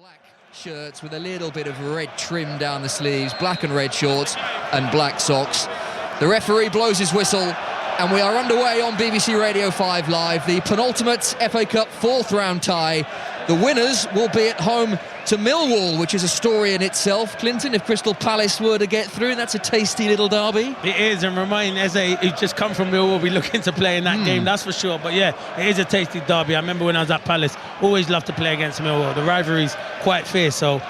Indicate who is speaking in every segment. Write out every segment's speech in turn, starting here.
Speaker 1: Black shirts with a little bit of red trim down the sleeves, black and red shorts and black socks. The referee blows his whistle and we are underway on BBC Radio 5 Live. The penultimate FA Cup fourth round tie. The winners will be at home to Millwall, which is a story in itself. Clinton, if Crystal Palace were to get through, that's a tasty little derby.
Speaker 2: It is, and Romain Eze, who's just come from Millwall, will be looking to play in that game, that's for sure. But yeah, it is a tasty derby. I remember when I was at Palace, always loved to play against Millwall. The rivalry's quite fierce, so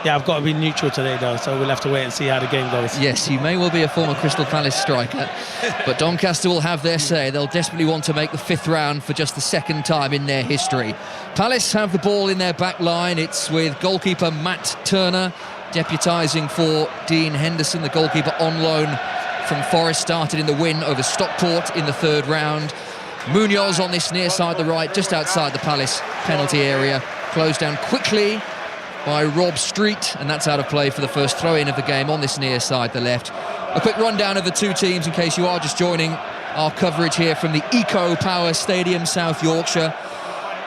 Speaker 2: yeah, I've got to be neutral today though, so we'll have to wait and see how the game goes.
Speaker 1: Yes, you may well be a former Crystal Palace striker, but Doncaster will have their say. They'll desperately want to make the fifth round for just the second time in their history. Palace have the ball in their back line. It's with goalkeeper Matt Turner deputising for Dean Henderson, the goalkeeper on loan from Forest, started in the win over Stockport in the third round. Munoz on this near side, the right, just outside the Palace penalty area, closed down quickly by Rob Street, and that's out of play for the first throw-in of the game on this near side, the left. A quick rundown of the two teams in case you are just joining our coverage here from the Eco Power Stadium, South Yorkshire.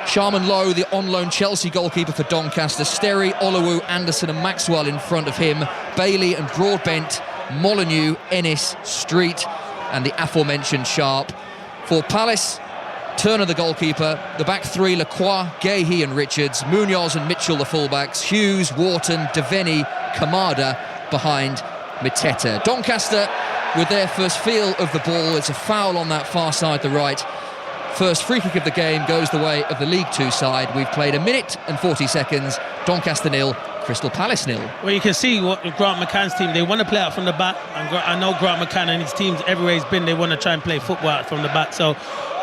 Speaker 1: Sharman Lowe, the on-loan Chelsea goalkeeper for Doncaster. Sterry, Olowu, Anderson and Maxwell in front of him. Bailey and Broadbent, Molyneux, Ennis, Street and the aforementioned Sharp. For Palace, Turner the goalkeeper, the back three, Lacroix, Gahey and Richards, Munoz and Mitchell the fullbacks, Hughes, Wharton, Devenny, Kamada behind Miteta. Doncaster with their first feel of the ball. It's a foul on that far side, the right. First free kick of the game goes the way of the League Two side. We've played a minute and 40 seconds. Doncaster 0, Crystal Palace 0.
Speaker 2: Well, you can see what Grant McCann's team, they want to play out from the back. And I know Grant McCann and his teams everywhere he's been, they want to try and play football out from the back. So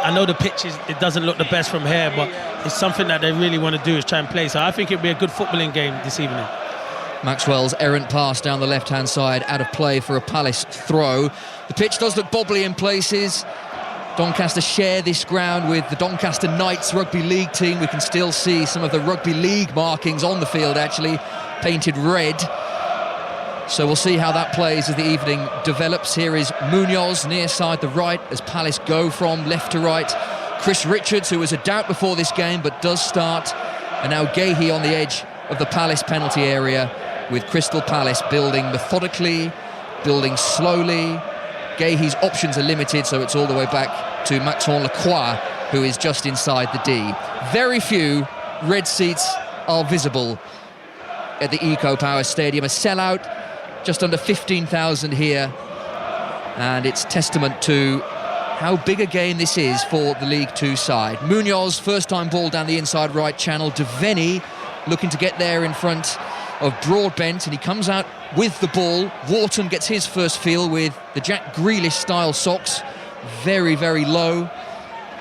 Speaker 2: I know the pitch it doesn't look the best from here, but it's something that they really want to do is try and play. So I think it'll be a good footballing game this evening.
Speaker 1: Maxwell's errant pass down the left-hand side, out of play for a Palace throw. The pitch does look bobbly in places. Doncaster share this ground with the Doncaster Knights rugby league team. We can still see some of the rugby league markings on the field, actually painted red. So we'll see how that plays as the evening develops. Here is Munoz near side the right as Palace go from left to right. Chris Richards, who was a doubt before this game but does start, and now Gahey on the edge of the Palace penalty area, with Crystal Palace building methodically, building slowly. Gahey's options are limited, so it's all the way back to Maxwell Lacroix, who is just inside the D. Very few red seats are visible at the Eco Power Stadium. A sellout, just under 15,000 here, and it's testament to how big a game this is for the League Two side. Munoz, first time ball down the inside right channel. Devenny looking to get there in front of Broadbent, and he comes out with the ball. Wharton gets his first feel with the Jack Grealish style socks, very, very low.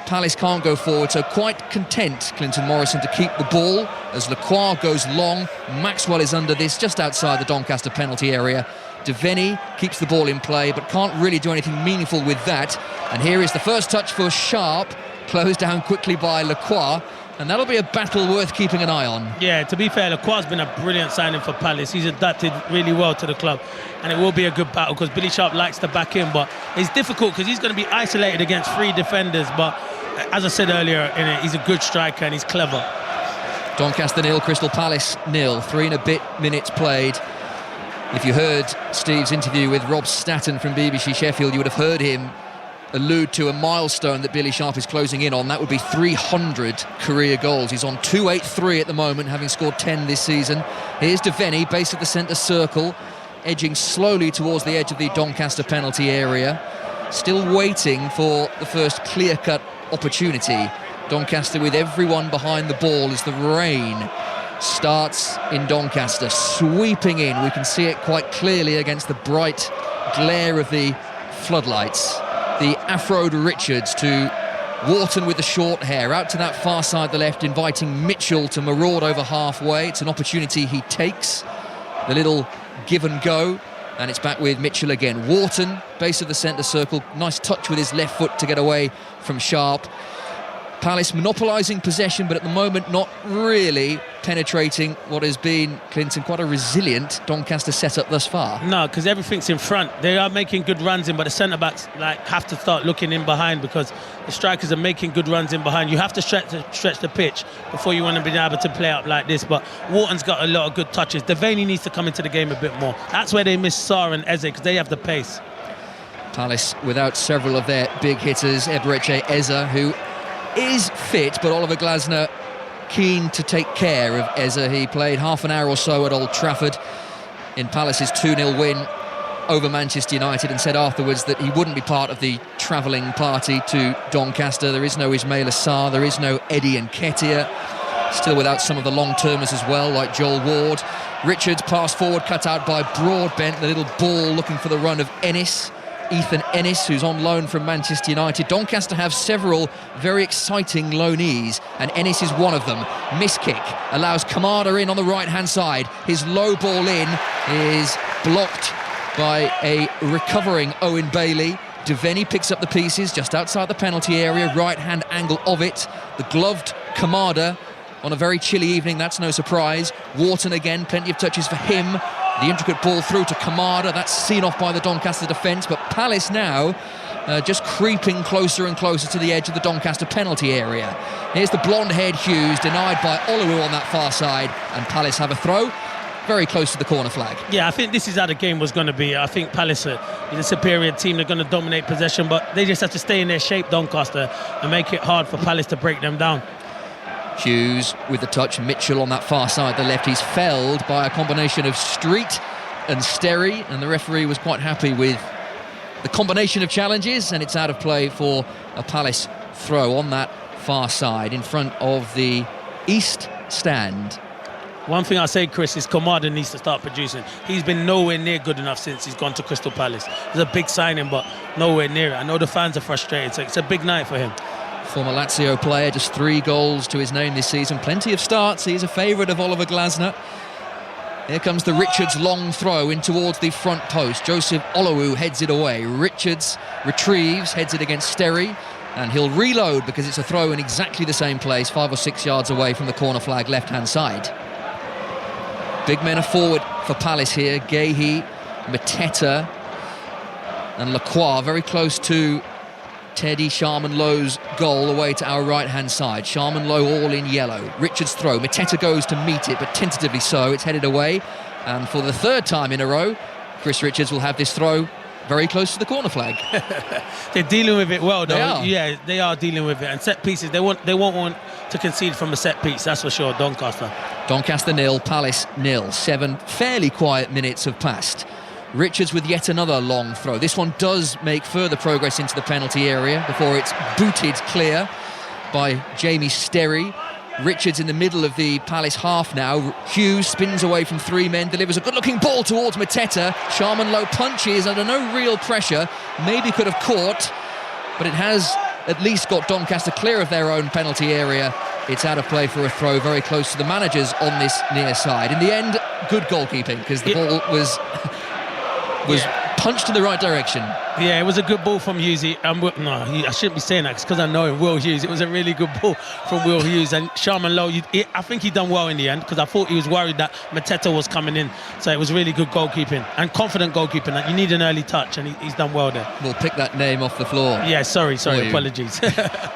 Speaker 1: Palace can't go forward, so quite content, Clinton Morrison, to keep the ball as Lacroix goes long. Maxwell is under this, just outside the Doncaster penalty area. Devenny keeps the ball in play, but can't really do anything meaningful with that. And here is the first touch for Sharp, closed down quickly by Lacroix. And that'll be a battle worth keeping an eye on. Yeah,
Speaker 2: to be fair, Lacroix's been a brilliant signing for Palace. He's adapted really well to the club, and it will be a good battle because Billy Sharp likes to back in, but it's difficult because he's going to be isolated against three defenders. But as I said earlier, he's a good striker and he's clever.
Speaker 1: Doncaster 0, Crystal Palace 0, 3 and a bit minutes played. If you heard Steve's interview with Rob Statten from BBC Sheffield, you would have heard him allude to a milestone that Billy Sharp is closing in on. That would be 300 career goals. He's on 283 at the moment, having scored 10 this season. Here's Devenny, base of the centre circle, edging slowly towards the edge of the Doncaster penalty area, still waiting for the first clear-cut opportunity. Doncaster with everyone behind the ball as the rain starts in Doncaster, sweeping in. We can see it quite clearly against the bright glare of the floodlights. The afroed Richards to Wharton with the short hair, out to that far side the left, inviting Mitchell to maraud over halfway. It's an opportunity he takes, the little give and go, and it's back with Mitchell again. Wharton, base of the centre circle, nice touch with his left foot to get away from Sharp. Palace monopolising possession, but at the moment not really penetrating what has been, Clinton, quite a resilient Doncaster setup thus far.
Speaker 2: No, because everything's in front. They are making good runs in, but the centre-backs have to start looking in behind, because the strikers are making good runs in behind. You have to stretch the pitch before you want to be able to play up like this. But Wharton's got a lot of good touches. Devaney needs to come into the game a bit more. That's where they miss Sarr and Eze, because they have the pace.
Speaker 1: Palace without several of their big hitters. Eberechi Eze, who is fit, but Oliver Glasner keen to take care of Eze. He played half an hour or so at Old Trafford in Palace's 2-0 win over Manchester United, and said afterwards that he wouldn't be part of the travelling party to Doncaster. There is no Ismail Assar, there is no Eddie Nketiah, still without some of the long-termers as well, like Joel Ward. Richards pass forward, cut out by Broadbent, the little ball looking for the run of Ethan Ennis, who's on loan from Manchester United. Doncaster have several very exciting loanees, and Ennis is one of them. Miss kick allows Kamada in on the right-hand side. His low ball in is blocked by a recovering Owen Bailey. Devaney picks up the pieces just outside the penalty area, right-hand angle of it. The gloved Kamada on a very chilly evening, that's no surprise. Wharton again, plenty of touches for him. The intricate ball through to Kamada, that's seen off by the Doncaster defence, but Palace now just creeping closer and closer to the edge of the Doncaster penalty area. Here's the blonde-haired Hughes, denied by Oluwu on that far side, and Palace have a throw very close to the corner flag. Yeah,
Speaker 2: I think this is how the game was going to be. I think Palace is a superior team. They're going to dominate possession, but they just have to stay in their shape, Doncaster, and make it hard for Palace to break them down.
Speaker 1: Hughes with the touch, Mitchell on that far side, the left. He's felled by a combination of Street and Sterry, and the referee was quite happy with the combination of challenges, and it's out of play for a Palace throw on that far side in front of the East stand.
Speaker 2: One thing I say, Chris, is Kamada needs to start producing. He's been nowhere near good enough since he's gone to Crystal Palace. It's a big signing, but nowhere near it. I know the fans are frustrated, so it's a big night for him.
Speaker 1: Former Lazio player, just 3 goals to his name this season. Plenty of starts. He's a favourite of Oliver Glasner. Here comes the Richards long throw in towards the front post. Joseph Oluwu heads it away. Richards retrieves, heads it against Sterry, and he'll reload because it's a throw in exactly the same place, 5 or 6 yards away from the corner flag left-hand side. Big men are forward for Palace here. Gahey, Mateta and Lacroix very close to Teddy Sharman-Lowe's goal away to our right-hand side. Sharman-Lowe all in yellow. Richards throw. Mateta goes to meet it, but tentatively so. It's headed away. And for the 3rd time in a row, Chris Richards will have this throw very close to the corner flag.
Speaker 2: They're dealing with it well, though.
Speaker 1: They are.
Speaker 2: Yeah, they are dealing with it. And set pieces, they won't want to concede from a set piece, that's for sure, Doncaster.
Speaker 1: Doncaster 0, Palace 0. 7 fairly quiet minutes have passed. Richards with yet another long throw. This one does make further progress into the penalty area before it's booted clear by Jamie Sterry. Richards in the middle of the Palace half now. Hughes spins away from 3 men, delivers a good-looking ball towards Mateta. Sharman-Lowe punches under no real pressure. Maybe could have caught, but it has at least got Doncaster clear of their own penalty area. It's out of play for a throw very close to the managers on this near side. In the end, good goalkeeping because the ball was punched in the right direction.
Speaker 2: Yeah, it was a good ball from Hughes. I shouldn't be saying that because I know him, Will Hughes. It was a really good ball from Will Hughes. And Sharman-Lowe, I think he done well in the end because I thought he was worried that Mateta was coming in. So it was really good goalkeeping and confident goalkeeping. Like, you need an early touch, and he's done well there.
Speaker 1: We'll pick that name off the floor.
Speaker 2: Yeah, sorry, apologies.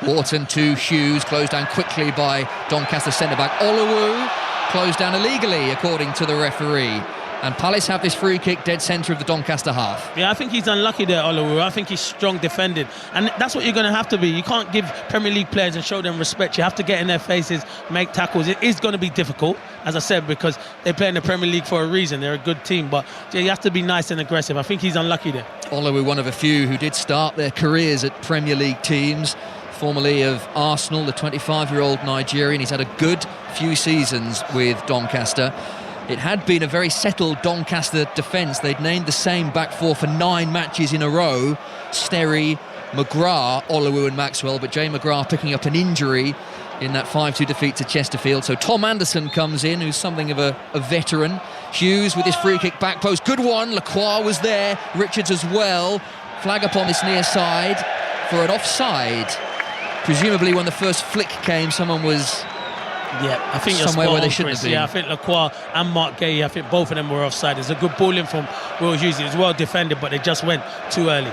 Speaker 1: Wharton to Hughes, closed down quickly by Doncaster centre-back Oluwu. Closed down illegally, according to the referee. And Palace have this free kick dead centre of the Doncaster half.
Speaker 2: Yeah, I think he's unlucky there, Oluwu. I think he's strong defended. And that's what you're going to have to be. You can't give Premier League players and show them respect. You have to get in their faces, make tackles. It is going to be difficult, as I said, because they play in the Premier League for a reason. They're a good team. But you have to be nice and aggressive. I think he's unlucky there.
Speaker 1: Oluwu, one of a few who did start their careers at Premier League teams. Formerly of Arsenal, the 25-year-old Nigerian. He's had a good few seasons with Doncaster. It had been a very settled Doncaster defence. They'd named the same back four for 9 matches in a row. Sterry, McGrath, Oluwu and Maxwell, but Jay McGrath picking up an injury in that 5-2 defeat to Chesterfield. So Tom Anderson comes in, who's something of a veteran. Hughes with his free kick back post. Good one. Lacroix was there. Richards as well. Flag up on this near side for an offside. presumably when the first flick came, someone was
Speaker 2: I think you're
Speaker 1: somewhere where they
Speaker 2: on,
Speaker 1: shouldn't
Speaker 2: Chris.
Speaker 1: have been.
Speaker 2: Yeah, I think Lacroix and Mark Gay, I think both of them were offside. It's a good ball in from Will Hughes. It was well defended, but they just went too early.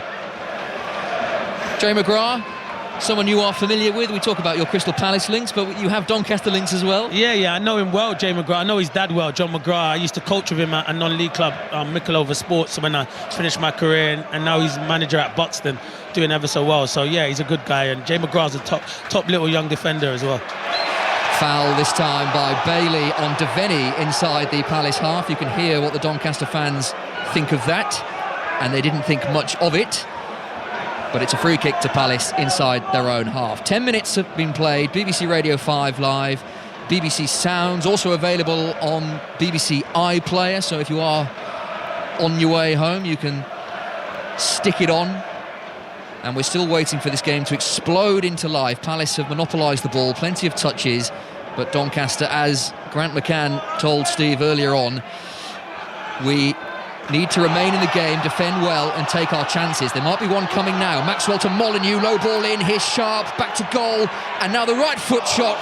Speaker 1: Jay McGrath, someone you are familiar with. We talk about your Crystal Palace links, but you have Doncaster links as well.
Speaker 2: Yeah, I know him well, Jay McGrath. I know his dad well, John McGrath. I used to coach with him at a non-league club, Mickleover Sports, when I finished my career, and now he's manager at Buxton, doing ever so well. So yeah, he's a good guy, and Jay McGrath's a top little young defender as well.
Speaker 1: Foul this time by Bailey on Devaney inside the Palace half. You can hear what the Doncaster fans think of that, and they didn't think much of it. But it's a free kick to Palace inside their own half. 10 minutes have been played. BBC Radio 5 Live, BBC Sounds, also available on BBC iPlayer. So if you are on your way home, you can stick it on. And we're still waiting for this game to explode into life. Palace have monopolised the ball, plenty of touches. But Doncaster, as Grant McCann told Steve earlier on, we need to remain in the game, defend well and take our chances. There might be one coming now. Maxwell to Molineux, low ball in, here's Sharp, back to goal, and now the right foot shot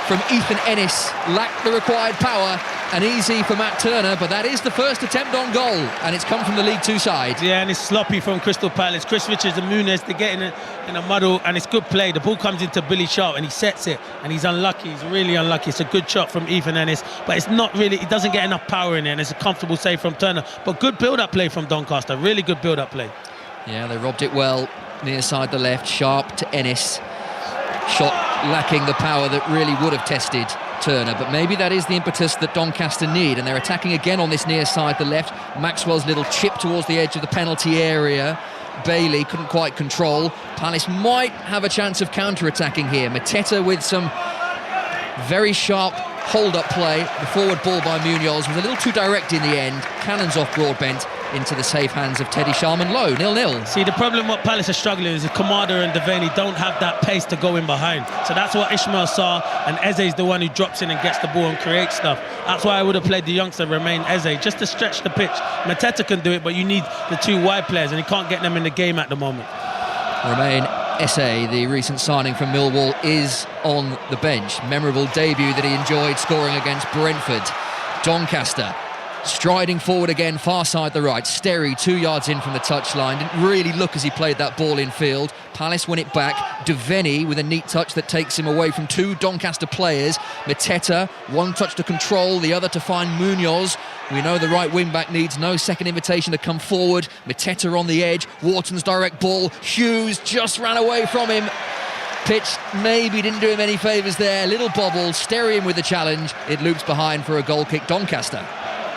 Speaker 1: from Ethan Ennis lacked the required power, and easy for Matt Turner, but that is the first attempt on goal, and it's come from the League Two side. Yeah,
Speaker 2: and it's sloppy from Crystal Palace. Chris Richards and Muniz, they get in a muddle, and it's good play. The ball comes into Billy Sharp and he sets it, and he's unlucky. He's really unlucky. It's a good shot from Ethan Ennis, but it's not really, it doesn't get enough power in it, and it's a comfortable save from Turner. But good build-up play from Doncaster, really good build-up play.
Speaker 1: Yeah, they robbed it well, near side the left, Sharp to Ennis. Shot lacking the power that really would have tested Turner, but maybe that is the impetus that Doncaster need, and they're attacking again on this near side the left. Maxwell's little chip towards the edge of the penalty area. Bailey couldn't quite control. Palace might have a chance of counter-attacking here. Mateta with some very sharp hold-up play. The forward ball by Munoz was a little too direct in the end. Cannons off Broadbent into the safe hands of Teddy Sharman Low, 0-0.
Speaker 2: See, the problem what Palace are struggling is Kamada and Devaney don't have that pace to go in behind. So that's what Ishmael saw, and Eze's the one who drops in and gets the ball and creates stuff. That's why I would have played the youngster, Romain Eze, just to stretch the pitch. Mateta can do it, but you need the two wide players, and he can't get them in the game at the moment.
Speaker 1: Romain Eze, the recent signing from Millwall, is on the bench. Memorable debut that he enjoyed scoring against Brentford. Doncaster striding forward again, far side the right. Sterry 2 yards in from the touchline. Didn't really look as he played that ball in field. Palace win it back. Devaney with a neat touch that takes him away from two Doncaster players. Mateta, one touch to control, the other to find Munoz. We know the right wing-back needs no second invitation to come forward. Mateta on the edge. Wharton's direct ball. Hughes just ran away from him. Pitch maybe didn't do him any favours there. Little bobble. Sterry with the challenge. It loops behind for a goal kick. Doncaster.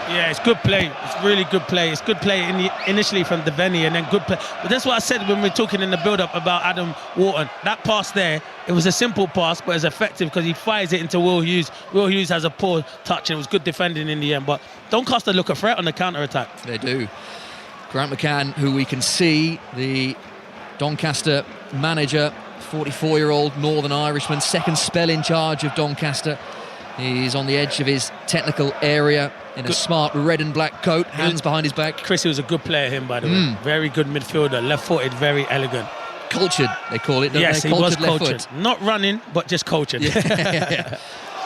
Speaker 2: Yeah, it's good play. It's really good play. It's good play initially from Devaney, and then good play. But that's what I said when we were talking in the build-up about Adam Wharton. That pass there, it was a simple pass, but it's effective because he fires it into Will Hughes. Will Hughes has a poor touch, and it was good defending in the end. But Doncaster look a threat on the counter-attack.
Speaker 1: They do. Grant McCann, who we can see, the Doncaster manager, 44-year-old Northern Irishman, second spell in charge of Doncaster. He's on the edge of his technical area in a smart red and black coat, hands behind his back.
Speaker 2: Chris, he was a good player, him, by the way. Very good midfielder, left-footed, very elegant.
Speaker 1: Cultured, they call it, don't
Speaker 2: yes,
Speaker 1: they?
Speaker 2: He was
Speaker 1: left
Speaker 2: cultured.
Speaker 1: foot.
Speaker 2: Not running, but just cultured.
Speaker 1: Yeah.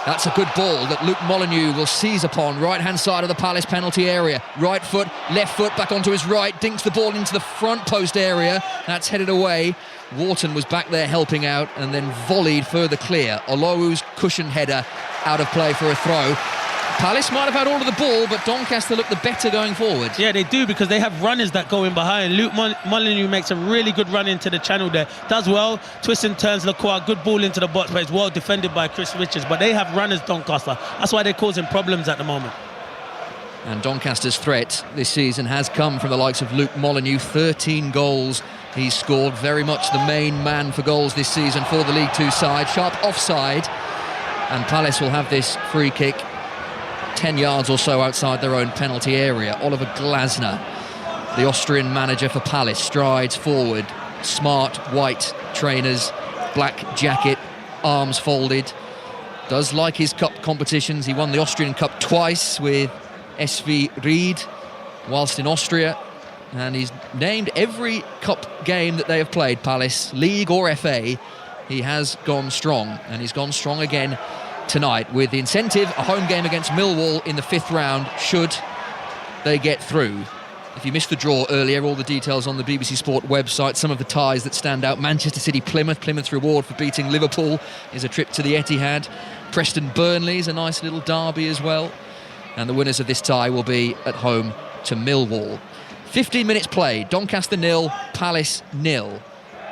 Speaker 1: That's a good ball that Luke Molineux will seize upon. Right-hand side of the Palace penalty area. Right foot, left foot, back onto his right. Dinks the ball into the front post area. That's headed away. Wharton was back there helping out and then volleyed further clear. Olowo's cushion header out of play for a throw. Palace might have had all of the ball, but Doncaster look the better going forward.
Speaker 2: Yeah, they do, because they have runners that go in behind. Luke Molineux makes a really good run into the channel there. Does well, twists and turns Lacroix, good ball into the box, but it's well defended by Chris Richards. But they have runners, Doncaster. That's why they're causing problems at the moment.
Speaker 1: And Doncaster's threat this season has come from the likes of Luke Molineux. 13 goals he's scored, very much the main man for goals this season for the League Two side. Sharp offside, and Palace will have this free kick 10 yards or so outside their own penalty area. Oliver Glasner, the Austrian manager for Palace, strides forward. Smart white trainers, black jacket, arms folded. Does like his cup competitions. He won the Austrian Cup twice with SV Ried whilst in Austria, and he's named every cup game that they have played, Palace, League or FA. he has gone strong, and he's gone strong again tonight with the incentive, a home game against Millwall in the 5th round, should they get through. If you missed the draw earlier, all the details on the BBC Sport website. Some of the ties that stand out: Manchester City, Plymouth's reward for beating Liverpool is a trip to the Etihad. Preston Burnley is a nice little derby as well, and the winners of this tie will be at home to Millwall. 15 minutes played, Doncaster 0, Palace 0.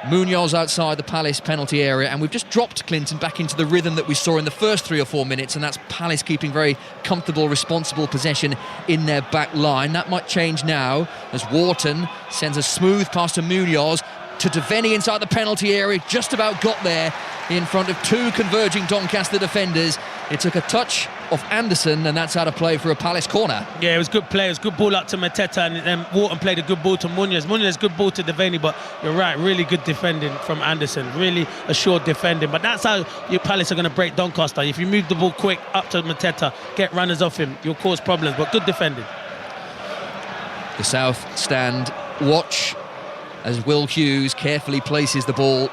Speaker 1: Munoz outside the Palace penalty area, and we've just dropped Clinton back into the rhythm that we saw in the first 3 or 4 minutes, and that's Palace keeping very comfortable, responsible possession in their back line. That might change now as Wharton sends a smooth pass to Munoz, to Devaney inside the penalty area, just about got there in front of 2 converging Doncaster defenders. It took a touch of Anderson, and that's out of play for a Palace corner.
Speaker 2: Yeah, it was good play. It was good ball up to Mateta, and then Wharton played a good ball to Munoz. Munoz, good ball to Devaney, but you're right, really good defending from Anderson. Really assured defending. But that's how your Palace are going to break Doncaster. If you move the ball quick up to Mateta, get runners off him, you'll cause problems, but good defending.
Speaker 1: The South stand watch as Will Hughes carefully places the ball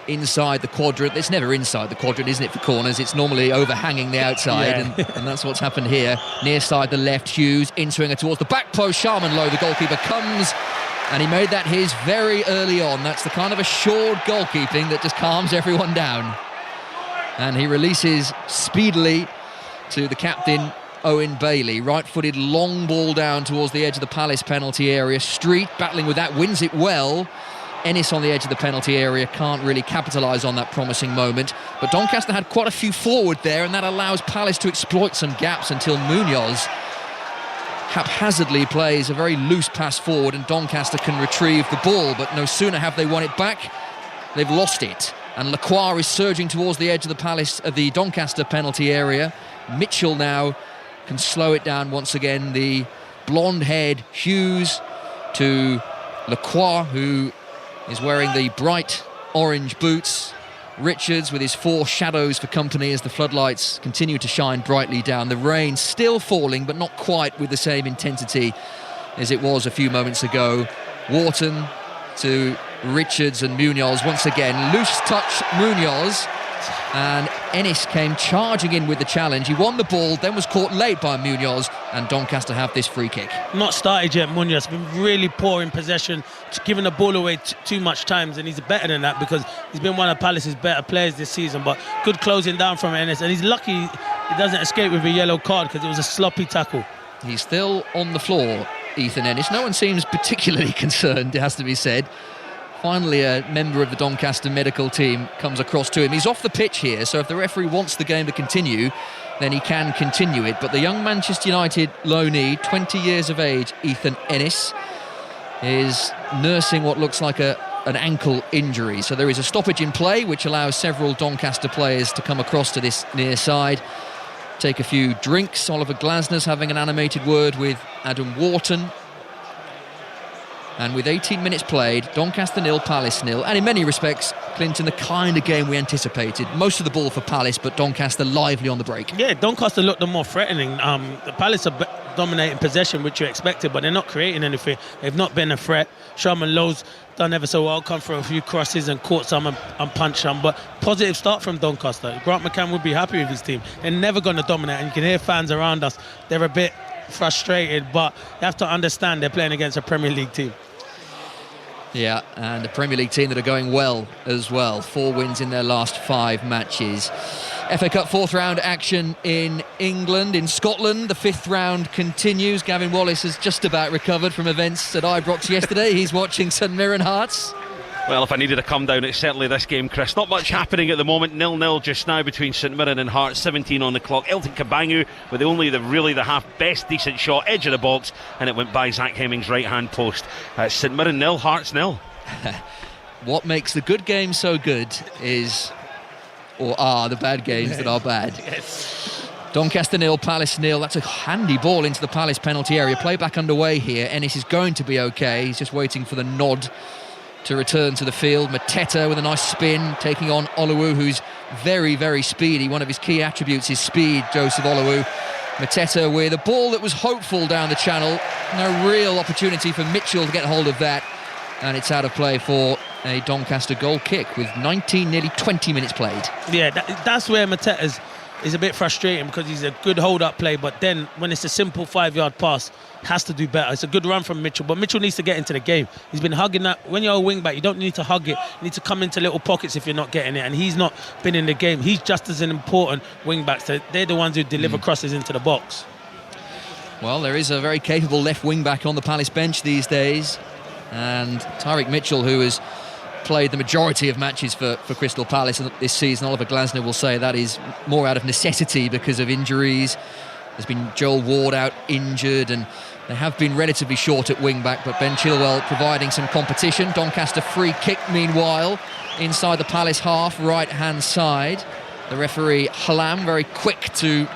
Speaker 1: inside the quadrant. It's never inside the quadrant, isn't it, for corners? It's normally overhanging the outside, and that's what's happened here. Near side the left, Hughes in swinger towards the back post. Sharman Lowe, the goalkeeper, comes, and he made that his very early on. That's the kind of assured goalkeeping that just calms everyone down. And he releases speedily to the captain, Owen Bailey. Right-footed long ball down towards the edge of the Palace penalty area. Street battling with that, wins it well. Ennis on the edge of the penalty area can't really capitalise on that promising moment, but Doncaster had quite a few forward there, and that allows Palace to exploit some gaps until Munoz haphazardly plays a very loose pass forward, and Doncaster can retrieve the ball. But no sooner have they won it back, they've lost it, and Lacroix is surging towards the edge of the Doncaster penalty area. Mitchell now can slow it down once again. The blonde-haired Hughes to Lacroix, who is wearing the bright orange boots. Richards with his 4 shadows for company as the floodlights continue to shine brightly down. The rain still falling, but not quite with the same intensity as it was a few moments ago. Wharton to Richards and Munoz once again. Loose touch Munoz, and Ennis came charging in with the challenge. He won the ball, then was caught late by Munoz, and Doncaster have this free kick. Not
Speaker 2: started yet, Munoz. Been really poor in possession, giving the ball away too much times, and he's better than that because he's been one of Palace's better players this season. But good closing down from Ennis, and he's lucky he doesn't escape with a yellow card because it was a sloppy tackle. He's still on the floor, Ethan Ennis. No one seems particularly concerned, it has to be said. Finally, a member of the Doncaster medical team comes across to him. He's off the pitch here, so if the referee wants the game to continue, then he can continue it. But the young Manchester United loanee, 20 years of age, Ethan Ennis, is nursing what looks like an ankle injury. So there is a stoppage in play, which allows several Doncaster players to come across to this near side, take a few drinks. Oliver Glasner's having an animated word with Adam Wharton. And with 18 minutes played, Doncaster 0, Palace 0, and in many respects, Clinton, the kind of game we anticipated. Most of the ball for Palace, but Doncaster lively on the break. Yeah, Doncaster looked the more threatening. The Palace are dominating possession, which you expected, but they're not creating anything. They've not been a threat. Sharman Lowe's done ever so well, come for a few crosses and caught some and punched some, but positive start from Doncaster. Grant McCann would be happy with his team. They're never going to dominate, and you can hear fans around us. They're a bit frustrated, but you have to understand they're playing against a Premier League team. Yeah, and a Premier League team that are going well as well. 4 wins in their last 5 matches. FA Cup 4th round action in England. In Scotland, the 5th round continues. Gavin Wallace has just about recovered from events at Ibrox yesterday. He's watching St Mirren Hearts.
Speaker 3: Well, if I needed to come down, it's certainly this game, Chris. Not much happening at the moment. 0-0 just now between St Mirren and Hearts. 17 on the clock. Elton Kabangu with the half best decent shot, edge of the box, and it went by Zach Hemming's right hand post. St Mirren 0, Hearts 0.
Speaker 1: What makes the good games so good are the bad games that are bad.
Speaker 2: Yes.
Speaker 1: Doncaster 0, Palace 0. That's a handy ball into the Palace penalty area. Play back underway here. Ennis is going to be okay. He's just waiting for the nod to return to the field. Mateta with a nice spin, taking on Oluwu, who's very, very speedy. One of his key attributes is speed, Joseph Oluwu. Mateta with a ball that was hopeful down the channel. No real opportunity for Mitchell to get hold of that. And it's out of play for a Doncaster goal kick with 19, nearly 20 minutes played.
Speaker 2: Yeah, that's where Mateta is a bit frustrating, because he's a good hold-up play, but then when it's a simple 5-yard pass, has to do better. It's a good run from Mitchell, but Mitchell needs to get into the game. He's been hugging that. When you're a wing-back, you don't need to hug it. You need to come into little pockets if you're not getting it, and he's not been in the game. He's just as an important wing-back, so they're the ones who deliver crosses into the box.
Speaker 1: Well, there is a very capable left wing-back on the Palace bench these days, and Tyreek Mitchell, who has played the majority of matches for Crystal Palace this season. Oliver Glasner will say that is more out of necessity because of injuries. There's been Joel Ward out injured, and they have been relatively short at wing-back, but Ben Chilwell providing some competition. Doncaster free kick, meanwhile, inside the Palace half, right-hand side. The referee, Halam, very quick to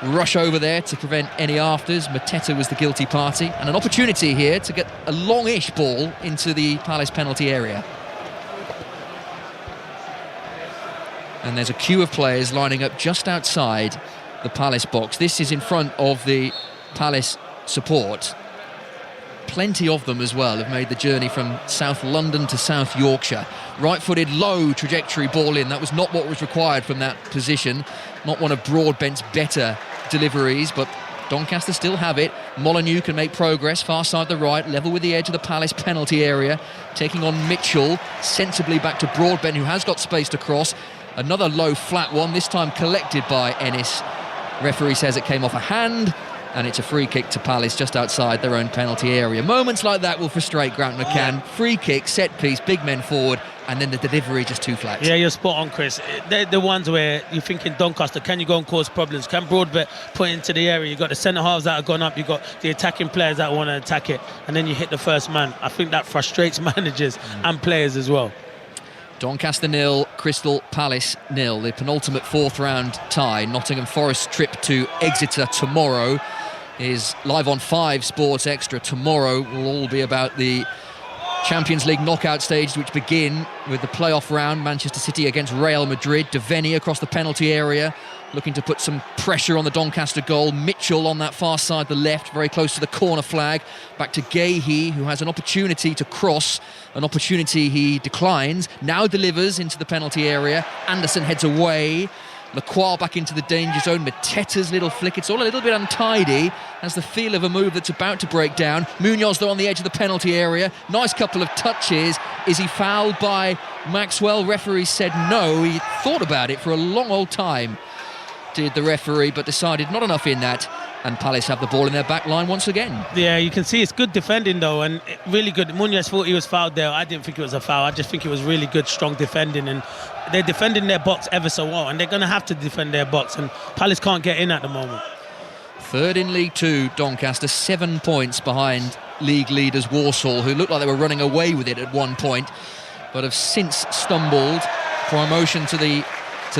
Speaker 1: rush over there to prevent any afters. Mateta was the guilty party, and an opportunity here to get a longish ball into the Palace penalty area. And there's a queue of players lining up just outside the Palace box. This is in front of the Palace support. Plenty of them as well have made the journey from South London to South Yorkshire. Right-footed, low trajectory ball in. That was not what was required from that position. Not one of Broadbent's better deliveries, but Doncaster still have it. Molyneux can make progress, far side the right, level with the edge of the Palace penalty area, taking on Mitchell, sensibly back to Broadbent, who has got space to cross. Another low flat one, this time collected by Ennis. Referee says it came off a hand, and it's a free kick to Palace just outside their own penalty area. Moments like that will frustrate Grant McCann. Free kick, set piece, big men forward, and then the delivery just too flat.
Speaker 2: Yeah, you're spot on, Chris. They're the ones where you're thinking Doncaster, can you go and cause problems? Can Broadbent put it into the area? You've got the centre-halves that have gone up, you've got the attacking players that want to attack it, and then you hit the first man. I think that frustrates managers and players as well.
Speaker 1: Doncaster 0, Crystal Palace 0. The penultimate fourth round tie. Nottingham Forest trip to Exeter tomorrow is live on 5 Sports Extra. Tomorrow will all be about the Champions League knockout stages, which begin with the playoff round. Manchester City against Real Madrid. Devaney across the penalty area, looking to put some pressure on the Doncaster goal. Mitchell on that far side, the left, very close to the corner flag. Back to Gahey, who has an opportunity to cross, an opportunity he declines. Now delivers into the penalty area. Anderson heads away. Lacroix back into the danger zone. Mateta's little flick, it's all a little bit untidy. Has the feel of a move that's about to break down. Munoz, though, on the edge of the penalty area. Nice couple of touches. Is he fouled by Maxwell? Referee said no. He thought about it for a long old time, did the referee, but decided not enough in that, and Palace have the ball in their back line once again.
Speaker 2: Yeah, you can see it's good defending though, and really good. Munoz thought he was fouled there. I didn't think it was a foul. I just think it was really good, strong defending, and they're defending their box ever so well, and they're going to have to defend their box, and Palace can't get in at the moment.
Speaker 1: Third in League Two, Doncaster, 7 points behind league leaders Walsall, who looked like they were running away with it at one point, but have since stumbled. Promotion to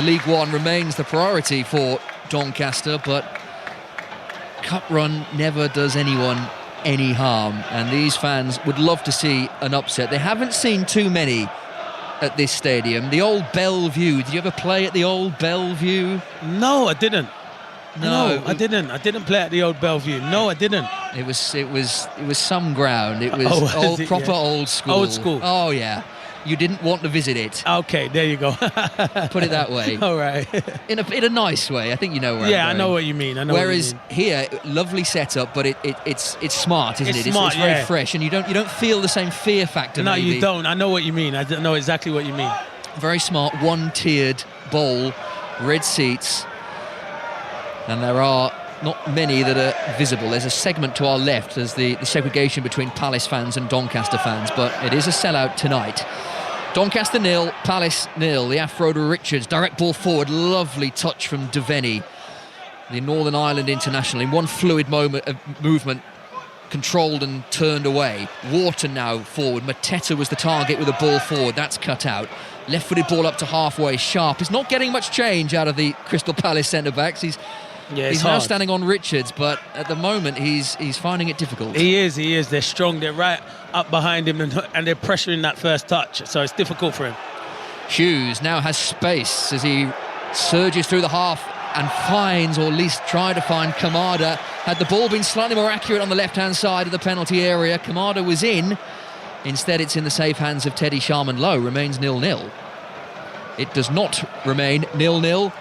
Speaker 1: League One remains the priority for Doncaster, but cup run never does anyone any harm, and these fans would love to see an upset. They haven't seen too many at this stadium. The old Bellevue, did you ever play at the old Bellevue?
Speaker 2: No, I didn't.
Speaker 1: No,
Speaker 2: I didn't play at the old Bellevue. No, I didn't.
Speaker 1: It was some ground. It was proper old school.
Speaker 2: Old school.
Speaker 1: Oh yeah. You didn't want to visit it.
Speaker 2: Okay, there you go.
Speaker 1: Put it that way.
Speaker 2: All right.
Speaker 1: In a nice way. I think you know where.
Speaker 2: Yeah,
Speaker 1: I'm going.
Speaker 2: I know what you mean.
Speaker 1: Whereas here, lovely setup, but it's smart, isn't it?
Speaker 2: Smart,
Speaker 1: it's very fresh, and you don't feel the same fear factor.
Speaker 2: No,
Speaker 1: maybe.
Speaker 2: you don't. I know what you mean. I know exactly what you mean.
Speaker 1: Very smart, one-tiered bowl, red seats, and there are not many that are visible. There's a segment to our left. There's the segregation between Palace fans and Doncaster fans, but it is a sellout tonight. Doncaster 0, Palace 0. The Afro to Richards, direct ball forward, lovely touch from Devaney, the Northern Ireland international, in one fluid moment of movement, controlled and turned away. Wharton now forward. Mateta was the target with the ball forward. That's cut out. Left-footed ball up to halfway. Sharp is not getting much change out of the Crystal Palace centre-backs. He's now standing on Richards, but at the moment he's finding it difficult.
Speaker 2: He is. They're strong. They're right up behind him, and they're pressuring that first touch, so it's difficult for him.
Speaker 1: Hughes now has space as he surges through the half and finds, or at least try to find, Kamada. Had the ball been slightly more accurate on the left-hand side of the penalty area, Kamada was in, Instead, it's in the safe hands of Teddy Sharman-Lowe. Remains 0-0. It does not remain 0-0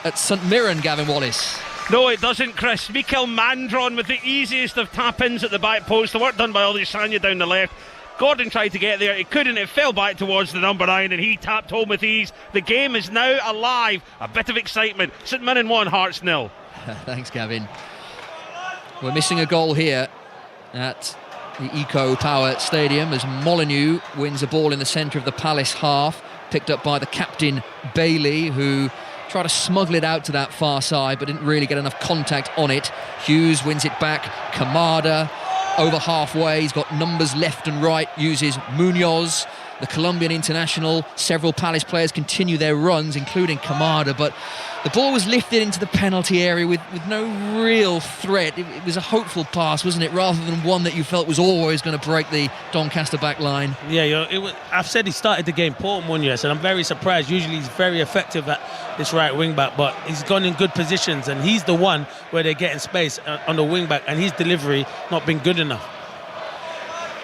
Speaker 1: at St Mirren, Gavin Wallace.
Speaker 3: No, it doesn't, Chris. Mikel Mandron with the easiest of tap-ins at the back post. The work done by Aldisanya down the left. Gordon tried to get there, he couldn't, it fell back towards the number 9 and he tapped home with ease. The game is now alive, a bit of excitement. St Mirren 1, Hearts 0.
Speaker 1: Thanks, Gavin. We're missing a goal here at the Eco Power Stadium as Molyneux wins a ball in the centre of the Palace half, picked up by the captain Bailey, who tried to smuggle it out to that far side but didn't really get enough contact on it. Hughes wins it back, Kamada over halfway, he's got numbers left and right, uses Munoz, the Colombian international. Several Palace players continue their runs, including Kamada, but the ball was lifted into the penalty area with no real threat. It was a hopeful pass, wasn't it, rather than one that you felt was always going to break the Doncaster back line.
Speaker 2: Yeah, I've said he started the game poor, Munoz, and I'm very surprised. Usually he's very effective at this right wing back, but he's gone in good positions, and he's the one where they're getting space on the wing back, and his delivery not been good enough.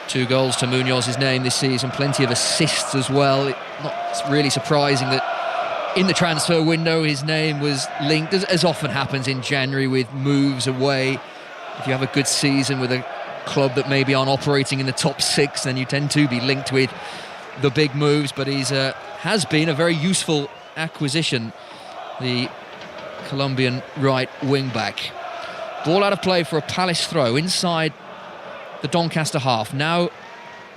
Speaker 1: 2 goals to Munoz's name this season, plenty of assists as well. Not really surprising that in the transfer window his name was linked, as often happens in January with moves away. If you have a good season with a club that maybe aren't operating in the top 6, then you tend to be linked with the big moves, but he's has been a very useful acquisition, the Colombian right wing back. Ball out of play for a Palace throw inside the Doncaster half, now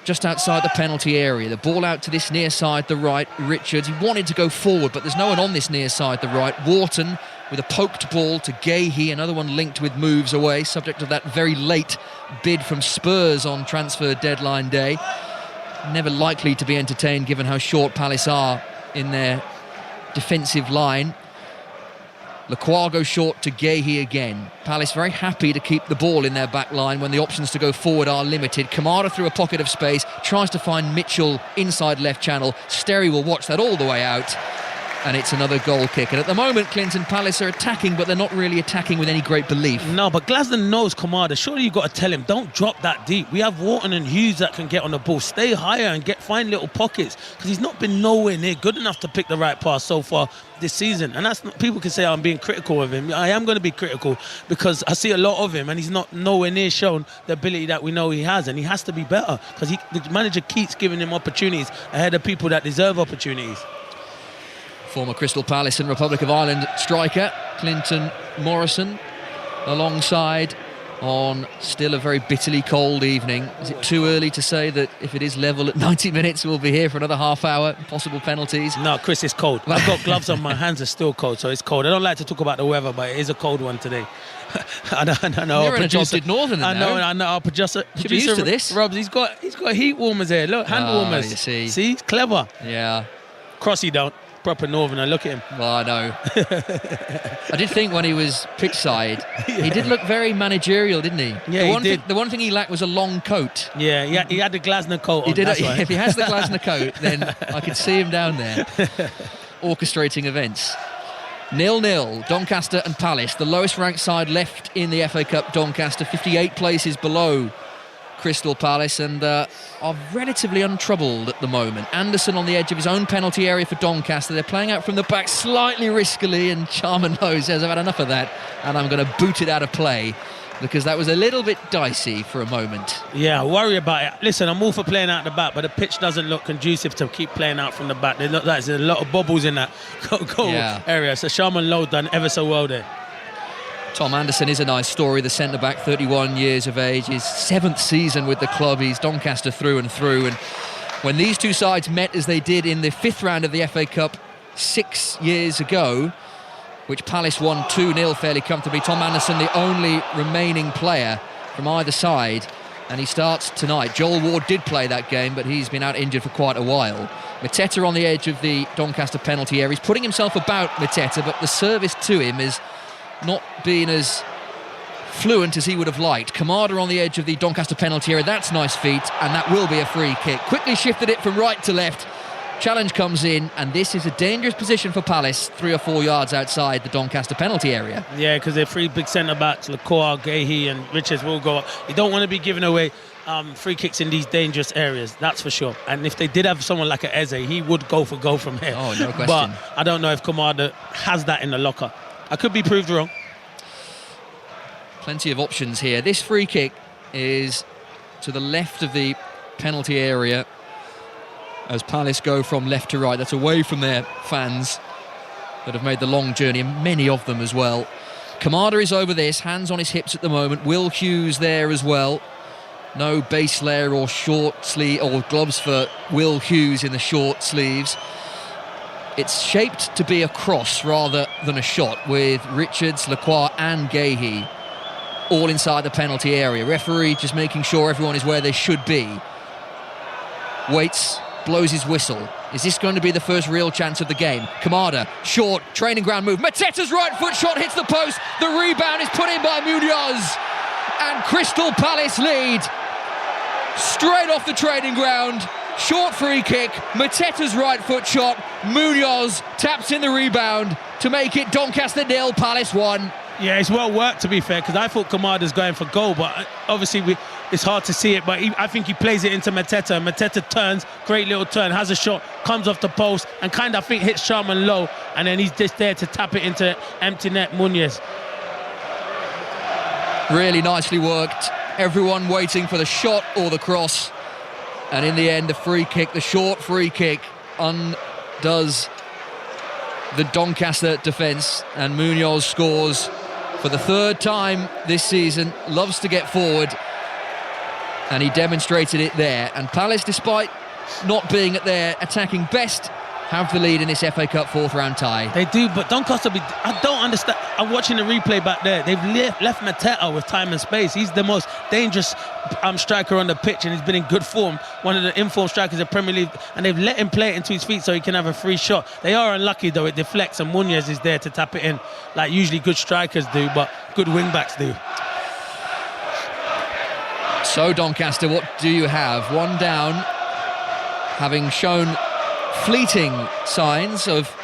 Speaker 1: just outside the penalty area. The ball out to this near side, the right, Richards. He wanted to go forward, but there's no one on this near side, the right. Wharton with a poked ball to Gahey, another one linked with moves away, subject of that very late bid from Spurs on transfer deadline day. Never likely to be entertained given how short Palace are in their defensive line. Lacroix goes short to Gahey again. Palace very happy to keep the ball in their back line when the options to go forward are limited. Kamara through a pocket of space, tries to find Mitchell inside left channel. Sterry will watch that all the way out, and it's another goal kick. And at the moment, Clinton, Palace are attacking, but they're not really attacking with any great belief.
Speaker 2: No, but Glasner knows Kamada. Surely you've got to tell him, don't drop that deep. We have Wharton and Hughes that can get on the ball. Stay higher and find little pockets, because he's not been nowhere near good enough to pick the right pass so far this season. And that's not, people can say I'm being critical of him. I am going to be critical because I see a lot of him and he's not nowhere near shown the ability that we know he has, and he has to be better because the manager keeps giving him opportunities ahead of people that deserve opportunities.
Speaker 1: Former Crystal Palace and Republic of Ireland striker Clinton Morrison alongside on still a very bitterly cold evening. Is it too early to say that if it is level at 90 minutes we'll be here for another half hour, possible penalties?
Speaker 2: No, Chris, it's cold. I've got gloves on, my hands are still cold, so it's cold. I don't like to talk about the weather, but it is a cold one today. I know.
Speaker 1: You're an adjusted northerner.
Speaker 2: I know. Our producer
Speaker 1: should be used to this.
Speaker 2: Robs, he's got heat warmers here. Look, hand warmers.
Speaker 1: You see,
Speaker 2: it's clever.
Speaker 1: Yeah.
Speaker 2: Crossy don't. Proper northerner, look at him.
Speaker 1: Well, I know. I did think when he was pitch side, he did look very managerial, didn't he?
Speaker 2: Yeah, he did.
Speaker 1: The one thing he lacked was a long coat.
Speaker 2: Yeah, he had the Glasner coat on.
Speaker 1: He did. If he has the Glasner coat, then I could see him down there orchestrating events. 0-0, Doncaster and Palace, the lowest ranked side left in the FA Cup. Doncaster 58 places below Crystal Palace, and are relatively untroubled at the moment. Anderson on the edge of his own penalty area for Doncaster. They're playing out from the back slightly riskily, and Sharman-Lowe says, I've had enough of that and I'm going to boot it out of play, because that was a little bit dicey for a moment.
Speaker 2: Yeah, I worry about it. Listen, I'm all for playing out the back, but the pitch doesn't look conducive to keep playing out from the back. There's a lot of bubbles in that goal area, so Sharman-Lowe done ever so well there.
Speaker 1: Tom Anderson is a nice story, the centre-back, 31 years of age, his 7th season with the club. He's Doncaster through and through, and when these two sides met as they did in the 5th round of the FA Cup 6 years ago, which Palace won 2-0 fairly comfortably, Tom Anderson the only remaining player from either side, and he starts tonight. Joel Ward did play that game, but he's been out injured for quite a while. Mateta on the edge of the Doncaster penalty area. He's putting himself about Mateta, but the service to him is not being as fluent as he would have liked. Kamada on the edge of the Doncaster penalty area. That's nice feet, and that will be a free kick. Quickly shifted it from right to left. Challenge comes in, and this is a dangerous position for Palace, 3 or 4 yards outside the Doncaster penalty area.
Speaker 2: Yeah, because they're 3 big centre-backs, Lacroix, Gahey and Richards will go up. You don't want to be giving away free kicks in these dangerous areas, that's for sure. And if they did have someone like a Eze, he would go for goal from here.
Speaker 1: Oh, no question.
Speaker 2: But I don't know if Kamada has that in the locker. I could be proved wrong.
Speaker 1: Plenty of options here. This free kick is to the left of the penalty area as Palace go from left to right. That's away from their fans that have made the long journey, and many of them as well. Kamada is over this, hands on his hips at the moment. Will Hughes there as well. No base layer or short sleeve or gloves for Will Hughes in the short sleeves. It's shaped to be a cross rather than a shot, with Richards, Lacroix and Gahey all inside the penalty area. Referee just making sure everyone is where they should be. Waits, blows his whistle. Is this going to be the first real chance of the game? Kamada, short, training ground move. Mateta's right foot shot hits the post. The rebound is put in by Munoz. And Crystal Palace lead. Straight off the training ground. Short free kick. Mateta's right foot shot. Munoz taps in the rebound to make it Doncaster 0, Palace 1.
Speaker 2: Yeah, it's well worked, to be fair, because I thought Kamada's going for goal, but obviously it's hard to see it. But I think he plays it into Mateta, and Mateta turns, great little turn, has a shot, comes off the post, and kind of, I think, hits Sharman low, and then he's just there to tap it into empty net Munoz.
Speaker 1: Really nicely worked. Everyone waiting for the shot or the cross, and in the end, the free kick, the short free kick, undoes the Doncaster defence, and Munoz scores for the third time this season. Loves to get forward, and he demonstrated it there. And Palace, despite not being at their attacking best, have the lead in this FA Cup fourth round tie.
Speaker 2: They do, but Doncaster, I don't understand. I'm watching the replay back there. They've left Mateta with time and space. He's the most dangerous striker on the pitch, and he's been in good form. One of the informed strikers of Premier League, and they've let him play it into his feet so he can have a free shot. They are unlucky though, it deflects, and Munoz is there to tap it in, like usually good strikers do, but good wing backs do.
Speaker 1: So Doncaster, what do you have? One down, having shown fleeting signs of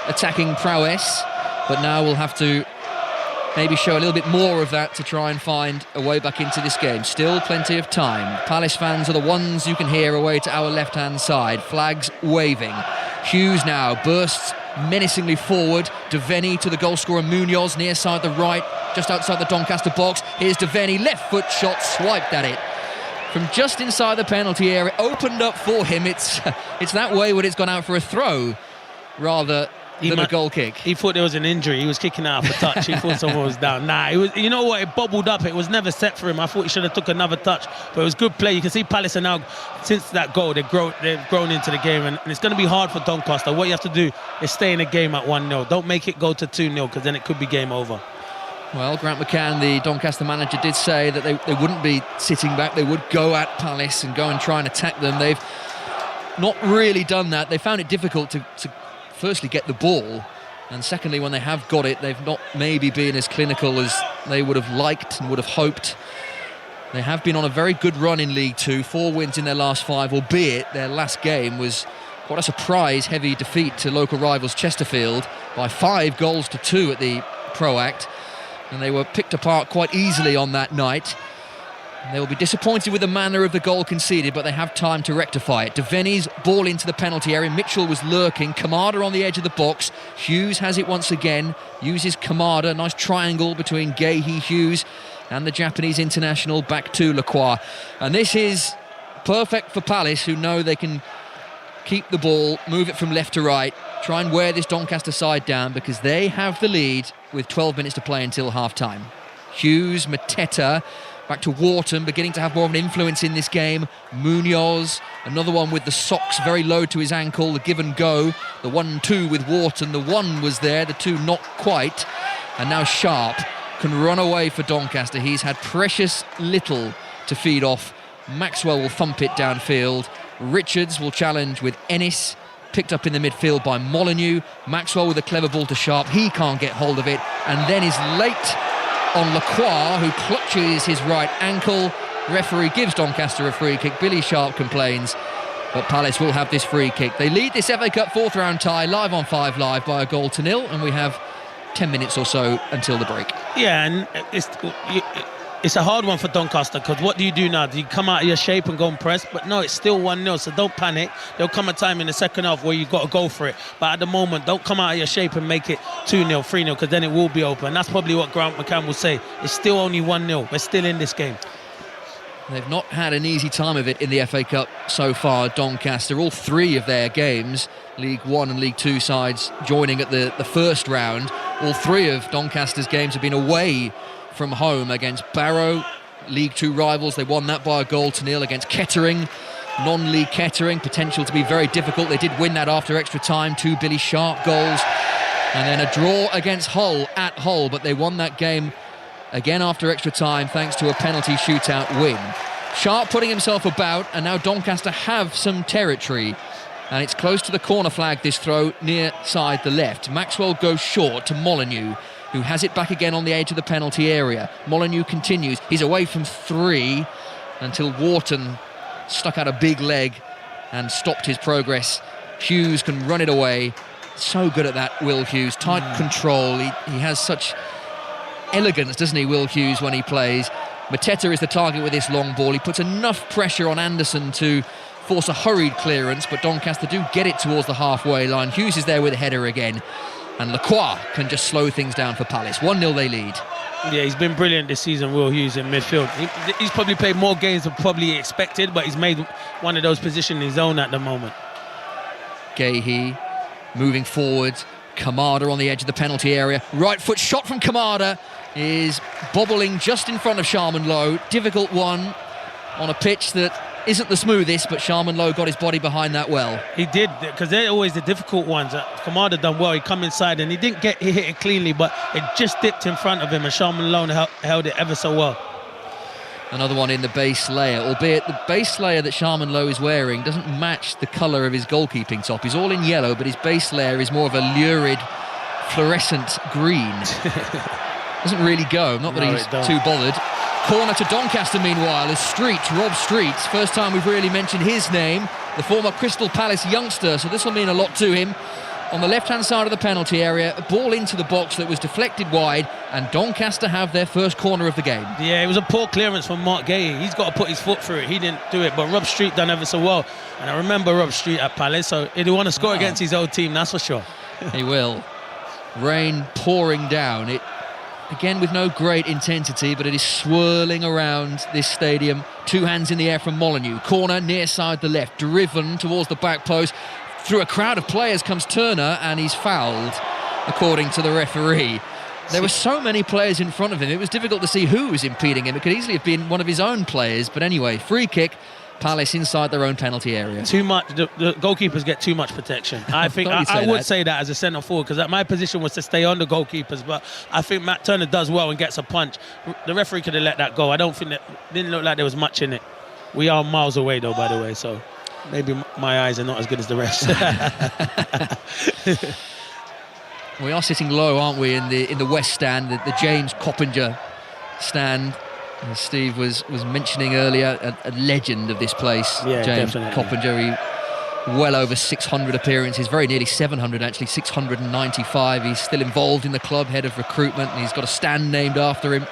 Speaker 1: attacking prowess, but now we'll have to maybe show a little bit more of that to try and find a way back into this game. Still plenty of time. Palace fans are the ones you can hear away to our left-hand side. Flags waving. Hughes now bursts menacingly forward. Devenny to the goalscorer Munoz, near side the right, just outside the Doncaster box. Here's Devenny, left foot shot, swiped at it from just inside the penalty area. Opened up for him. It's that wayward, it's gone out for a throw rather than a goal kick.
Speaker 2: He thought there was an injury. He was kicking out of a touch. He thought someone was down. Nah, it was. You know what? It bobbled up. It was never set for him. I thought he should have took another touch, but it was good play. You can see Palace are now, since that goal, they've grown into the game, and it's going to be hard for Doncaster. What you have to do is stay in the game at 1-0. Don't make it go to 2-0, because then it could be game over.
Speaker 1: Well, Grant McCann, the Doncaster manager, did say that they wouldn't be sitting back. They would go at Palace and go and try and attack them. They've not really done that. They found it difficult to firstly get the ball, and secondly, when they have got it, they've not maybe been as clinical as they would have liked and would have hoped. They have been on a very good run in League Two, 4 wins in their last 5, albeit their last game was quite a surprise-heavy defeat to local rivals Chesterfield by 5 goals to 2 at the Pro Act. And they were picked apart quite easily on that night. They will be disappointed with the manner of the goal conceded, but they have time to rectify it. Devenny's ball into the penalty area. Mitchell was lurking. Kamada on the edge of the box. Hughes has it once again. Uses Kamada. Nice triangle between Gahey, Hughes and the Japanese international back to Lacroix. And this is perfect for Palace, who know they can keep the ball, move it from left to right, try and wear this Doncaster side down, because they have the lead with 12 minutes to play until half-time. Hughes, Mateta, back to Wharton, beginning to have more of an influence in this game. Munoz, another one with the socks very low to his ankle, the give and go. The 1-2 with Wharton, the 1 was there, the 2 not quite. And now Sharp can run away for Doncaster. He's had precious little to feed off. Maxwell will thump it downfield. Richards will challenge with Ennis, picked up in the midfield by Molyneux. Maxwell with a clever ball to Sharp. He can't get hold of it, and then is late on Lacroix, who clutches his right ankle. Referee gives Doncaster a free kick. Billy Sharp complains, but Palace will have this free kick. They lead this FA Cup fourth round tie live on 5 Live by a 1-0, and we have 10 minutes or so until the break.
Speaker 2: Yeah, and it's a hard one for Doncaster, because what do you do now? Do you come out of your shape and go and press? But no, it's still 1-0, so don't panic. There'll come a time in the second half where you've got to go for it. But at the moment, don't come out of your shape and make it 2-0, 3-0, because then it will be open. That's probably what Grant McCann will say. It's still only 1-0. We're still in this game.
Speaker 1: They've not had an easy time of it in the FA Cup so far, Doncaster. All three of their games, League One and League Two sides joining at the first round, all three of Doncaster's games have been away from home against Barrow, League Two rivals. They won that by a 1-0 against Kettering, non-league Kettering, potential to be very difficult. They did win that after extra time, 2 Billy Sharp goals, and then a draw against Hull at Hull, but they won that game again after extra time thanks to a penalty shootout win. Sharp putting himself about, and now Doncaster have some territory, and it's close to the corner flag, this throw near side the left. Maxwell goes short to Molyneux, who has it back again on the edge of the penalty area. Molyneux continues. He's away from 3 until Wharton stuck out a big leg and stopped his progress. Hughes can run it away. So good at that, Will Hughes. Tight control. He has such elegance, doesn't he, Will Hughes, when he plays. Mateta is the target with this long ball. He puts enough pressure on Anderson to force a hurried clearance, but Doncaster do get it towards the halfway line. Hughes is there with a header again, and Lacroix can just slow things down for Palace. 1-0 they lead.
Speaker 2: Yeah, he's been brilliant this season, Will Hughes, in midfield. He's probably played more games than probably expected, but he's made one of those positions his own at the moment.
Speaker 1: Gahey moving forward. Kamada on the edge of the penalty area. Right foot shot from Kamada is bobbling just in front of Sharman Lowe. Difficult one on a pitch that isn't the smoothest, but Sharman Lowe got his body behind that well.
Speaker 2: He did, because they're always the difficult ones. Kamada done well. He come inside and he didn't hit it cleanly, but it just dipped in front of him, and Sharman Lowe held it ever so well.
Speaker 1: Another one in the base layer, albeit the base layer that Sharman Lowe is wearing doesn't match the colour of his goalkeeping top. He's all in yellow, but his base layer is more of a lurid, fluorescent green. Doesn't really go, not that he's too bothered. Corner to Doncaster, meanwhile, as Rob Streets, first time we've really mentioned his name, the former Crystal Palace youngster, so this will mean a lot to him. On the left-hand side of the penalty area, a ball into the box that was deflected wide, and Doncaster have their first corner of the game. Yeah,
Speaker 2: it was a poor clearance from Mark Gahey. He's got to put his foot through it. He didn't do it, but Rob Street done ever so well. And I remember Rob Street at Palace, so he'll want to score against his old team, that's for sure.
Speaker 1: He will. Rain pouring down. It again with no great intensity, but it is swirling around this stadium. 2 hands in the air from Molyneux. Corner near side the left, driven towards the back post. Through a crowd of players comes Turner, and he's fouled, according to the referee. There were so many players in front of him, it was difficult to see who was impeding him. It could easily have been one of his own players, but anyway, free kick, Palace inside their own penalty area.
Speaker 2: Too much. The goalkeepers get too much protection. I think I would say that as a centre forward, because my position was to stay on the goalkeepers, but I think Matt Turner does well and gets a punch. The referee could have let that go. I don't think didn't look like there was much in it. We are miles away though, by the way, so maybe my eyes are not as good as the rest.
Speaker 1: We are sitting low, aren't we, in the West Stand, the James Coppinger stand. As Steve was mentioning earlier, a legend of this place,
Speaker 2: yeah,
Speaker 1: James
Speaker 2: definitely.
Speaker 1: Coppinger. He well over 600 appearances, very nearly 700 actually, 695. He's still involved in the club, head of recruitment, and he's got a stand named after him.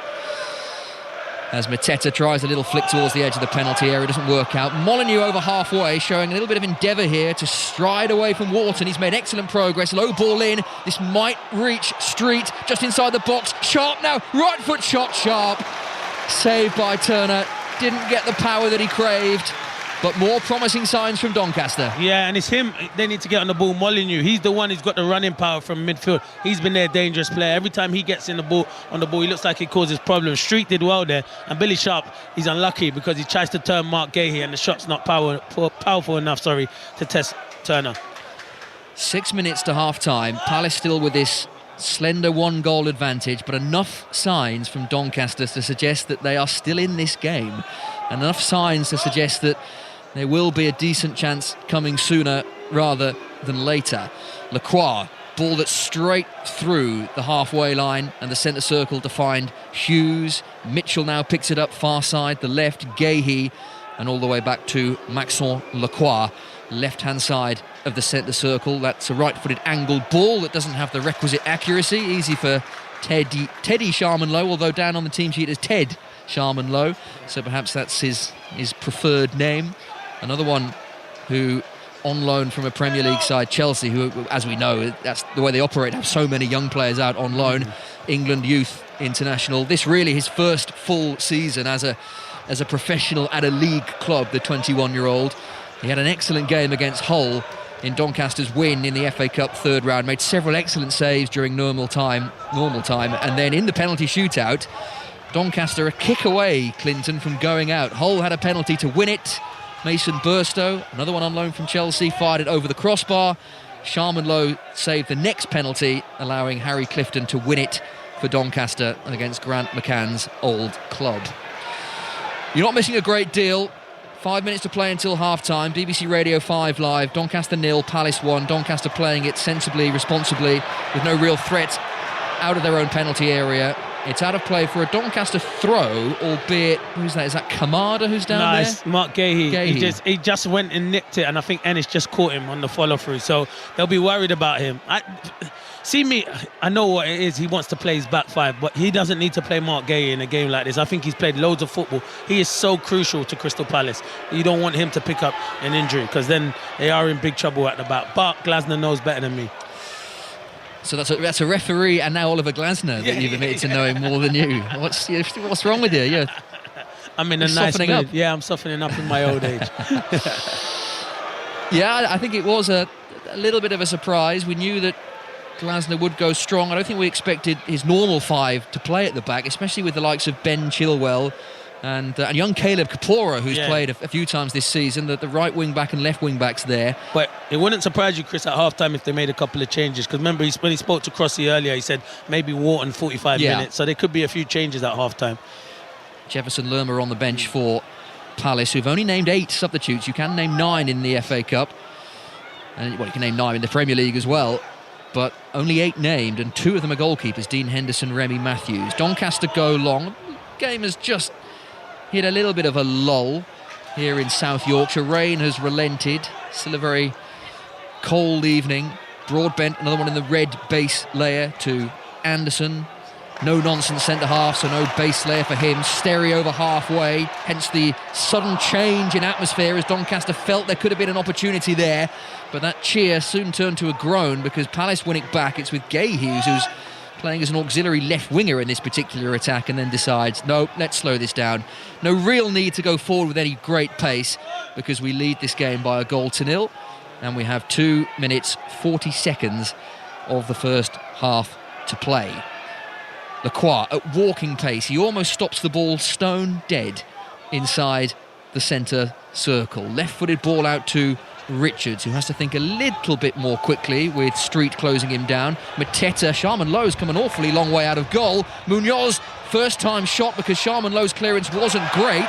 Speaker 1: As Mateta tries a little flick towards the edge of the penalty area, doesn't work out. Molyneux over halfway, showing a little bit of endeavour here to stride away from Wharton. He's made excellent progress. Low ball in. This might reach Street just inside the box. Sharp now, right foot shot, Sharp. Saved by Turner. Didn't get the power that he craved, but more promising signs from Doncaster.
Speaker 2: Yeah, and it's him. They need to get on the ball. Molyneux, he's the one who's got the running power from midfield. He's been their dangerous player. Every time he gets on the ball, he looks like he causes problems. Street did well there, and Billy Sharp, he's unlucky because he tries to turn Mark Gahey, and the shot's not powerful enough, to test Turner.
Speaker 1: 6 minutes to half-time. Palace still with this slender 1-goal advantage, but enough signs from Doncaster to suggest that they are still in this game. And enough signs to suggest that there will be a decent chance coming sooner rather than later. Lacroix, ball that's straight through the halfway line and the centre circle to find Hughes. Mitchell now picks it up far side, the left, Gahey, and all the way back to Maxence Lacroix, left-hand side of the centre circle. That's a right-footed angled ball that doesn't have the requisite accuracy. Easy for Teddy Sharman-Lowe, although down on the team sheet as Ted Sharman-Lowe, so perhaps that's his preferred name. Another one who on loan from a Premier League side, Chelsea, who, as we know, that's the way they operate, have so many young players out on loan. England youth international. This really his first full season as a professional at a league club, the 21-year-old. He had an excellent game against Hull in Doncaster's win in the FA Cup third round, made several excellent saves during normal time, and then in the penalty shootout, Doncaster a kick away, Clinton, from going out. Hull had a penalty to win it. Mason Burstow, another one on loan from Chelsea, fired it over the crossbar. Sharman-Lowe saved the next penalty, allowing Harry Clifton to win it for Doncaster against Grant McCann's old club. You're not missing a great deal. 5 minutes to play until half-time. BBC Radio 5 Live. Doncaster 0, Palace 1. Doncaster playing it sensibly, responsibly, with no real threat out of their own penalty area. It's out of play for a Doncaster throw, albeit, who's that? Is that Kamada who's down there?
Speaker 2: It's Mark Gahey. He just went and nicked it, and I think Ennis just caught him on the follow-through, so they'll be worried about him. I know what it is. He wants to play his back five, but he doesn't need to play Mark Gahey in a game like this. I think he's played loads of football. He is so crucial to Crystal Palace. You don't want him to pick up an injury, because then they are in big trouble at the back. But Glasner knows better than me.
Speaker 1: So that's a referee and now Oliver Glasner that you've admitted to knowing more than you. What's wrong with you?
Speaker 2: I'm in a nice mood. Yeah, I'm softening up in my old age.
Speaker 1: Yeah, I think it was a little bit of a surprise. We knew that Glasner would go strong. I don't think we expected his normal five to play at the back, especially with the likes of Ben Chilwell and young Caleb Kapora, who's played a few times this season, the right wing-back and left wing-backs there.
Speaker 2: But it wouldn't surprise you, Chris, at half-time if they made a couple of changes, because remember when he spoke to Crossy earlier, he said maybe Wharton 45 minutes, so there could be a few changes at half-time.
Speaker 1: Jefferson Lerma on the bench for Palace, who've only named 8 substitutes. You can name 9 in the FA Cup, and you can name 9 in the Premier League as well, but only 8 named, and 2 of them are goalkeepers, Dean Henderson, Remy Matthews. Doncaster go long. The game has just hit a little bit of a lull here in South Yorkshire. Rain has relented. Still a very cold evening. Broadbent, another one in the red base layer to Anderson. No nonsense centre half, so no base layer for him. Sterry over halfway, hence the sudden change in atmosphere as Doncaster felt there could have been an opportunity there. But that cheer soon turned to a groan because Palace win it back. It's with Gahey, who's playing as an auxiliary left winger in this particular attack, and then decides, no, let's slow this down. No real need to go forward with any great pace because we lead this game by a goal to 0, and we have 2 minutes 40 seconds of the first half to play. Lacroix at walking pace, he almost stops the ball stone dead inside the centre circle. Left-footed ball out to Richards, who has to think a little bit more quickly with Street closing him down. Mateta, Sharman-Lowe's come an awfully long way out of goal. Munoz, first time shot because Sharman-Lowe's clearance wasn't great.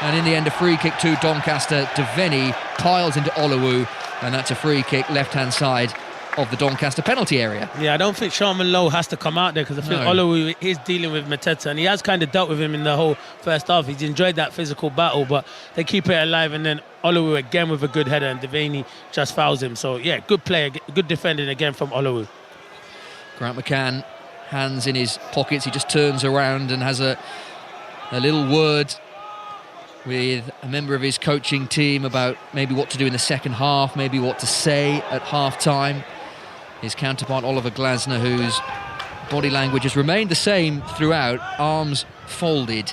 Speaker 1: And in the end, a free kick to Doncaster. Devaney piles into Olowu, and that's a free kick left-hand side of the Doncaster penalty area.
Speaker 2: Yeah, I don't think Sharman-Lowe has to come out there because I think Olowu is dealing with Mateta, and he has kind of dealt with him in the whole first half. He's enjoyed that physical battle, but they keep it alive, and then Olowu again with a good header, and Devaney just fouls him. So yeah, good play, good defending again from Olowu.
Speaker 1: Grant McCann, hands in his pockets, he just turns around and has a little word with a member of his coaching team about maybe what to do in the second half, maybe what to say at half-time. His counterpart Oliver Glasner, whose body language has remained the same throughout, arms folded,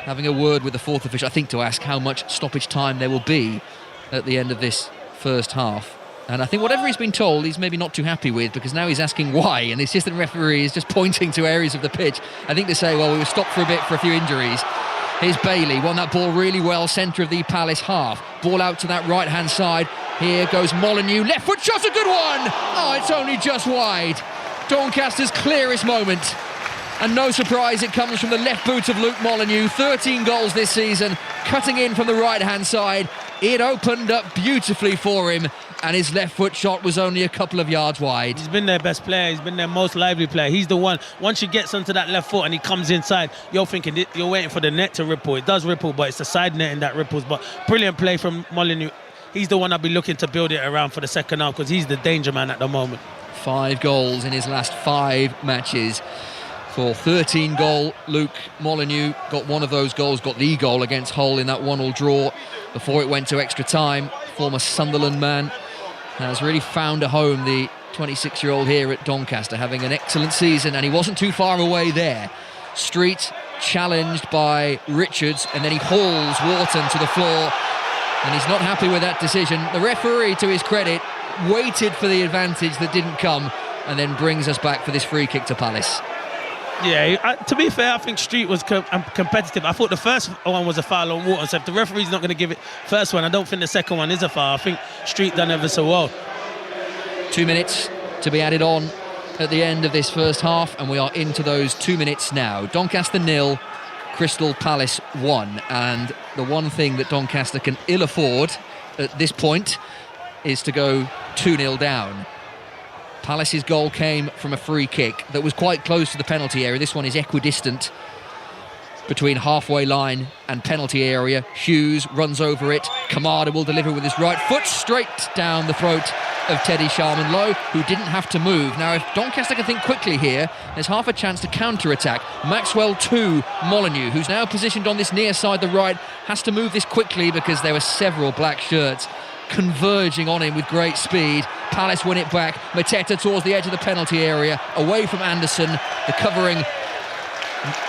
Speaker 1: having a word with the fourth official, I think, to ask how much stoppage time there will be at the end of this first half. And I think whatever he's been told, he's maybe not too happy with, because now he's asking why, and the assistant referee is just pointing to areas of the pitch, I think, to say, well, we were stopped for a bit for a few injuries. Here's Bailey, won that ball really well, centre of the Palace half. Ball out to that right-hand side. Here goes Molineux, left foot shot, a good one! Oh, it's only just wide. Doncaster's clearest moment. And no surprise, it comes from the left boot of Luke Molineux. 13 goals this season, cutting in from the right-hand side. It opened up beautifully for him, and his left foot shot was only a couple of yards wide.
Speaker 2: He's been their best player, he's been their most lively player. He's the one, once he gets onto that left foot and he comes inside, you're thinking, you're waiting for the net to ripple. It does ripple, but it's the side netting that ripples. But brilliant play from Molineux. He's the one I'll be looking to build it around for the second half, because he's the danger man at the moment.
Speaker 1: 5 goals in his last 5 matches. For 13-goal, Luke Molyneux got one of those goals, got the goal against Hull in that 1-1 draw before it went to extra time. Former Sunderland man has really found a home, the 26-year-old here at Doncaster, having an excellent season, and he wasn't too far away there. Street challenged by Richards, and then he hauls Wharton to the floor, and he's not happy with that decision. The referee, to his credit, waited for the advantage that didn't come, and then brings us back for this free kick to Palace.
Speaker 2: Yeah, to be fair, I think Street was competitive. I thought the first one was a foul on Wharton, so if the referee's not going to give it first one, I don't think the second one is a foul. I think Street done ever so well. 2
Speaker 1: minutes to be added on at the end of this first half, and we are into those 2 minutes now. Doncaster 0, Crystal Palace 1, and the one thing that Doncaster can ill afford at this point is to go 2-0 down. Palace's goal came from a free kick that was quite close to the penalty area. This one is equidistant between halfway line and penalty area. Hughes runs over it. Kamada will deliver with his right foot straight down the throat of Teddy Sharman-Lowe, who didn't have to move. Now, if Doncaster can think quickly here, there's half a chance to counter-attack. Maxwell to Molyneux, who's now positioned on this near side, the right, has to move this quickly because there were several black shirts converging on him with great speed. Palace win it back. Mateta towards the edge of the penalty area, away from Anderson. The covering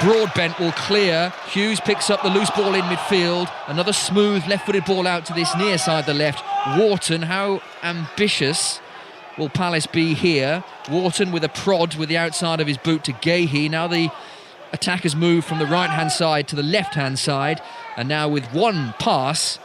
Speaker 1: Broadbent will clear. Hughes picks up the loose ball in midfield. Another smooth left-footed ball out to this near side, the left. Wharton, how ambitious will Palace be here? Wharton with a prod with the outside of his boot to Gahey. Now the attack has moved from the right-hand side to the left-hand side, and now with one pass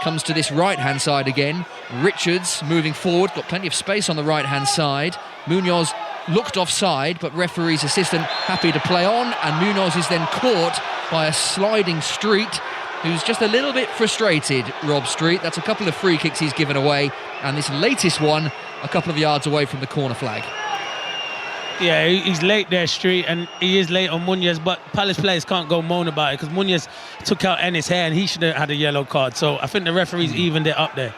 Speaker 1: comes to this right-hand side again. Richards moving forward, got plenty of space on the right-hand side. Munoz looked offside, but referee's assistant happy to play on, and Munoz is then caught by a sliding Street, who's just a little bit frustrated, Rob Street. That's a couple of free kicks he's given away, and this latest one a couple of yards away from the corner flag.
Speaker 2: Yeah, he's late there, Street, and he is late on Munoz, but Palace players can't go moan about it because Munoz took out Ennis' hair and he should have had a yellow card. So I think the referee's evened it up there.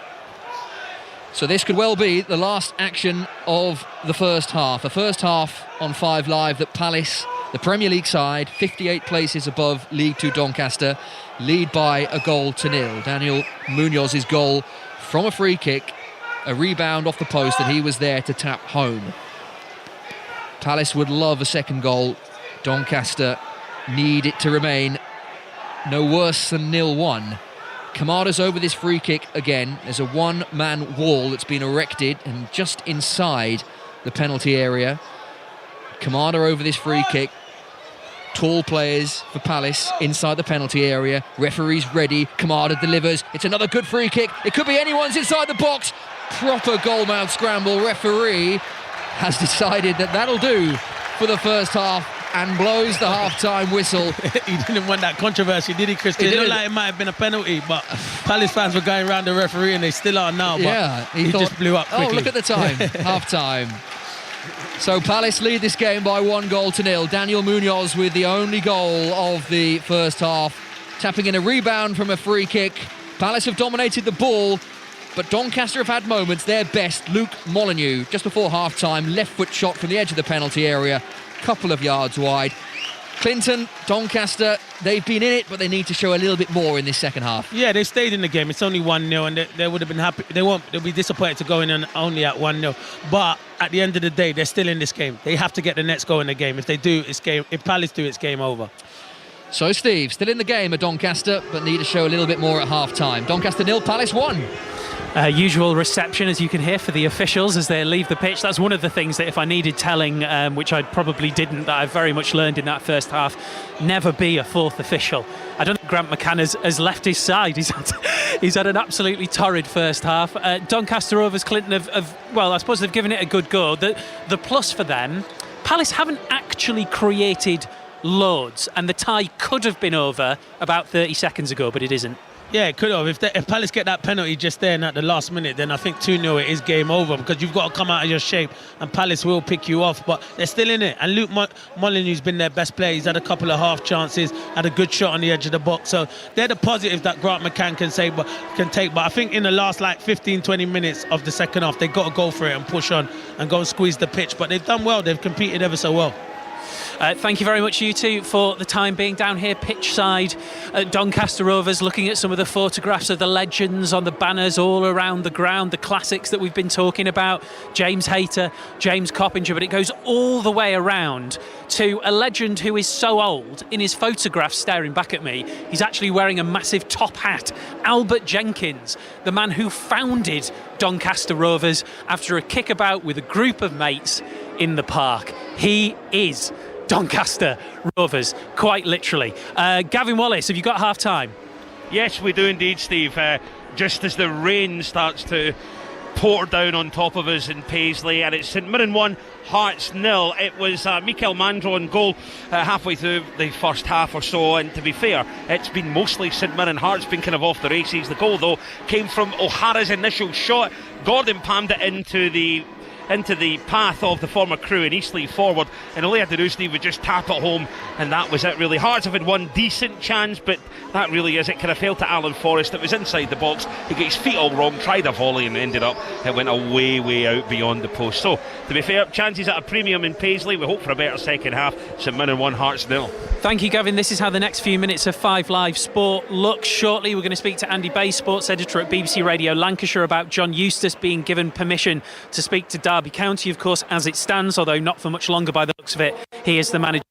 Speaker 1: So this could well be the last action of the first half. A first half on 5 Live that Palace, the Premier League side, 58 places above League 2 Doncaster, lead by a goal to 0. Daniel Munoz's goal from a free kick, a rebound off the post, and he was there to tap home. Palace would love a second goal. Doncaster need it to remain no worse than 0-1. Kamada's over this free kick again. There's a one-man wall that's been erected and just inside the penalty area. Kamada over this free kick. Tall players for Palace inside the penalty area. Referee's ready. Kamada delivers. It's another good free kick. It could be anyone's inside the box. Proper goalmouth scramble. Referee has decided that that'll do for the first half and blows the half-time whistle.
Speaker 2: He didn't want that controversy, did he, Christian? It looked like it might have been a penalty, but Palace fans were going around the referee and they still are now. But
Speaker 1: yeah,
Speaker 2: he thought, just blew up quickly.
Speaker 1: Oh, look at the time, half-time. So Palace lead this game by 1-0. Daniel Munoz with the only goal of the first half, tapping in a rebound from a free kick. Palace have dominated the ball, but Doncaster have had moments. Their best, Luke Molyneux, just before half-time, left foot shot from the edge of the penalty area, couple of yards wide. Clinton, Doncaster, they've been in it, but they need to show a little bit more in this second half.
Speaker 2: Yeah, they stayed in the game. It's only 1-0, and they would have been happy. They'll be disappointed to go in and only at 1-0. But at the end of the day, they're still in this game. They have to get the next goal in the game. If they do, it's game. If Palace do, it's game over.
Speaker 1: So Steve, still in the game at Doncaster, but need to show a little bit more at half-time. Doncaster 0, Palace 1.
Speaker 4: Usual reception, as you can hear, for the officials as they leave the pitch. That's one of the things that if I needed telling, which I probably didn't, that I've very much learned in that first half, never be a fourth official. I don't think Grant McCann has left his side. He's had an absolutely torrid first half. Doncaster Rovers, Clinton well, I suppose they've given it a good go. The plus for them, Palace haven't actually created loads, and the tie could have been over about 30 seconds ago, but it isn't.
Speaker 2: Yeah, it could have. If Palace get that penalty just there and at the last minute, then I think 2-0 it is game over, because you've got to come out of your shape and Palace will pick you off. But they're still in it. And Luke Molyneux's been their best player. He's had a couple of half chances, had a good shot on the edge of the box. So they're the positives that Grant McCann can take. But I think in the last 15-20 minutes of the second half, they've got to go for it and push on and go and squeeze the pitch. But they've done well. They've competed ever so well.
Speaker 4: Thank you very much, you two, for the time being down here pitch side at Doncaster Rovers, looking at some of the photographs of the legends on the banners all around the ground, the classics that we've been talking about, James Hayter, James Coppinger, but it goes all the way around to a legend who is so old. In his photograph staring back at me, he's actually wearing a massive top hat. Albert Jenkins, the man who founded Doncaster Rovers after a kickabout with a group of mates in the park. He is Doncaster Rovers, quite literally. Gavin Wallace, have you got half time?
Speaker 3: Yes, we do indeed, Steve. Just as the rain starts to pour down on top of us in Paisley, and it's St Mirren 1, Hearts 0. It was Mikel Mandro on goal halfway through the first half or so, and to be fair, it's been mostly St Mirren. Hearts been kind of off the races. The goal, though, came from O'Hara's initial shot. Gordon palmed it into the path of the former Crew in Eastleigh forward, and Olea Darusni would just tap it home, and that was it really. Hearts have had one decent chance, but that really is it. Kind of fell to Alan Forrest. It was inside the box. He got his feet all wrong, tried a volley, and ended up it went way out beyond the post. So to be fair, chances at a premium in Paisley. We hope for a better second half. St Mirren 1, Hearts 0.
Speaker 4: Thank you, Gavin. This is how the next few minutes of 5 Live Sport look. Shortly we're going to speak to Andy Bay, sports editor at BBC Radio Lancashire, about John Eustace being given permission to speak to Derby County, of course, as it stands, although not for much longer by the looks of it. He is the manager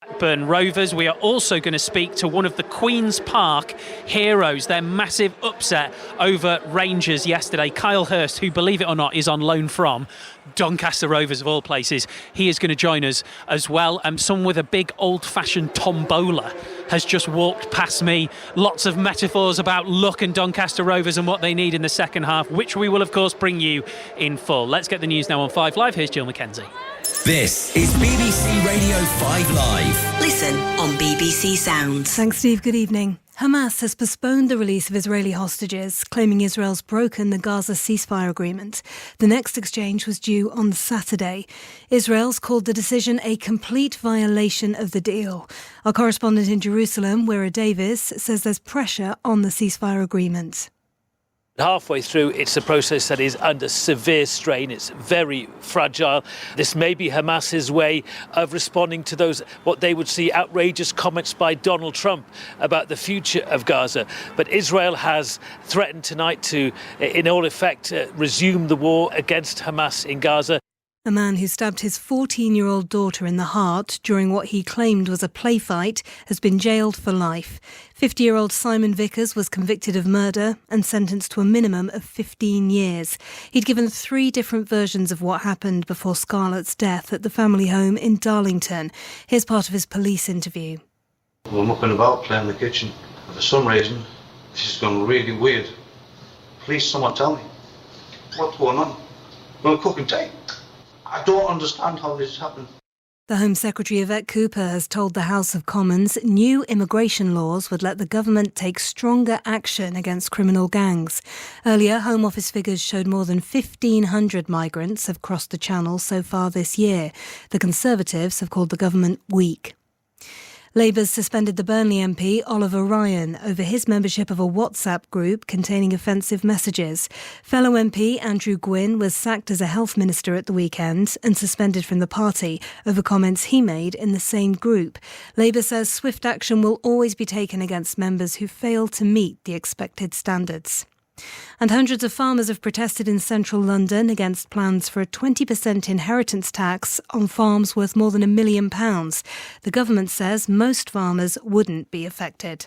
Speaker 4: of Blackburn Rovers. We are also going to speak to one of the Queen's Park heroes, their massive upset over Rangers yesterday. Kyle Hurst, who, believe it or not, is on loan from Doncaster Rovers of all places. He is going to join us as well. Someone with a big old-fashioned tombola has just walked past me. Lots of metaphors about luck and Doncaster Rovers and what they need in the second half, which we will, of course, bring you in full. Let's get the news now on 5 Live. Here's Jill McKenzie.
Speaker 5: This is BBC Radio 5 Live.
Speaker 6: Listen on BBC Sounds.
Speaker 7: Thanks, Steve. Good evening. Hamas has postponed the release of Israeli hostages, claiming Israel's broken the Gaza ceasefire agreement. The next exchange was due on Saturday. Israel's called the decision a complete violation of the deal. Our correspondent in Jerusalem, Wira Davis, says there's pressure on the ceasefire agreement.
Speaker 8: Halfway through, it's a process that is under severe strain. It's very fragile. This may be Hamas's way of responding to those, what they would see, outrageous comments by Donald Trump about the future of Gaza. But Israel has threatened tonight to, in all effect, resume the war against Hamas in Gaza.
Speaker 7: A man who stabbed his 14-year-old daughter in the heart during what he claimed was a play fight has been jailed for life. 50-year-old Simon Vickers was convicted of murder and sentenced to a minimum of 15 years. He'd given 3 different versions of what happened before Scarlett's death at the family home in Darlington. Here's part of his police interview.
Speaker 9: We're mucking about playing in the kitchen. For some reason, this has gone really weird. Please, someone tell me. What's going on? We're cooking tea. I don't understand how this happened.
Speaker 7: The Home Secretary Yvette Cooper has told the House of Commons new immigration laws would let the government take stronger action against criminal gangs. Earlier, Home Office figures showed more than 1,500 migrants have crossed the Channel so far this year. The Conservatives have called the government weak. Labour's suspended the Burnley MP Oliver Ryan over his membership of a WhatsApp group containing offensive messages. Fellow MP Andrew Gwynn was sacked as a health minister at the weekend and suspended from the party over comments he made in the same group. Labour says swift action will always be taken against members who fail to meet the expected standards. And hundreds of farmers have protested in central London against plans for a 20% inheritance tax on farms worth more than £1 million. The government says most farmers wouldn't be affected.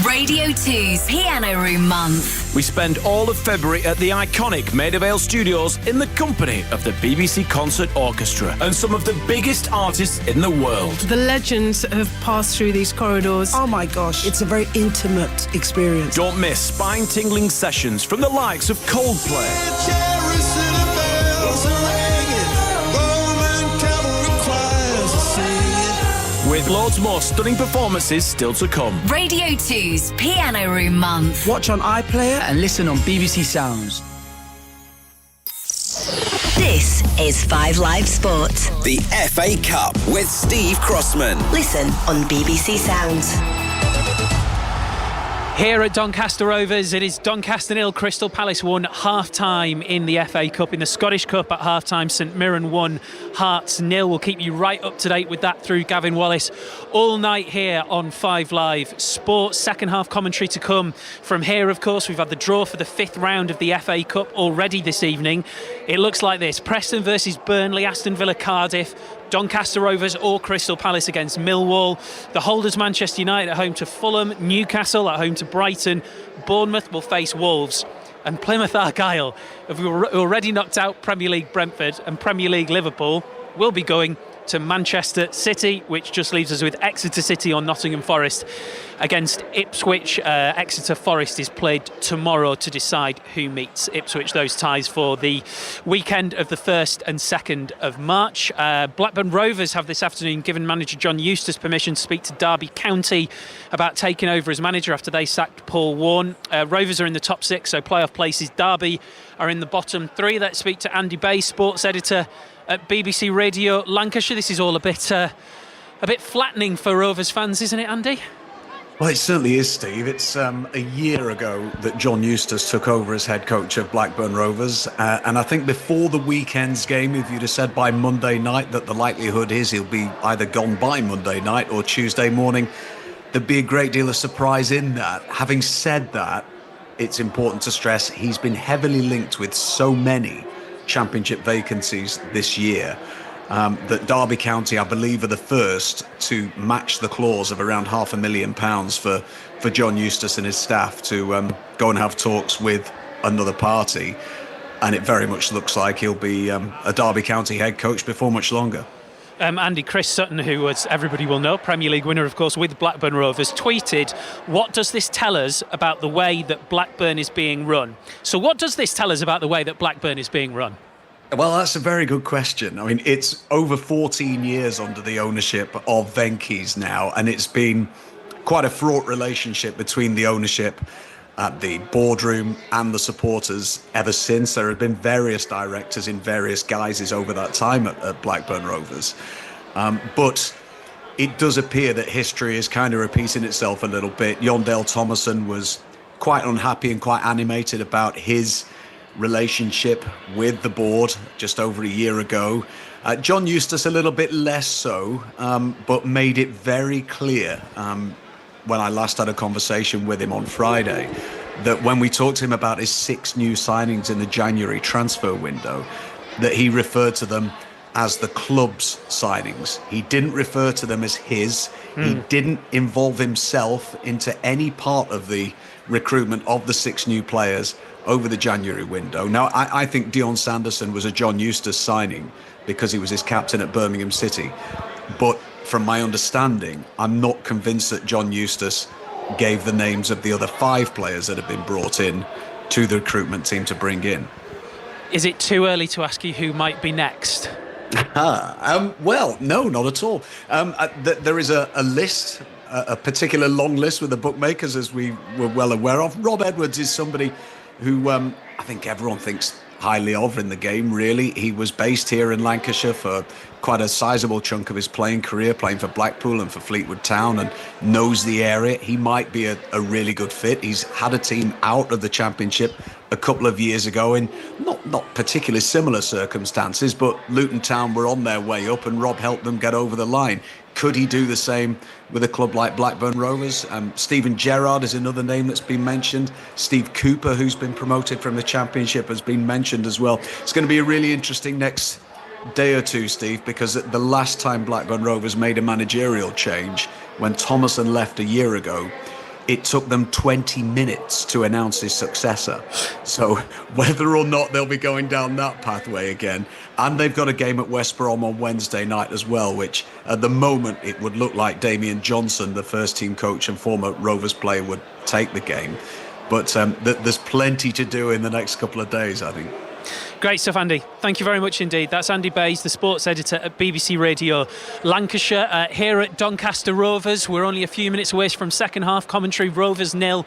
Speaker 6: Radio 2's Piano Room Month.
Speaker 5: We spend all of February at the iconic Maida Vale Studios in the company of the BBC Concert Orchestra and some of the biggest artists in the world.
Speaker 10: The legends have passed through these corridors.
Speaker 11: Oh my gosh, it's a very intimate experience.
Speaker 5: Don't miss spine-tingling sessions from the likes of Coldplay, with Loads more stunning performances still to come.
Speaker 6: Radio 2's Piano Room Month.
Speaker 11: Watch on iPlayer and listen on BBC Sounds.
Speaker 6: This is 5 Live Sport.
Speaker 12: The FA Cup with Steve Crossman.
Speaker 6: Listen on BBC Sounds.
Speaker 4: Here at Doncaster Rovers, it is Doncaster 0, Crystal Palace 1, half-time in the FA Cup. In the Scottish Cup at half-time, St Mirren 1, Hearts 0. We'll keep you right up to date with that through Gavin Wallace all night here on 5 Live Sports. Second half commentary to come from here, of course. We've had the draw for the 5th round of the FA Cup already this evening. It looks like this: Preston versus Burnley, Aston Villa, Cardiff, Doncaster Rovers or Crystal Palace against Millwall. The holders Manchester United at home to Fulham, Newcastle at home to Brighton, Bournemouth will face Wolves, and Plymouth Argyle, who already knocked out Premier League Brentford and Premier League Liverpool, will be going to Manchester City, which just leaves us with Exeter City or Nottingham Forest against Ipswich. Exeter Forest is played tomorrow to decide who meets Ipswich. Those ties for the weekend of the 1st and 2nd of March. Blackburn Rovers have this afternoon given manager John Eustace permission to speak to Derby County about taking over as manager after they sacked Paul Warne. Rovers are in the top 6, so playoff places. Derby are in the bottom 3. Let's speak to Andy Bay, sports editor at BBC Radio Lancashire. This is all a bit flattening for Rovers fans, isn't it, Andy?
Speaker 13: Well, it certainly is, Steve. It's a year ago that John Eustace took over as head coach of Blackburn Rovers. And I think before the weekend's game, if you'd have said by Monday night that the likelihood is he'll be either gone by Monday night or Tuesday morning, there'd be a great deal of surprise in that. Having said that, it's important to stress he's been heavily linked with so many Championship vacancies this year that Derby County, I believe, are the first to match the clause of around £500,000 for John Eustace and his staff to go and have talks with another party, and it very much looks like he'll be a Derby County head coach before much longer.
Speaker 4: Andy, Chris Sutton, who, as everybody will know, Premier League winner, of course, with Blackburn Rovers, tweeted, "What does this tell us about the way that Blackburn is being run?" So what does this tell us about the way that Blackburn is being run?
Speaker 13: Well, that's a very good question. I mean, it's over 14 years under the ownership of Venky's now, and it's been quite a fraught relationship between the ownership at the boardroom and the supporters ever since. There have been various directors in various guises over that time at Blackburn Rovers. But it does appear that history is kind of repeating itself a little bit. Yondale Thomason was quite unhappy and quite animated about his relationship with the board just over a year ago. John Eustace a little bit less so, but made it very clear when I last had a conversation with him on Friday, that when we talked to him about his 6 new signings in the January transfer window, that he referred to them as the club's signings. He didn't refer to them as his. He didn't involve himself into any part of the recruitment of the 6 new players over the January window. Now, I think Dion Sanderson was a John Eustace signing because he was his captain at Birmingham City. But from my understanding, I'm not convinced that John Eustace gave the names of the other 5 players that have been brought in to the recruitment team to bring in.
Speaker 4: Is it too early to ask you who might be next?
Speaker 13: Well, no, not at all. There is a list, a particular long list with the bookmakers, as we were well aware of. Rob Edwards is somebody who I think everyone thinks highly of in the game, really. He was based here in Lancashire for quite a sizable chunk of his playing career, playing for Blackpool and for Fleetwood Town, and knows the area. He might be a really good fit. He's had a team out of the Championship a couple of years ago in not particularly similar circumstances, but Luton Town were on their way up and Rob helped them get over the line. Could he do the same with a club like Blackburn Rovers? Stephen Gerrard is another name that's been mentioned. Steve Cooper, who's been promoted from the Championship, has been mentioned as well. It's going to be a really interesting next day or two, Steve, because the last time Blackburn Rovers made a managerial change, when Thomason left a year ago, it took them 20 minutes to announce his successor. So whether or not they'll be going down that pathway again, and they've got a game at West Brom on Wednesday night as well, which at the moment it would look like Damian Johnson, the first team coach and former Rovers player, would take the game. But there's plenty to do in the next couple of days, I think.
Speaker 4: Great stuff, Andy. Thank you very much indeed. That's Andy Bays, the sports editor at BBC Radio Lancashire. Here at Doncaster Rovers, we're only a few minutes away from second half commentary. Rovers 0,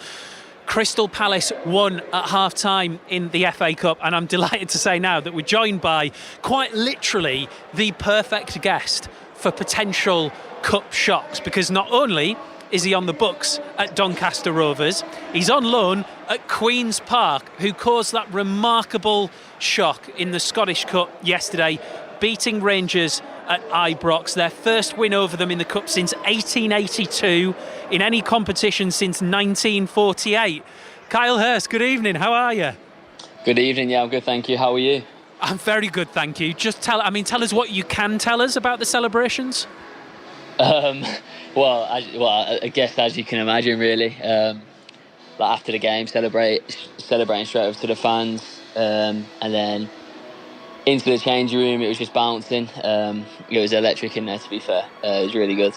Speaker 4: Crystal Palace 1 at half-time in the FA Cup. And I'm delighted to say now that we're joined by, quite literally, the perfect guest for potential cup shocks. Because not only is he on the books at Doncaster Rovers, he's on loan at Queen's Park, who caused that remarkable shock in the Scottish Cup yesterday, beating Rangers at Ibrox, their first win over them in the Cup since 1882, in any competition since 1948. Kyle Hurst, good evening, how are you?
Speaker 14: Good evening, yeah, I'm good, thank you. How are you?
Speaker 4: I'm very good, thank you. Just tell us what you can tell us about the celebrations.
Speaker 14: Well, I guess as you can imagine, really, like after the game, celebrating straight over to the fans, and then into the changing room. It was just bouncing. It was electric in there, to be fair. It was really good.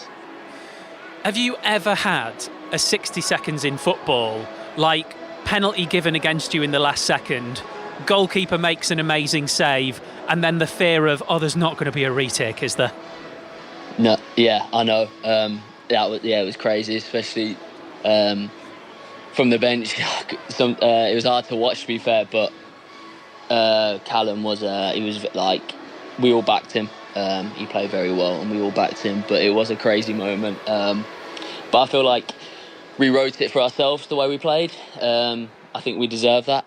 Speaker 4: Have you ever had a 60 seconds in football, like penalty given against you in the last second, goalkeeper makes an amazing save, and then the fear of, there's not going to be a retake, is there?
Speaker 14: No, yeah, I know. It was crazy, especially from the bench. It was hard to watch, to be fair, but Callum was we all backed him. He played very well and we all backed him, but it was a crazy moment. But I feel like we wrote it for ourselves the way we played. I think we deserve that.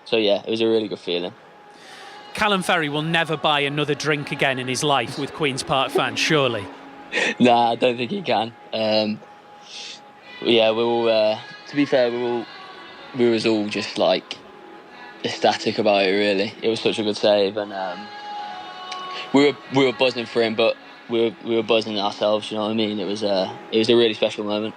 Speaker 14: So yeah, it was a really good feeling.
Speaker 4: Callum Ferry will never buy another drink again in his life with Queen's Park fans, surely?
Speaker 14: Nah, I don't think he can. Yeah, we all. To be fair, we was all just like ecstatic about it. Really, it was such a good save, and we were buzzing for him, but we were buzzing ourselves. You know what I mean? It was a really special moment.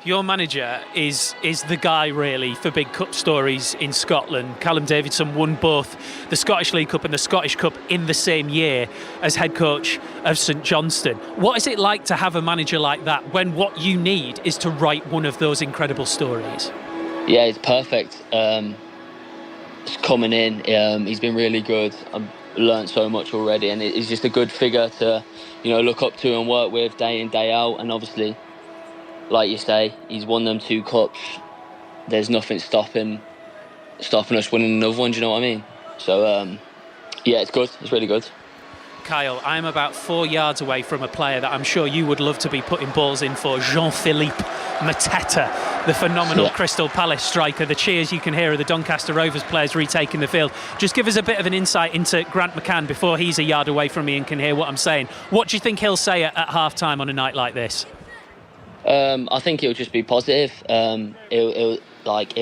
Speaker 4: Your manager is the guy, really, for big cup stories in Scotland. Callum Davidson won both the Scottish League Cup and the Scottish Cup in the same year as head coach of St Johnstone. What is it like to have a manager like that when what you need is to write one of those incredible stories?
Speaker 14: Yeah, it's perfect. It's coming in. He's been really good. I've learned so much already, and he's just a good figure to, look up to and work with day in, day out. And obviously, like you say, he's won them 2 cups. There's nothing stopping us winning another one, do you know what I mean? So, yeah, it's good. It's really good.
Speaker 4: Kyle, I'm about 4 yards away from a player that I'm sure you would love to be putting balls in for, Jean-Philippe Mateta, the phenomenal Crystal Palace striker. The cheers you can hear of the Doncaster Rovers players retaking the field. Just give us a bit of an insight into Grant McCann before he's a yard away from me and can hear what I'm saying. What do you think he'll say at half-time on a night like this?
Speaker 14: I think it'll just be positive. It'll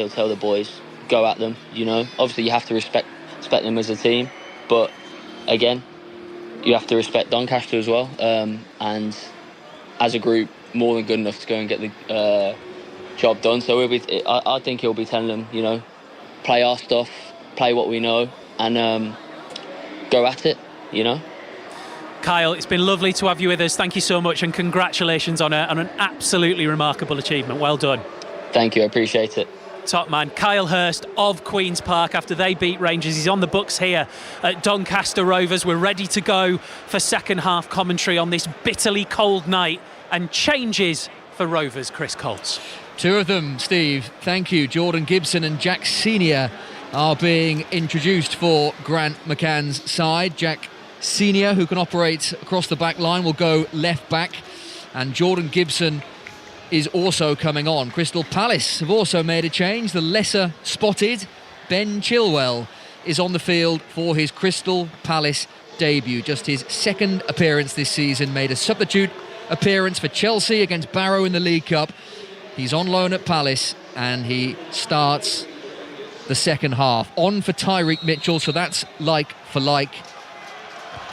Speaker 14: tell the boys, go at them. Obviously you have to respect them as a team, but again, you have to respect Doncaster as well. And as a group, more than good enough to go and get the job done. So I think he'll be telling them, play our stuff, play what we know, and go at it.
Speaker 4: Kyle, it's been lovely to have you with us. Thank you so much, and congratulations on an absolutely remarkable achievement. Well done.
Speaker 14: Thank you, I appreciate it.
Speaker 4: Top man, Kyle Hurst of Queen's Park after they beat Rangers. He's on the books here at Doncaster Rovers. We're ready to go for second half commentary on this bitterly cold night, and changes for Rovers, Chris Colts.
Speaker 1: 2 of them, Steve. Thank you. Jordan Gibson and Jack Senior are being introduced for Grant McCann's side. Jack Senior, who can operate across the back line, will go left back, and Jordan Gibson is also coming on. Crystal Palace have also made a change. The lesser spotted Ben Chilwell is on the field for his Crystal Palace debut. Just his second appearance this season. Made a substitute appearance for Chelsea against Barrow in the League Cup. He's on loan at Palace and he starts the second half. On for Tyreek Mitchell, so that's like for like.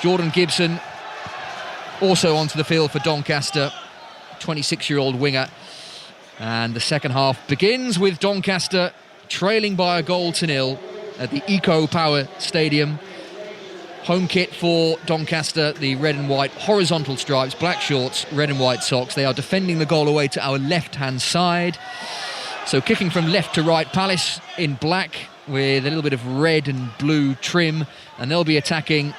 Speaker 1: Jordan Gibson also onto the field for Doncaster, 26-year-old winger. And the second half begins with Doncaster trailing by 1-0 at the Eco Power Stadium. Home kit for Doncaster, the red and white horizontal stripes, black shorts, red and white socks. They are defending the goal away to our left-hand side. So kicking from left to right, Palace in black with a little bit of red and blue trim, and they'll be attacking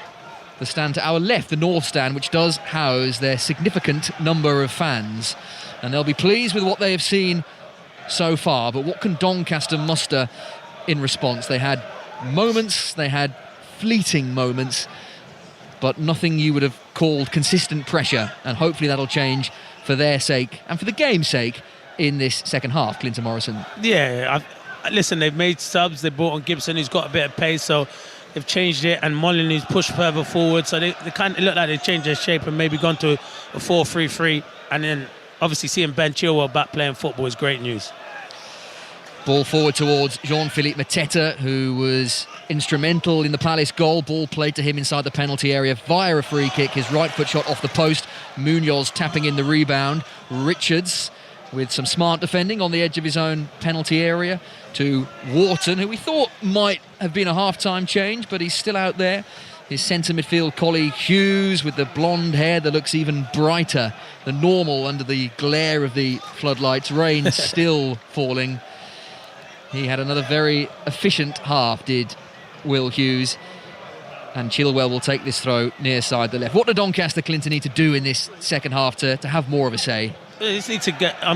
Speaker 1: the stand to our left, the north stand, which does house their significant number of fans. And they'll be pleased with what they have seen so far, but what can Doncaster muster in response? They had moments, they had fleeting moments, but nothing you would have called consistent pressure, and hopefully that'll change for their sake and for the game's sake in this second half. Clinton Morrison.
Speaker 2: Yeah, listen, they've made subs. They brought on Gibson, who's got a bit of pace, so they've changed it, and Molyneux's pushed further forward, so they kind of look like they've changed their shape and maybe gone to a 4-3-3, and then obviously seeing Ben Chilwell back playing football is great news.
Speaker 1: Ball forward towards Jean-Philippe Mateta, who was instrumental in the Palace goal. Ball played to him inside the penalty area via a free kick. His right foot shot off the post. Munoz tapping in the rebound. Richards with some smart defending on the edge of his own penalty area to Wharton, who we thought might have been a half-time change, but he's still out there. His centre midfield colleague Hughes with the blonde hair that looks even brighter than normal under the glare of the floodlights. Rain still falling. He had another very efficient half, did Will Hughes. And Chilwell will take this throw near side the left. What do Doncaster, Clinton, need to do in this second half to have more of a say?
Speaker 2: They just need to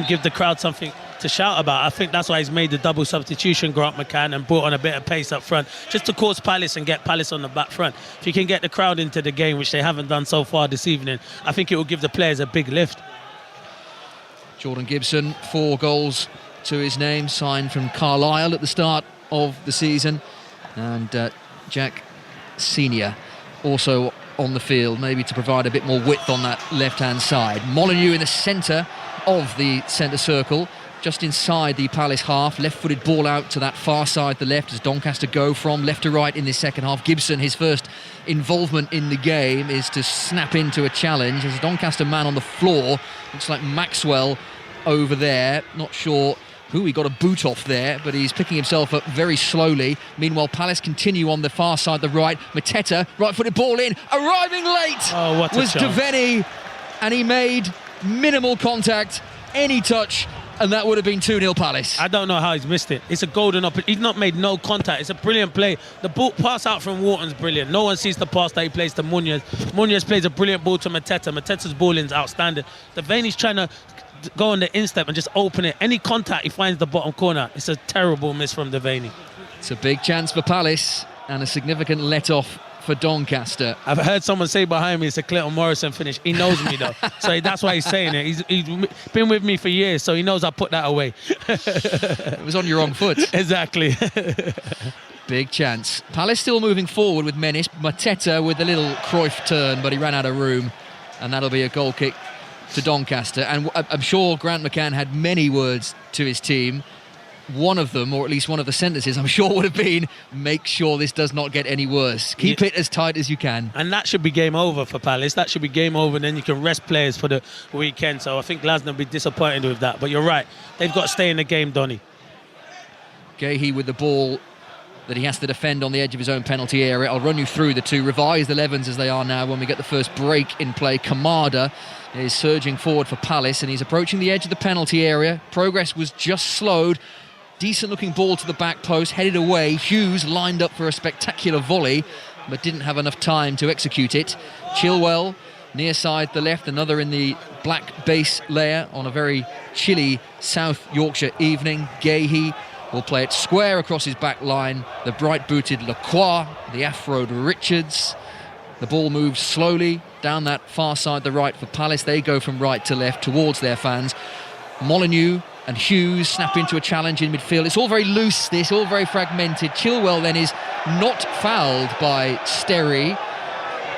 Speaker 2: give the crowd something to shout about. I think that's why he's made the double substitution, Grant McCann, and brought on a bit of pace up front, just to cause Palace and get Palace on the back front. If you can get the crowd into the game, which they haven't done so far this evening, I think it will give the players a big lift.
Speaker 1: Jordan Gibson, 4 goals to his name, signed from Carlisle at the start of the season. And Jack Senior also on the field, maybe to provide a bit more width on that left-hand side. Molyneux in the centre of the centre circle, just inside the Palace half. Left-footed ball out to that far side, the left, as Doncaster go from left to right in this second half. Gibson, his first involvement in the game is to snap into a challenge. There's a Doncaster man on the floor. Looks like Maxwell over there. Not sure who he got a boot off there, but he's picking himself up very slowly. Meanwhile, Palace continue on the far side, the right. Mateta, right-footed ball in, arriving late was Devaney, and he made minimal contact, any touch, and that would have been 2-0 Palace.
Speaker 2: I don't know how he's missed it. It's a golden opportunity. He's not made no contact. It's a brilliant play. The ball pass out from Wharton's brilliant. No one sees the pass that he plays to Munoz. Munoz plays a brilliant ball to Mateta. Mateta's ball is outstanding. Devaney's trying to go on the instep and just open it. Any contact, he finds the bottom corner. It's a terrible miss from Devaney.
Speaker 1: It's a big chance for Palace and a significant let-off for Doncaster.
Speaker 2: I've heard someone say behind me it's a Clinton Morrison finish. He knows me though, so that's why he's saying it. He's been with me for years, so he knows I put that away.
Speaker 1: It was on your wrong foot.
Speaker 2: Exactly.
Speaker 1: Big chance. Palace still moving forward with menace. Mateta with a little Cruyff turn, but he ran out of room, and that'll be a goal kick to Doncaster. And I'm sure Grant McCann had many words to his team. One of them, or at least one of the sentences, I'm sure would have been, make sure this does not get any worse. Keep it as tight as you can.
Speaker 2: And that should be game over for Palace. That should be game over, and then you can rest players for the weekend. So I think Glasner will be disappointed with that. But you're right. They've got to stay in the game, Donny.
Speaker 1: Gahey with the ball that he has to defend on the edge of his own penalty area. I'll run you through the two revised 11s as they are now when we get the first break in play. Kamada is surging forward for Palace, and he's approaching the edge of the penalty area. Progress was just slowed. Decent looking ball to the back post, headed away. Hughes lined up for a spectacular volley, but didn't have enough time to execute it. Chilwell near side the left, another in the black base layer on a very chilly South Yorkshire evening. Gahey will play it square across his back line. The bright booted Lacroix, the afroed Richards. The ball moves slowly down that far side the right for Palace. They go from right to left towards their fans. Molyneux and Hughes snap into a challenge in midfield. It's all very loose, this, all very fragmented. Chilwell then is not fouled by Sterry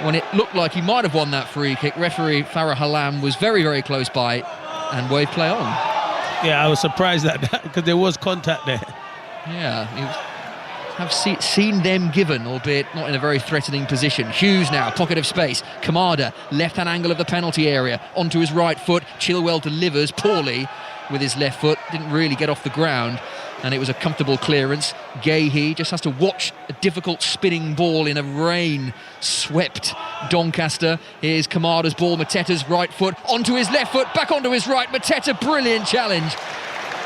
Speaker 1: when it looked like he might have won that free kick. Referee Farah Halam was very, very close by and waved play on.
Speaker 2: Yeah, I was surprised at that because there was contact there.
Speaker 1: Yeah, have seen them given, albeit not in a very threatening position. Hughes now, pocket of space. Kamada, left-hand angle of the penalty area, onto his right foot. Chilwell delivers poorly with his left foot, didn't really get off the ground, and it was a comfortable clearance. Gahey just has to watch a difficult spinning ball in a rain-swept Doncaster. Here's Kamada's ball, Mateta's right foot, onto his left foot, back onto his right. Mateta, brilliant challenge.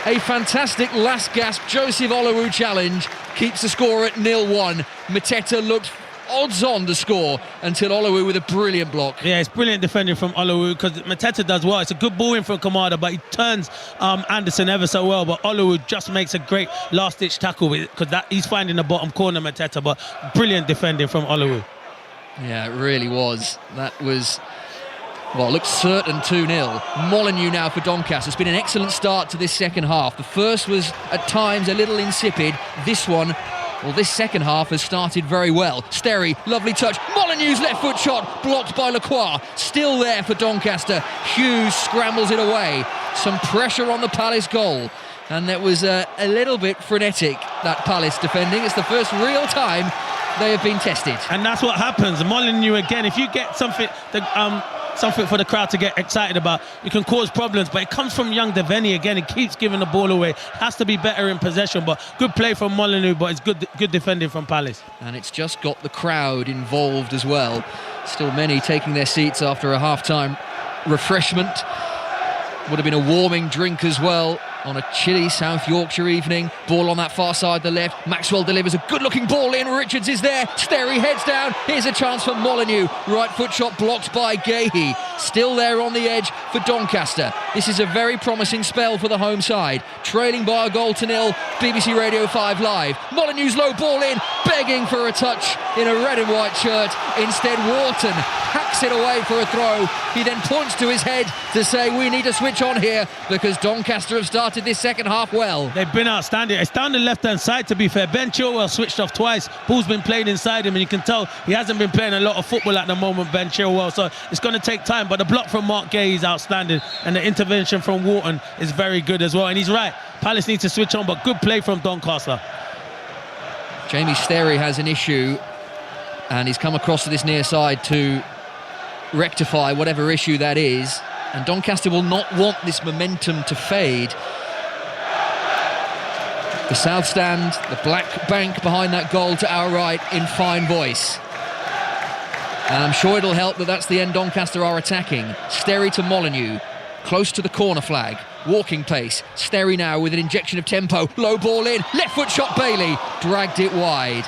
Speaker 1: A fantastic last gasp Joseph Olowu challenge, keeps the score at 0-1. Mateta looked odds-on to score until Olowu with a brilliant block.
Speaker 2: Yeah, it's brilliant defending from Olowu because Mateta does well. It's a good ball in from Kamada, but he turns Anderson ever so well. But Olowu just makes a great last-ditch tackle because he's finding the bottom corner, Mateta. But brilliant defending from Olowu.
Speaker 1: Yeah, it really was. That was, well, it looked certain 2-0. Molyneux now for Doncaster. It's been an excellent start to this second half. The first was at times a little insipid. This second half has started very well. Sterry, lovely touch. Molyneux's left foot shot, blocked by Lacroix. Still there for Doncaster. Hughes scrambles it away. Some pressure on the Palace goal. And that was a little bit frenetic, that Palace defending. It's the first real time they have been tested.
Speaker 2: And that's what happens. Molyneux again, if you get something for the crowd to get excited about, you can cause problems, but it comes from young Devaney again. He keeps giving the ball away, has to be better in possession, but good play from Molyneux, but it's good defending from Palace.
Speaker 1: And it's just got the crowd involved as well. Still many taking their seats after a half-time refreshment. Would have been a warming drink as well on a chilly South Yorkshire evening. Ball on that far side, the left. Maxwell delivers a good-looking ball in. Richards is there. Sterry heads down. Here's a chance for Molyneux. Right foot shot blocked by Gahey. Still there on the edge for Doncaster. This is a very promising spell for the home side. Trailing by a goal to 0. BBC Radio 5 Live. Molyneux's low ball in, begging for a touch in a red and white shirt. Instead, Wharton hacks it away for a throw. He then points to his head to say, we need to switch on here because Doncaster have started this second half well.
Speaker 2: They've been outstanding. It's down the left-hand side, to be fair. Ben Chilwell switched off twice. Ball's been played inside him, and you can tell he hasn't been playing a lot of football at the moment, Ben Chilwell, so it's going to take time. But the block from Mark Gay is outstanding, and the intervention from Wharton is very good as well. And he's right. Palace needs to switch on, but good play from Doncaster.
Speaker 1: Jamie Sterry has an issue, and he's come across to this near side to rectify whatever issue that is. And Doncaster will not want this momentum to fade. The South Stand, the black bank behind that goal to our right in fine voice. And I'm sure it'll help that that's the end Doncaster are attacking. Sterry to Molyneux, close to the corner flag. Walking pace. Sterry now with an injection of tempo. Low ball in. Left foot shot Bailey. Dragged it wide.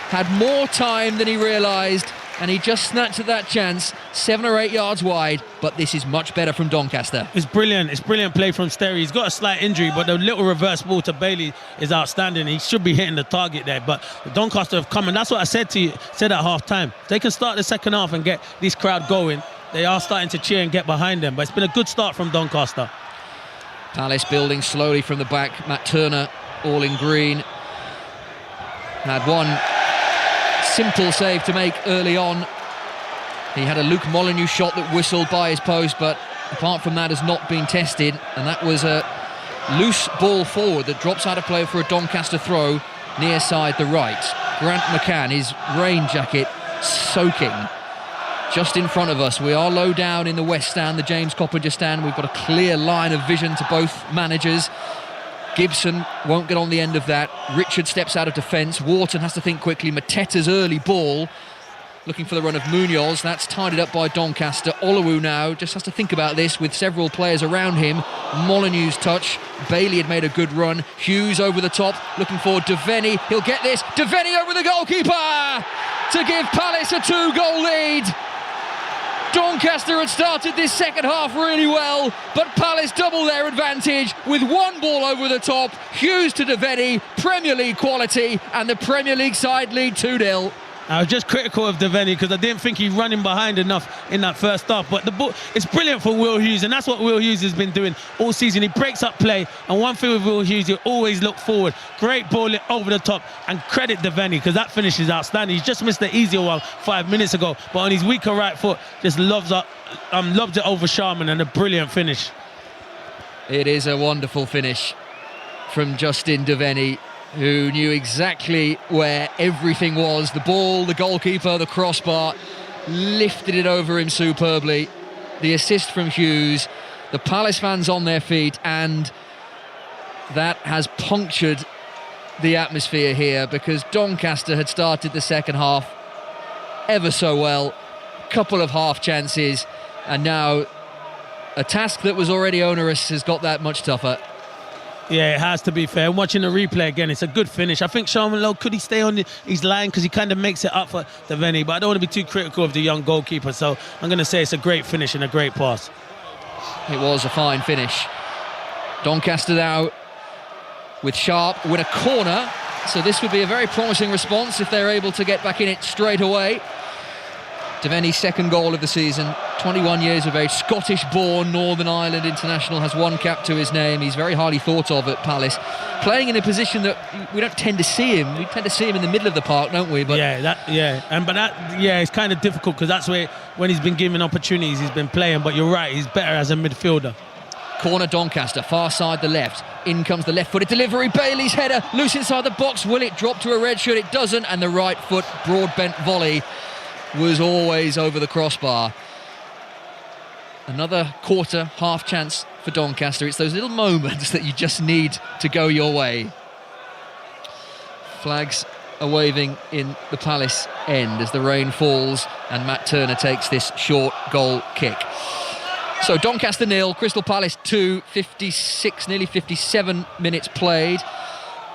Speaker 1: Had more time than he realised, and he just snatched at that chance 7 or 8 yards wide, but this is much better from Doncaster.
Speaker 2: It's brilliant play from Sterry. He's got a slight injury, but the little reverse ball to Bailey is outstanding. He should be hitting the target there, but Doncaster have come, and that's what I said at half time. They can start the second half and get this crowd going. They are starting to cheer and get behind them, but it's been a good start from Doncaster.
Speaker 1: Palace building slowly from the back. Matt Turner, all in green, had one simple save to make early on. He had a Luke Molyneux shot that whistled by his post, but apart from that has not been tested, and that was a loose ball forward that drops out of play for a Doncaster throw near side the right. Grant McCann, his rain jacket soaking just in front of us. We are low down in the West Stand, the James Coppinger stand. We've got a clear line of vision to both managers. Gibson won't get on the end of that. Richard steps out of defence. Wharton has to think quickly. Mateta's early ball, looking for the run of Munoz. That's tidied up by Doncaster. Olowu now just has to think about this with several players around him. Molyneux's touch. Bailey had made a good run. Hughes over the top, looking for Devaney. He'll get this. Devaney over the goalkeeper to give Palace a 2-goal lead. Doncaster had started this second half really well, but Palace double their advantage with one ball over the top. Hughes to Devaney, Premier League quality, and the Premier League side lead 2-0.
Speaker 2: I was just critical of Devaney because I didn't think he'd running behind enough in that first half. But the ball, it's brilliant for Will Hughes, and that's what Will Hughes has been doing all season. He breaks up play, and one thing with Will Hughes, he always look forward. Great ball over the top, and credit Devaney because that finish is outstanding. He's just missed the easier one 5 minutes ago, but on his weaker right foot, just lobs it over Sharman, and a brilliant finish.
Speaker 1: It is a wonderful finish from Justin Devaney, who knew exactly where everything was. The ball, the goalkeeper, the crossbar, lifted it over him superbly. The assist from Hughes, the Palace fans on their feet, and that has punctured the atmosphere here because Doncaster had started the second half ever so well. Couple of half chances, and now a task that was already onerous has got that much tougher.
Speaker 2: Yeah, it has to be fair. Watching the replay again, it's a good finish. I think Sharman Lowe, could he stay on his line, because he kind of makes it up for Devaney, but I don't want to be too critical of the young goalkeeper, so I'm going to say it's a great finish and a great pass.
Speaker 1: It was a fine finish. Doncaster now with Sharp win a corner, so this would be a very promising response if they're able to get back in it straight away. Devaney's second goal of the season, 21 years of age, Scottish-born Northern Ireland international, has one cap to his name. He's very highly thought of at Palace, playing in a position that we don't tend to see him. We tend to see him in the middle of the park, don't we? But
Speaker 2: it's kind of difficult, because that's where, when he's been given opportunities, he's been playing. But you're right, he's better as a midfielder.
Speaker 1: Corner Doncaster, far side the left. In comes the left-footed delivery. Bailey's header, loose inside the box. Will it drop to a red shirt? It doesn't, and the right foot broad-bent volley was always over the crossbar. Another quarter, half chance for Doncaster. It's those little moments that you just need to go your way. Flags are waving in the Palace end as the rain falls and Matt Turner takes this short goal kick. So Doncaster 0, Crystal Palace 2, 56, nearly 57 minutes played.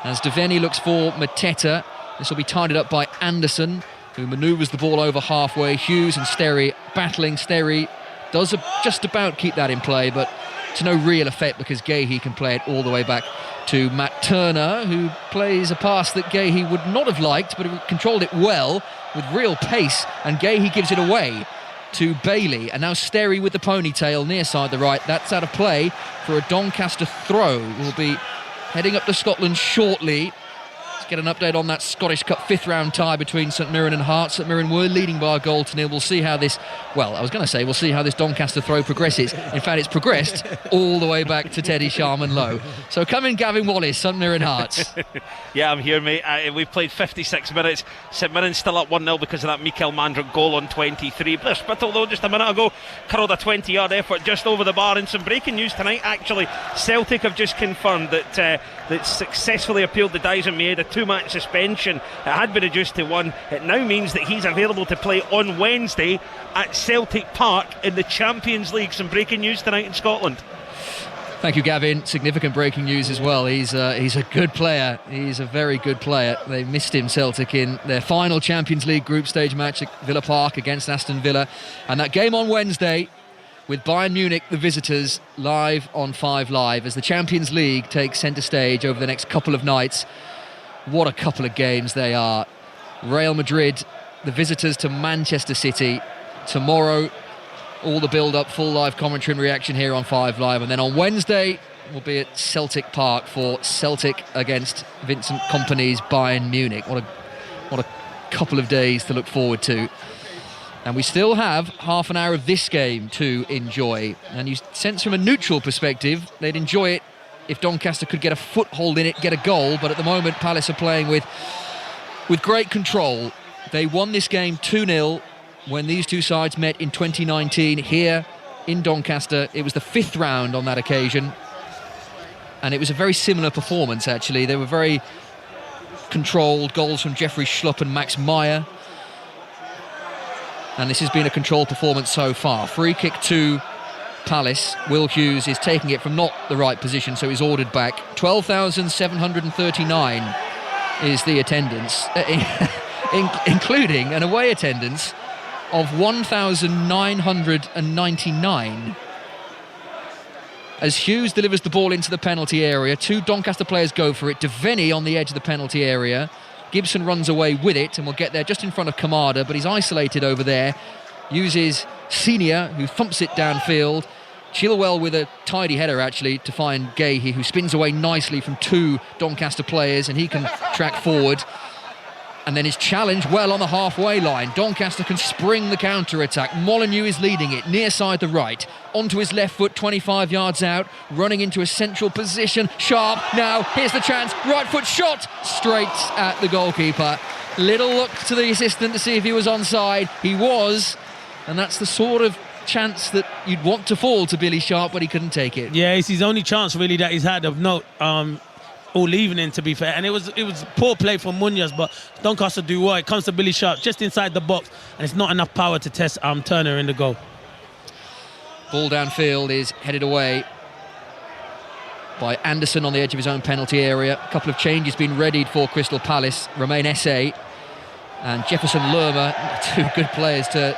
Speaker 1: As Devaney looks for Mateta, this will be tidied up by Anderson, who manoeuvres the ball over halfway. Hughes and Sterry battling. Sterry does just about keep that in play, but to no real effect, because Gahey can play it all the way back to Matt Turner, who plays a pass that Gahey would not have liked, but he controlled it well with real pace, and Gahey gives it away to Bailey. And now Sterry with the ponytail near side the right. That's out of play for a Doncaster throw. We'll be heading up to Scotland shortly. Get an update on that Scottish Cup 5th round tie between St Mirren and Hearts. St Mirren were leading by a goal to nil. We'll see how this, we'll see how this Doncaster throw progresses. In fact, it's progressed all the way back to Teddy Sharman Lowe. So come in, Gavin Wallace, St Mirren Hearts.
Speaker 3: Yeah, I'm here, mate. We've played 56 minutes. St Mirren still up 1-0 because of that Mikael Mandrup goal on 23. Blair Spittle, though, just a minute ago, curled a 20-yard effort just over the bar. And some breaking news tonight, actually. Celtic have just confirmed that successfully appealed the Dyson Maeda 2-match suspension. It had been reduced to 1. It now means that he's available to play on Wednesday at Celtic Park in the Champions League. Some breaking news tonight in Scotland.
Speaker 1: Thank you, Gavin. Significant breaking news as well. He's a good player. He's a very good player. They missed him, Celtic, in their final Champions League group stage match at Villa Park against Aston Villa. And that game on Wednesday with Bayern Munich, the visitors, live on 5 Live as the Champions League takes centre stage over the next couple of nights. What a couple of games they are. Real Madrid, the visitors to Manchester City. Tomorrow, all the build-up, full live commentary and reaction here on 5 Live. And then on Wednesday, we'll be at Celtic Park for Celtic against Vincent Kompany's Bayern Munich. What a couple of days to look forward to. And we still have half an hour of this game to enjoy. And you sense from a neutral perspective, they'd enjoy it if Doncaster could get a foothold in it, get a goal. But at the moment, Palace are playing with great control. They won this game 2-0 when these two sides met in 2019 here in Doncaster. It was the 5th round on that occasion. And it was a very similar performance, actually. They were very controlled. Goals from Jeffrey Schlupp and Max Meyer. And this has been a controlled performance so far. Free kick to Palace. Will Hughes is taking it from not the right position, so he's ordered back. 12,739 is the attendance, including an away attendance of 1,999. As Hughes delivers the ball into the penalty area, 2 Doncaster players go for it. Devaney on the edge of the penalty area. Gibson runs away with it and will get there just in front of Kamada, but he's isolated over there. Uses Senior, who thumps it downfield. Chilwell with a tidy header, actually, to find Gahey, who spins away nicely from 2 Doncaster players, and he can track forward. And then his challenge well on the halfway line. Doncaster can spring the counter-attack. Molyneux is leading it, near side the right. Onto his left foot, 25 yards out. Running into a central position. Sharp, now, here's the chance. Right foot shot, straight at the goalkeeper. Little look to the assistant to see if he was onside. He was, and that's the sort of chance that you'd want to fall to Billy Sharp, but he couldn't take it.
Speaker 2: Yeah, it's his only chance, really, that he's had of note. All evening, to be fair, and it was poor play from Munoz, but Doncaster do well. It comes to Billy Sharp just inside the box, and it's not enough power to test Turner in the goal.
Speaker 1: Ball downfield is headed away by Anderson on the edge of his own penalty area. A couple of changes being readied for Crystal Palace. Romain Esse and Jefferson Lerma, two good players to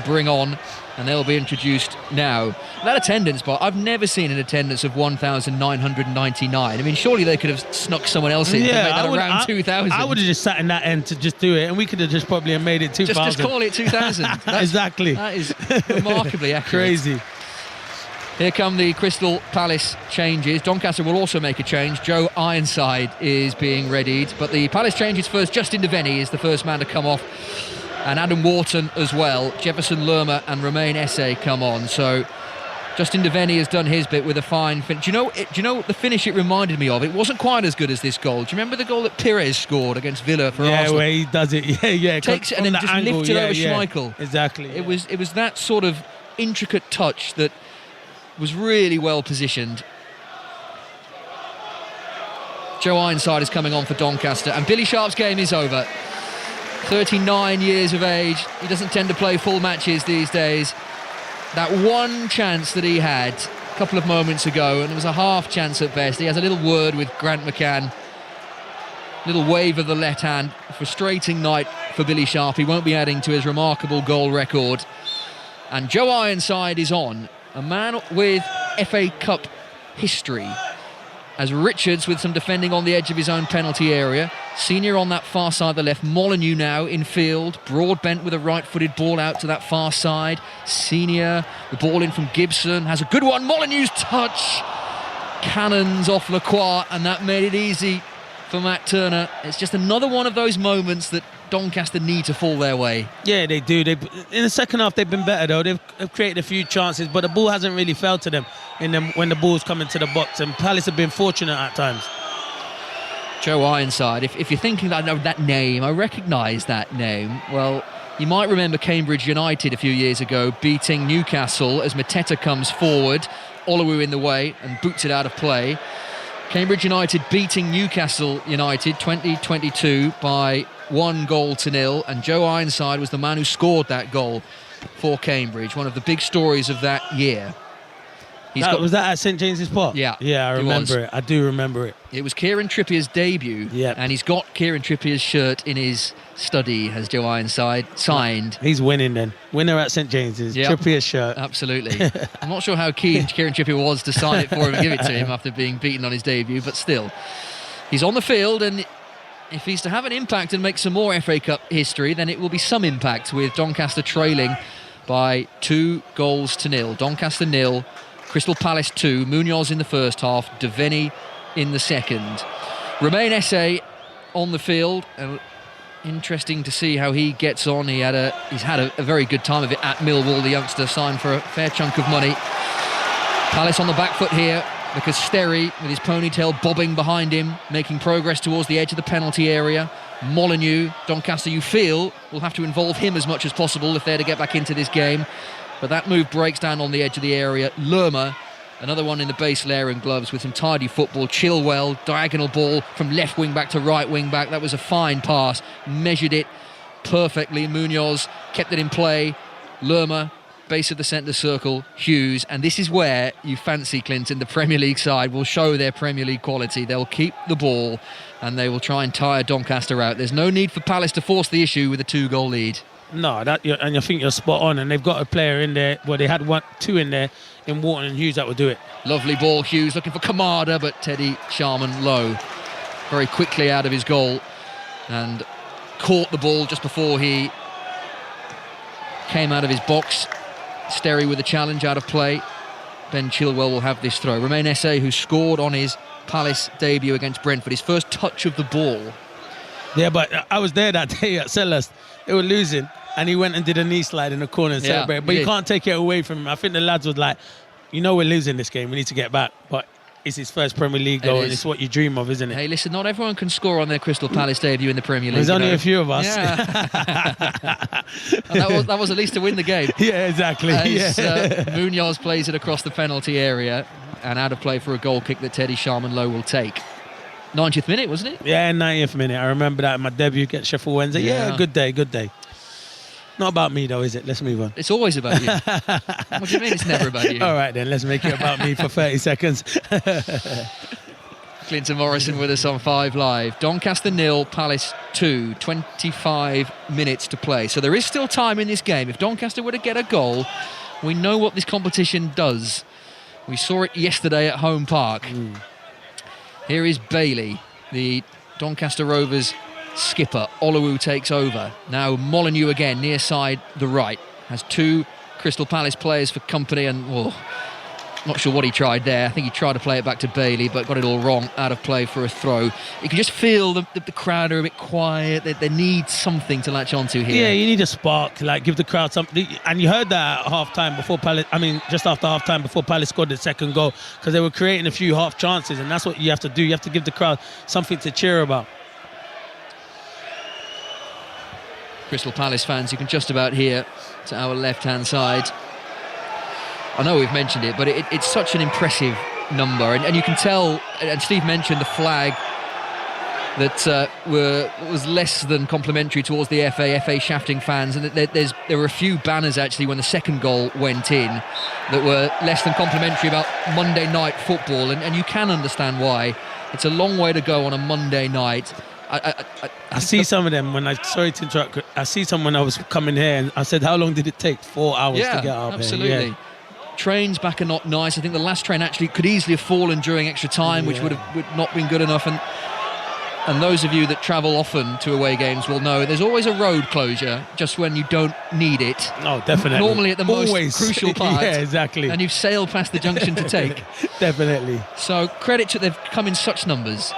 Speaker 1: bring on, and they'll be introduced now. That attendance, but I've never seen an attendance of 1,999. I mean, surely they could have snuck someone else in to make that around 2,000.
Speaker 2: I would have just sat in that end to just do it, and we could have just probably made it 2,000.
Speaker 1: Just call it 2,000.
Speaker 2: Exactly.
Speaker 1: That is remarkably accurate.
Speaker 2: Crazy.
Speaker 1: Here come the Crystal Palace changes. Doncaster will also make a change. Joe Ironside is being readied, but the Palace changes first. Justin Devenny is the first man to come off, and Adam Wharton as well. Jefferson Lerma and Romain Esse come on. So Justin Devenny has done his bit with a fine finish. Do you know the finish it reminded me of? It wasn't quite as good as this goal. Do you remember the goal that Pires scored against Villa for Arsenal?
Speaker 2: Yeah, where he does it. Yeah.
Speaker 1: Takes it and then just
Speaker 2: angle,
Speaker 1: lifts it over Schmeichel.
Speaker 2: Exactly.
Speaker 1: It was that sort of intricate touch that was really well positioned. Joe Ironside is coming on for Doncaster, and Billy Sharp's game is over. 39 years of age. He doesn't tend to play full matches these days. That one chance that he had a couple of moments ago, and it was a half chance at best. He has a little word with Grant McCann. Little wave of the left hand. Frustrating night for Billy Sharp. He won't be adding to his remarkable goal record. And Joe Ironside is on. A man with FA Cup history. As Richards with some defending on the edge of his own penalty area. Senior on that far side of the left. Molyneux now in field. Broadbent with a right-footed ball out to that far side. Senior, the ball in from Gibson. Has a good one. Molyneux's touch. Cannons off Lacroix, and that made it easy for Matt Turner. It's just another one of those moments that Doncaster need to fall their way.
Speaker 2: Yeah, they do. In the second half, they've been better, though. They've created a few chances, but the ball hasn't really fell to them when the ball's come into the box, and Palace have been fortunate at times.
Speaker 1: Joe Ironside, if you're thinking that I know that name, I recognise that name. Well, you might remember Cambridge United a few years ago beating Newcastle as Mateta comes forward, Olowu in the way and boots it out of play. Cambridge United beating Newcastle United 2022 by 1-0, and Joe Ironside was the man who scored that goal for Cambridge. One of the big stories of that year.
Speaker 2: Was that at St James's Park?
Speaker 1: Yeah.
Speaker 2: Yeah, I remember it. I do remember it.
Speaker 1: It was Kieran Trippier's debut.
Speaker 2: Yeah.
Speaker 1: And he's got Kieran Trippier's shirt in his study, has Joe Ironside signed.
Speaker 2: He's winning then. Winner at St James's. Yep. Trippier's shirt.
Speaker 1: Absolutely. I'm not sure how keen Kieran Trippier was to sign it for him and give it to him after being beaten on his debut, but still. He's on the field, and if he's to have an impact and make some more FA Cup history, then it will be some impact, with Doncaster trailing by 2-0. Doncaster 0, Crystal Palace 2, Munoz in the first half, Devenny in the second. Romain Esse on the field. Interesting to see how he gets on. He's had a very good time of it at Millwall, the youngster, signed for a fair chunk of money. Palace on the back foot here, because Sterry, with his ponytail bobbing behind him, making progress towards the edge of the penalty area. Molyneux, Doncaster, you feel, will have to involve him as much as possible if they're to get back into this game. But that move breaks down on the edge of the area. Lerma, another one in the base layer and gloves with some tidy football. Chilwell, diagonal ball from left wing back to right wing back. That was a fine pass. Measured it perfectly. Munoz kept it in play. Lerma, base of the centre circle. Hughes. And this is where you fancy, Clinton, the Premier League side will show their Premier League quality. They'll keep the ball and they will try and tire Doncaster out. There's no need for Palace to force the issue with a 2-goal lead.
Speaker 2: No, and I think you're spot on. And they've got a player in there. Well, they had two in there in Wharton and Hughes that would do it.
Speaker 1: Lovely ball, Hughes looking for Kamada, but Teddy Sharman low. Very quickly out of his goal and caught the ball just before he came out of his box. Sterry with a challenge out of play. Ben Chilwell will have this throw. Romain Esse, who scored on his Palace debut against Brentford, his first touch of the ball.
Speaker 2: Yeah, but I was there that day at Selhurst. They were losing, and he went and did a knee slide in the corner and celebrated. But you can't take it away from him. I think the lads was like, we're losing this game. We need to get back. But it's his first Premier League goal, and it's what you dream of, isn't it?
Speaker 1: Hey, listen, not everyone can score on their Crystal Palace debut in the Premier League.
Speaker 2: There's only a few of us.
Speaker 1: Yeah. that was at least to win the game.
Speaker 2: Yeah, exactly.
Speaker 1: As Munoz plays it across the penalty area and out of play for a goal kick that Teddy Sharman Low will take. 90th minute, wasn't it?
Speaker 2: Yeah, 90th minute. I remember that in my debut against Sheffield Wednesday. Yeah, good day. Not about me though, is it? Let's move on.
Speaker 1: It's always about you. What do you mean it's never about you?
Speaker 2: All right then, let's make it about me for 30 seconds.
Speaker 1: Clinton Morrison with us on 5 Live. Doncaster 0, Palace 2, 25 minutes to play. So there is still time in this game. If Doncaster were to get a goal, we know what this competition does. We saw it yesterday at Home Park. Here is Bailey, the Doncaster Rovers skipper. Oluwu takes over. Now Molineux again, near side the right. Has 2 Crystal Palace players for company, and not sure what he tried there. I think he tried to play it back to Bailey, but got it all wrong, out of play for a throw. You can just feel the crowd are a bit quiet. They need something to latch onto here.
Speaker 2: Yeah, you need a spark, like give the crowd something. And you heard that at half-time before Palace, just after half-time before Palace scored the second goal, because they were creating a few half chances, and that's what you have to do. You have to give the crowd something to cheer about.
Speaker 1: Crystal Palace fans, you can just about hear to our left-hand side. I know we've mentioned it, but it's such an impressive number, and you can tell, and Steve mentioned the flag that was less than complimentary towards the FA shafting fans, and there were a few banners actually when the second goal went in that were less than complimentary about Monday night football, and you can understand why. It's a long way to go on a Monday night.
Speaker 2: I see some of them sorry to interrupt, I see some when I was coming here, and I said, how long did it take? 4 hours to get up
Speaker 1: absolutely.
Speaker 2: here. Yeah.
Speaker 1: Trains back are not nice. I think the last train actually could easily have fallen during extra time, which would not been good enough. And those of you that travel often to away games will know there's always a road closure just when you don't need it.
Speaker 2: Oh, definitely.
Speaker 1: Normally at the most crucial part.
Speaker 2: Yeah, exactly.
Speaker 1: And you've sailed past the junction to take.
Speaker 2: Definitely.
Speaker 1: So credit to they've come in such numbers.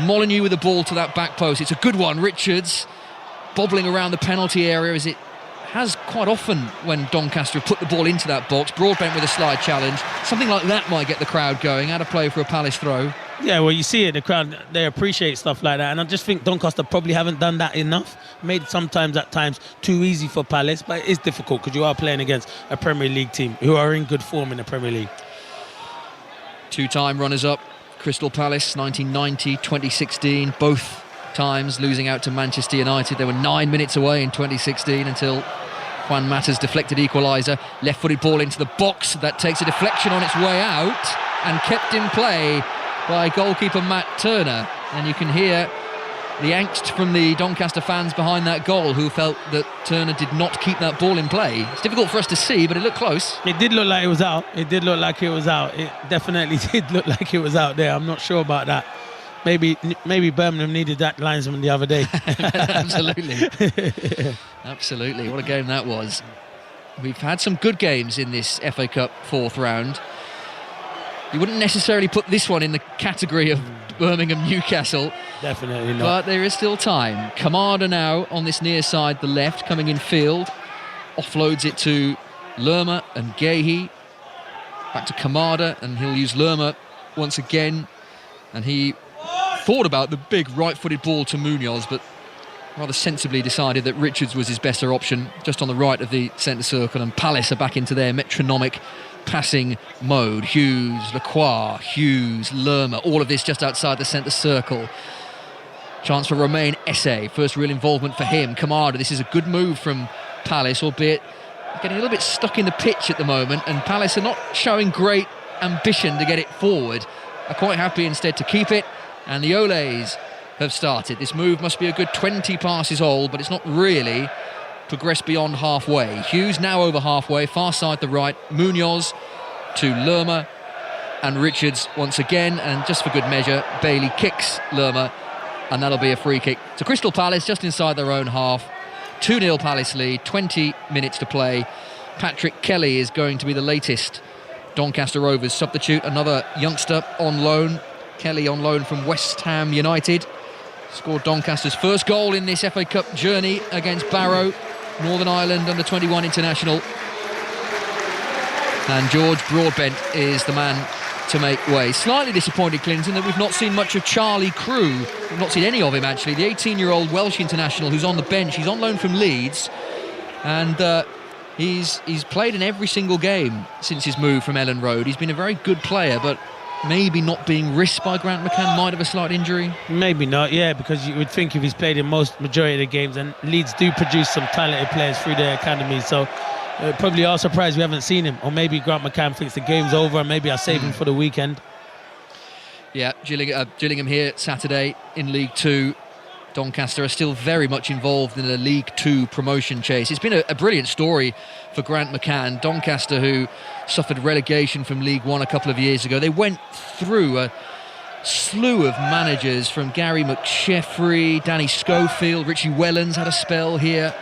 Speaker 1: Molineux with the ball to that back post. It's a good one. Richards bobbling around the penalty area as it has quite often when Doncaster have put the ball into that box. Broadbent with a slide challenge. Something like that might get the crowd going. Out of play for a Palace throw.
Speaker 2: Yeah, well, you see it, the crowd, they appreciate stuff like that. And I just think Doncaster probably haven't done that enough. Made at times, too easy for Palace. But it is difficult because you are playing against a Premier League team who are in good form in the Premier League.
Speaker 1: 2-time runners-up. Crystal Palace, 1990, 2016. Both times losing out to Manchester United. They were 9 minutes away in 2016 until Juan Mata's deflected equaliser. Left-footed ball into the box. That takes a deflection on its way out and kept in play by goalkeeper Matt Turner. And you can hear the angst from the Doncaster fans behind that goal, who felt that Turner did not keep that ball in play. It's difficult for us to see, but it looked close.
Speaker 2: It did look like it was out. It definitely did look like it was out there. I'm not sure about that. Maybe Birmingham needed that linesman the other day.
Speaker 1: Absolutely. What a game that was. We've had some good games in this FA Cup 4th round. You wouldn't necessarily put this one in the category of Birmingham-Newcastle.
Speaker 2: Definitely not.
Speaker 1: But there is still time. Kamada now on this near side, the left, coming in field. Offloads it to Lerma and Gehi. Back to Kamada, and he'll use Lerma once again. And he thought about the big right-footed ball to Munoz, but rather sensibly decided that Richards was his better option, just on the right of the centre circle, and Palace are back into their metronomic passing mode. Hughes, Lacroix, Hughes, Lerma, all of this just outside the centre circle. Chance for Romain Esse, first real involvement for him. Kamada, this is a good move from Palace, albeit getting a little bit stuck in the pitch at the moment, and Palace are not showing great ambition to get it forward. Are quite happy instead to keep it, and the Olays have started. This move must be a good 20 passes old, but it's not really progressed beyond halfway. Hughes now over halfway, far side the right. Munoz to Lerma and Richards once again, and just for good measure, Bailey kicks Lerma, and that'll be a free kick to Crystal Palace just inside their own half. 2-0 Palace lead, 20 minutes to play. Patrick Kelly is going to be the latest Doncaster Rovers substitute, another youngster on loan. Kelly on loan from West Ham United. Scored Doncaster's first goal in this FA Cup journey against Barrow, Northern Ireland under-21 international. And George Broadbent is the man to make way. Slightly disappointed, Clinton, that we've not seen much of Charlie Crew. We've not seen any of him, actually. The 18-year-old Welsh international who's on the bench. He's on loan from Leeds. And he's played in every single game since his move from Ellen Road. He's been a very good player, but maybe not being risked by Grant McCann? Might have a slight injury?
Speaker 2: Maybe not, yeah, because you would think if he's played in majority of the games, and Leeds do produce some talented players through their academy, so probably are surprised we haven't seen him. Or maybe Grant McCann thinks the game's over and maybe I'll save him for the weekend.
Speaker 1: Yeah, Gillingham here Saturday in League 2. Doncaster are still very much involved in a League 2 promotion chase. It's been a brilliant story for Grant McCann. Doncaster, who suffered relegation from League 1 a couple of years ago, they went through a slew of managers, from Gary McSheffrey, Danny Schofield, Richie Wellens had a spell here.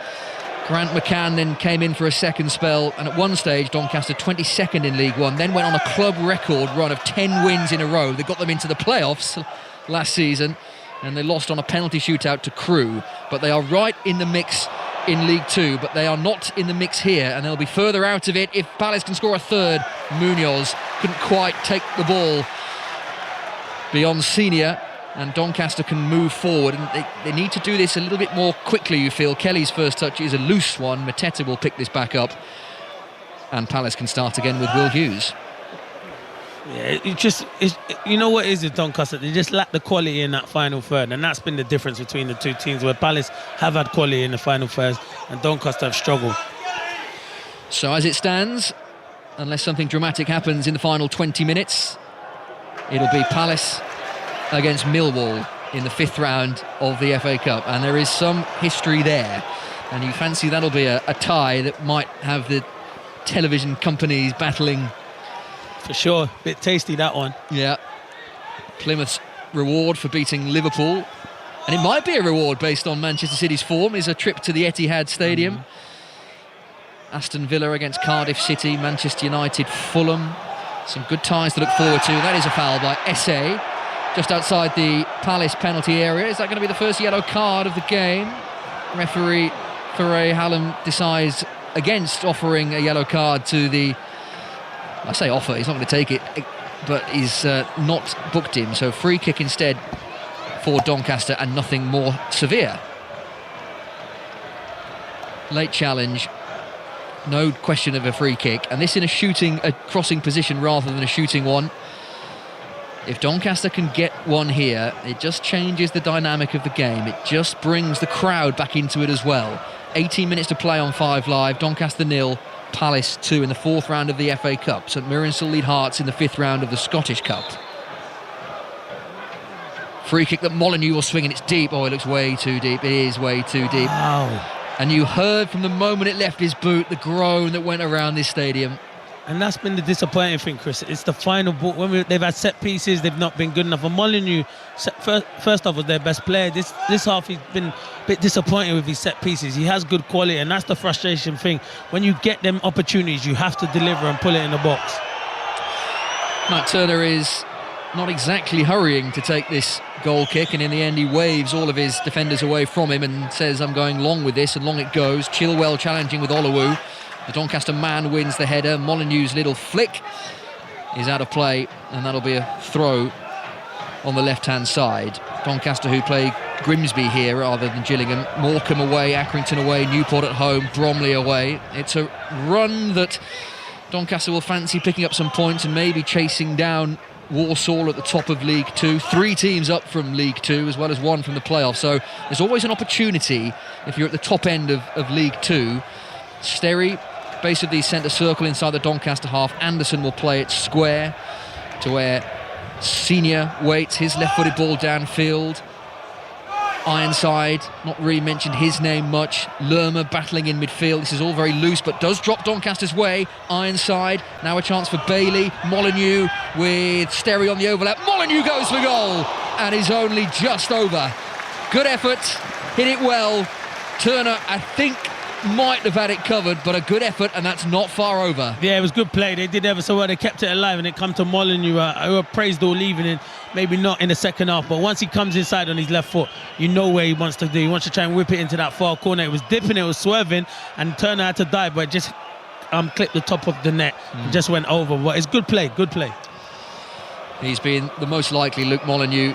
Speaker 1: Grant McCann then came in for a second spell, and at one stage Doncaster 22nd in League 1, then went on a club record run of 10 wins in a row that got them into the playoffs last season, and they lost on a penalty shootout to Crewe. But they are right in the mix in League 2, but they are not in the mix here, and they'll be further out of it if Palace can score a third. Munoz couldn't quite take the ball beyond Senior, and Doncaster can move forward, and they need to do this a little bit more quickly, you feel. Kelly's first touch is a loose one. Mateta will pick this back up, and Palace can start again with Will Hughes.
Speaker 2: Yeah, you know what it is with Doncaster? They just lack the quality in that final third, and that's been the difference between the two teams, where Palace have had quality in the final third and Doncaster have struggled.
Speaker 1: So as it stands, unless something dramatic happens in the final 20 minutes, it'll be Palace against Millwall in the 5th round of the FA Cup, and there is some history there, and you fancy that'll be a tie that might have the television companies battling.
Speaker 2: For sure, bit tasty that one.
Speaker 1: Yeah, Plymouth's reward for beating Liverpool, and it might be a reward based on Manchester City's form, is a trip to the Etihad Stadium. Aston Villa against Cardiff City, Manchester United, Fulham, some good ties to look forward to. That is a foul by Esse, just outside the Palace penalty area. Is that going to be the first yellow card of the game? Referee Faray Hallam decides against offering a yellow card to the... I say offer, he's not going to take it, but he's not booked him. So free kick instead for Doncaster, and nothing more severe. Late challenge, no question of a free kick, and this in a crossing position rather than a shooting one. If Doncaster can get one here, it just changes the dynamic of the game. It just brings the crowd back into it as well. 18 minutes to play on 5 Live. Doncaster 0, Palace 2 in the 4th round of the FA Cup. St Mirren still lead Hearts in the 5th round of the Scottish Cup. Free kick that Molineux will swing, and it's deep. Oh, it looks way too deep. It is way too deep.
Speaker 2: Wow.
Speaker 1: And you heard from the moment it left his boot the groan that went around this stadium.
Speaker 2: And that's been the disappointing thing, Chris. It's the final ball. When they've had set pieces, they've not been good enough. And Molineux, first off, was their best player. This half, he's been a bit disappointed with his set pieces. He has good quality, and that's the frustration thing. When you get them opportunities, you have to deliver and pull it in the box.
Speaker 1: Matt Turner is not exactly hurrying to take this goal kick, and in the end he waves all of his defenders away from him and says, I'm going long with this, and long it goes. Chilwell challenging with Olowu. The Doncaster man wins the header. Molineux's little flick is out of play, and that'll be a throw on the left-hand side. Doncaster, who play Grimsby here rather than Gillingham. Morecambe away, Accrington away, Newport at home, Bromley away. It's a run that Doncaster will fancy picking up some points and maybe chasing down Walsall at the top of League 2. 3 teams up from League 2 as well as 1 from the playoffs, so there's always an opportunity if you're at the top end of League 2. Sterry, base of the centre circle inside the Doncaster half. Anderson will play it square to where Senior waits, his left-footed ball downfield. Ironside, not really mentioned his name much. Lerma battling in midfield. This is all very loose, but does drop Doncaster's way. Ironside, now a chance for Bailey. Molineux with Sterry on the overlap. Molineux goes for goal, and is only just over. Good effort, hit it well. Turner, I think, might have had it covered, but a good effort, and that's not far over.
Speaker 2: Yeah, it was good play. They did ever so well. They kept it alive, and it come to Molineux, who praised all evening. Maybe not in the second half, but once he comes inside on his left foot, you know where he wants to do. He wants to try and whip it into that far corner. It was dipping, it was swerving, and Turner had to dive, but it just clipped the top of the net and just went over. But it's good play, good play.
Speaker 1: He's been the most likely, Luke Molineux,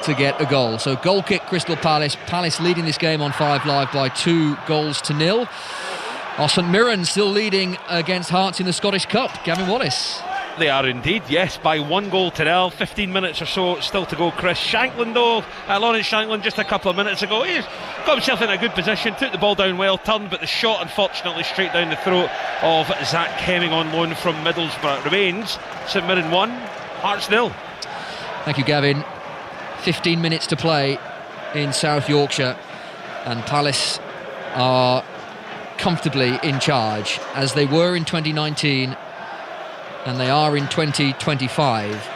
Speaker 1: to get a goal. So goal kick, Crystal Palace. Palace leading this game on 5 Live by 2-0. St Mirren still leading against Hearts in the Scottish Cup. Gavin Wallace.
Speaker 3: They are indeed, yes, by 1-0. 15 minutes or so still to go, Chris. Shanklin, though, Lawrence Shanklin, just a couple of minutes ago, he's got himself in a good position, took the ball down well, turned, but the shot, unfortunately, straight down the throat of Zach Hemming on loan from Middlesbrough. It remains St Mirren 1, Hearts 0.
Speaker 1: Thank you, Gavin. 15 minutes to play in South Yorkshire, and Palace are comfortably in charge, as they were in 2019 and they are in 2025.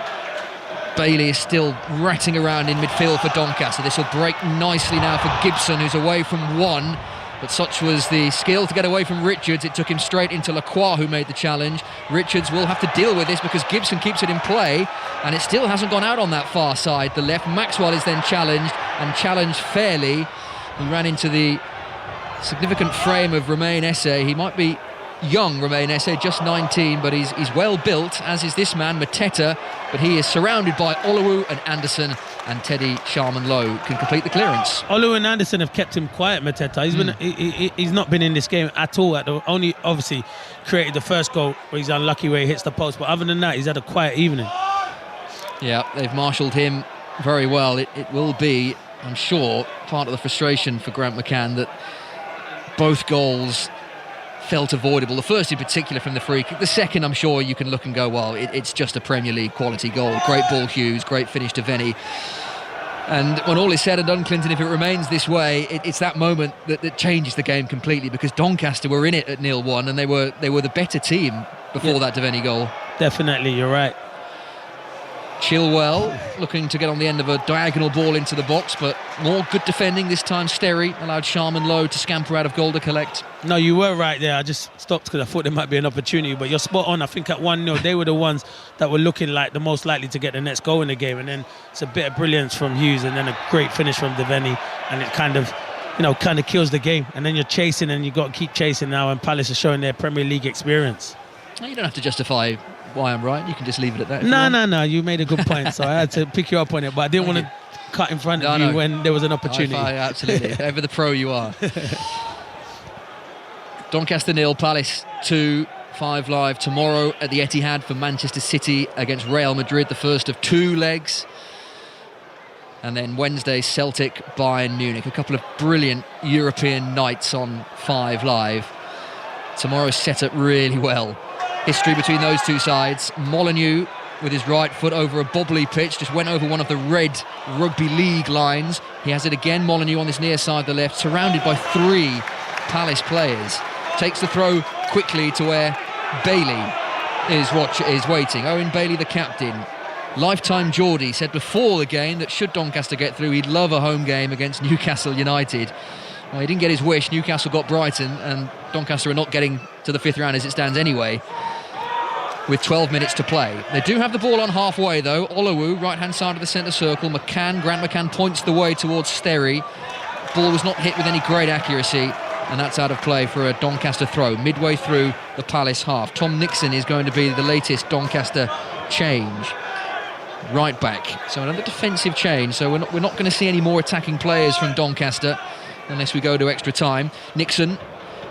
Speaker 1: Bailey is still ratting around in midfield for Doncaster. This will break nicely now for Gibson, who's away from one, but such was the skill to get away from Richards, it took him straight into Lacroix, who made the challenge. Richards will have to deal with this because Gibson keeps it in play, and it still hasn't gone out on that far side, the left. Maxwell is then challenged, and challenged fairly. He ran into the significant frame of Romain Esse. He might be young, Romain Esse, just 19, but he's well built, as is this man, Mateta, but he is surrounded by Olowu and Anderson, and Teddy Sharman-Lowe can complete the clearance.
Speaker 2: Olowu and Anderson have kept him quiet, Mateta. He's not been in this game at all. Only obviously created the first goal where he's unlucky where he hits the post, but other than that, he's had a quiet evening.
Speaker 1: Yeah, they've marshalled him very well. It will be, I'm sure, part of the frustration for Grant McCann that both goals felt avoidable. The first in particular from the free kick. The second, I'm sure you can look and go, well, it's just a Premier League quality goal. Great ball, Hughes, great finish to Venny. And when all is said and done, Clinton, if it remains this way, it's that moment that changes the game completely, because Doncaster were in it at 0-1 and they were the better team before that Devaney goal.
Speaker 2: Definitely, you're right.
Speaker 1: Chilwell looking to get on the end of a diagonal ball into the box, but more good defending this time. Sterry allowed Sharman-Lowe to scamper out of goal to collect.
Speaker 2: No, you were right there. I just stopped because I thought there might be an opportunity, but you're spot on. I think at 1-0 they were the ones that were looking like the most likely to get the next goal in the game, and then it's a bit of brilliance from Hughes and then a great finish from Devaney, and it kind of kills the game, and then you're chasing and you've got to keep chasing now, and Palace are showing their Premier League experience.
Speaker 1: You don't have to justify why I'm right, you can just leave it at that.
Speaker 2: No, you made a good point, so I had to pick you up on it, but I didn't want to cut in front of you when there was an opportunity.
Speaker 1: Absolutely, ever the pro you are. Doncaster 0, Palace 2, 5 Live tomorrow at the Etihad for Manchester City against Real Madrid, the first of 2 legs. And then Wednesday, Celtic, Bayern Munich. A couple of brilliant European nights on 5 Live. Tomorrow's set up really well. History between those two sides. Molineux with his right foot over a bobbly pitch, just went over one of the red rugby league lines. He has it again, Molineux on this near side of the left, surrounded by 3 Palace players. Takes the throw quickly to where Bailey is waiting. Owen Bailey, the captain. Lifetime Geordie said before the game that should Doncaster get through, he'd love a home game against Newcastle United. Well, he didn't get his wish. Newcastle got Brighton, and Doncaster are not getting to the 5th round as it stands anyway, with 12 minutes to play. They do have the ball on halfway though. Olowu, right hand side of the centre circle. Grant McCann points the way towards Sterry. Ball was not hit with any great accuracy, and that's out of play for a Doncaster throw midway through the Palace half. Tom Nixon is going to be the latest Doncaster change, right back. So another defensive change, so we're not going to see any more attacking players from Doncaster unless we go to extra time. Nixon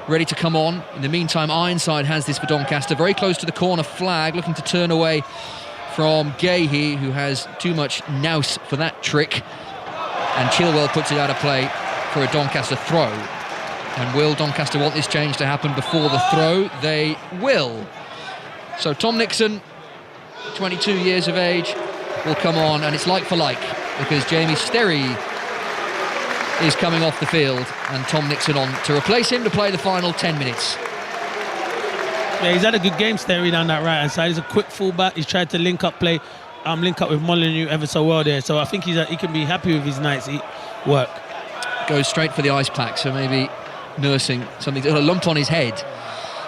Speaker 1: ready to come on. In the meantime, Ironside has this for Doncaster, very close to the corner flag, looking to turn away from Gahey, who has too much nous for that trick, and Chilwell puts it out of play for a Doncaster throw. And will Doncaster want this change to happen before the throw? They will. So Tom Nixon, 22 years of age, will come on, and it's like for like, because Jamie Sterry is coming off the field, and Tom Nixon on to replace him to play the final 10 minutes.
Speaker 2: Yeah, he's had a good game, Sterry, down that right hand side. He's a quick fullback. He's tried to link up with Molineux ever so well there. So I think he can be happy with his night's work.
Speaker 1: Goes straight for the ice pack, so maybe nursing something, a lump on his head,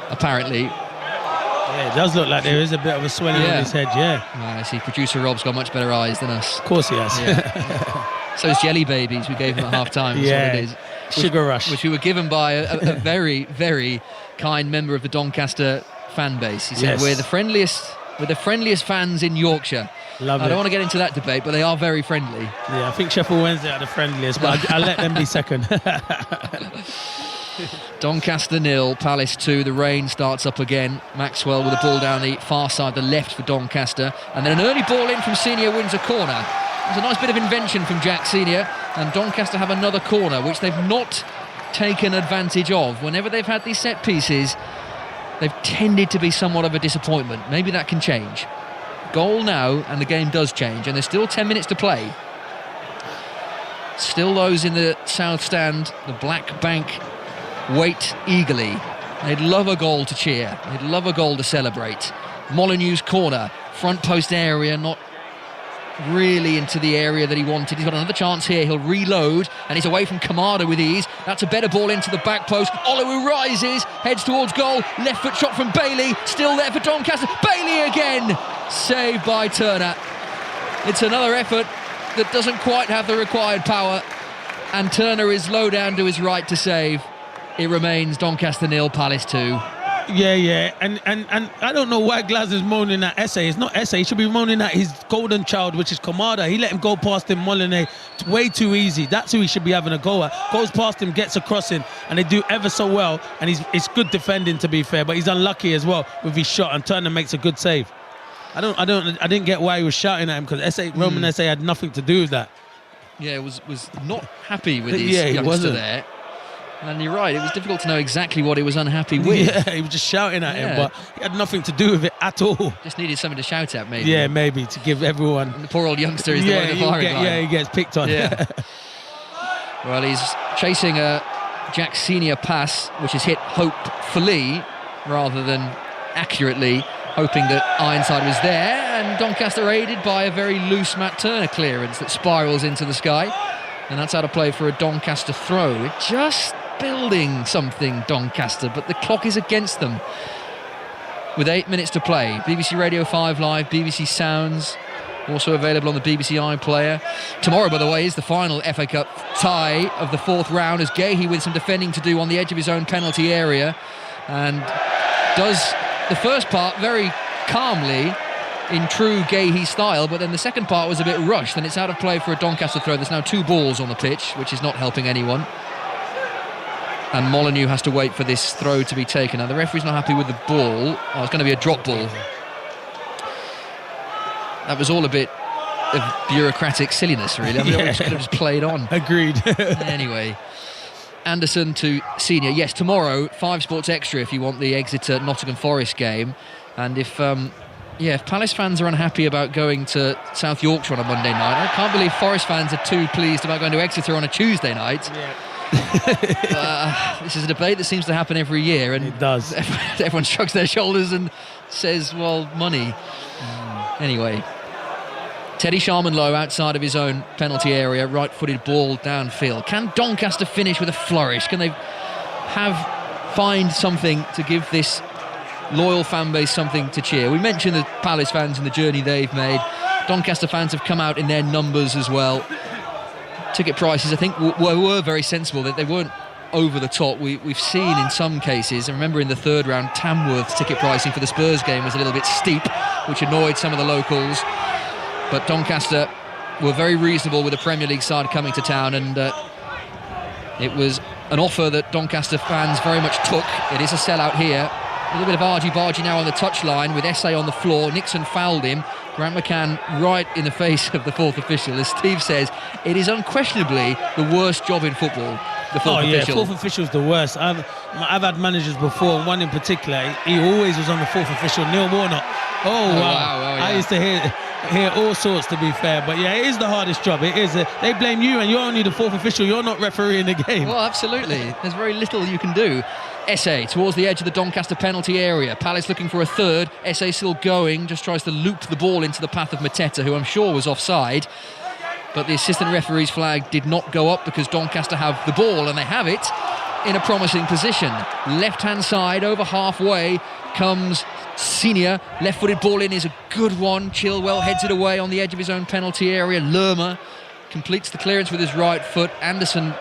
Speaker 1: apparently.
Speaker 2: Yeah, it does look like there is a bit of a swelling on his head, yeah.
Speaker 1: I see producer Rob's got much better eyes than us.
Speaker 2: Of course he has.
Speaker 1: Yeah. So it's jelly babies we gave him at half-time.
Speaker 2: Yeah,
Speaker 1: what it is.
Speaker 2: Sugar Rush.
Speaker 1: Which we were given by a very, very kind member of the Doncaster fan base. He said, we're the friendliest fans in Yorkshire.
Speaker 2: Love
Speaker 1: I don't want to get into that debate, but they are very friendly.
Speaker 2: Yeah, I think Sheffield Wednesday are the friendliest, but I'll let them be second.
Speaker 1: Doncaster 0, Palace 2. The rain starts up again. Maxwell with the ball down the far side, the left for Doncaster. And then an early ball in from Senior wins a corner. There's a nice bit of invention from Jack Senior. And Doncaster have another corner, which they've not taken advantage of. Whenever they've had these set pieces, they've tended to be somewhat of a disappointment. Maybe that can change. Goal now, and the game does change. And there's still 10 minutes to play. Still those in the south stand, the Black Bank, wait eagerly. They'd love a goal to cheer. They'd love a goal to celebrate. Molyneux's corner, front post area, not really into the area that he wanted. He's got another chance here. He'll reload, and he's away from Kamada with ease. That's a better ball into the back post. Olowu rises, heads towards goal. Left foot shot from Bailey. Still there for Doncaster. Bailey again! Saved by Turner. It's another effort that doesn't quite have the required power, and Turner is low down to his right to save. It remains Doncaster 0, Palace 2.
Speaker 2: Yeah, and I don't know why Glasner's moaning at Essay. It's not Essay. He should be moaning at his golden child, which is Kamada. He let him go past him, Molineux. It's way too easy. That's who he should be having a go at. Goes past him, gets a crossing, and they do ever so well. And it's good defending, to be fair, but he's unlucky as well with his shot, and Turner makes a good save. I didn't get why he was shouting at him, because Roman Essay had nothing to do with that.
Speaker 1: Yeah, was not happy with his youngster there. And you're right, it was difficult to know exactly what he was unhappy with.
Speaker 2: Yeah, he was just shouting at him, but he had nothing to do with it at all.
Speaker 1: Just needed something to shout at, maybe.
Speaker 2: Yeah, maybe, to give everyone...
Speaker 1: And the poor old youngster is the one in the firing line.
Speaker 2: Yeah, he gets picked on.
Speaker 1: Yeah. Well, he's chasing a Jack Senior pass, which is hit hopefully, rather than accurately, hoping that Ironside was there, and Doncaster aided by a very loose Matt Turner clearance that spirals into the sky, and that's out of play for a Doncaster throw. It just building something, Doncaster, but the clock is against them. With 8 minutes to play, BBC Radio 5 Live, BBC Sounds, also available on the BBC iPlayer. Tomorrow, by the way, is the final FA Cup tie of the fourth round, as Gahey with some defending to do on the edge of his own penalty area, and does the first part very calmly in true Gahey style, but then the second part was a bit rushed, and it's out of play for a Doncaster throw. There's now 2 balls on the pitch, which is not helping anyone. And Molyneux has to wait for this throw to be taken. Now, the referee's not happy with the ball. Oh, it's going to be a drop ball. That was all a bit of bureaucratic silliness, really. I mean, it could have just played on.
Speaker 2: Agreed.
Speaker 1: Anyway, Anderson to Senior. Yes, tomorrow, 5 Sports Extra if you want the Exeter Nottingham Forest game. And if Palace fans are unhappy about going to South Yorkshire on a Monday night, I can't believe Forest fans are too pleased about going to Exeter on a Tuesday night.
Speaker 2: Yeah.
Speaker 1: This is a debate that seems to happen every year, and
Speaker 2: it does.
Speaker 1: Everyone shrugs their shoulders and says, well, money. Anyway, Teddy Sharman-Lowe outside of his own penalty area, right-footed ball downfield. Can Doncaster finish with a flourish? Can they find something to give this loyal fan base something to cheer? We mentioned the Palace fans and the journey they've made. Doncaster fans have come out in their numbers as well. Ticket prices, I think, were very sensible, that they weren't over the top. We've seen in some cases, and remember in the third round, Tamworth's ticket pricing for the Spurs game was a little bit steep, which annoyed some of the locals. But Doncaster were very reasonable with the Premier League side coming to town, and it was an offer that Doncaster fans very much took. It is a sellout here. A little bit of argy-bargy now on the touchline with Essay on the floor. Nixon fouled him. Grant McCann right in the face of the fourth official. As Steve says, it is unquestionably the worst job in football, the fourth official.
Speaker 2: Fourth official's the worst. I've had managers before, one in particular, he always was on the fourth official, Neil Warnock. Oh, wow. I used to hear all sorts, to be fair, but yeah, it is the hardest job. It is. They blame you, and you're only the fourth official. You're not refereeing the game.
Speaker 1: Well, absolutely. There's very little you can do. Essay towards the edge of the Doncaster penalty area. Palace looking for a third. Essay still going, just tries to loop the ball into the path of Mateta, who I'm sure was offside. But the assistant referee's flag did not go up because Doncaster have the ball, and they have it in a promising position. Left-hand side, over halfway, comes Senior. Left-footed ball in is a good one. Chilwell heads it away on the edge of his own penalty area. Lerma completes the clearance with his right foot. Anderson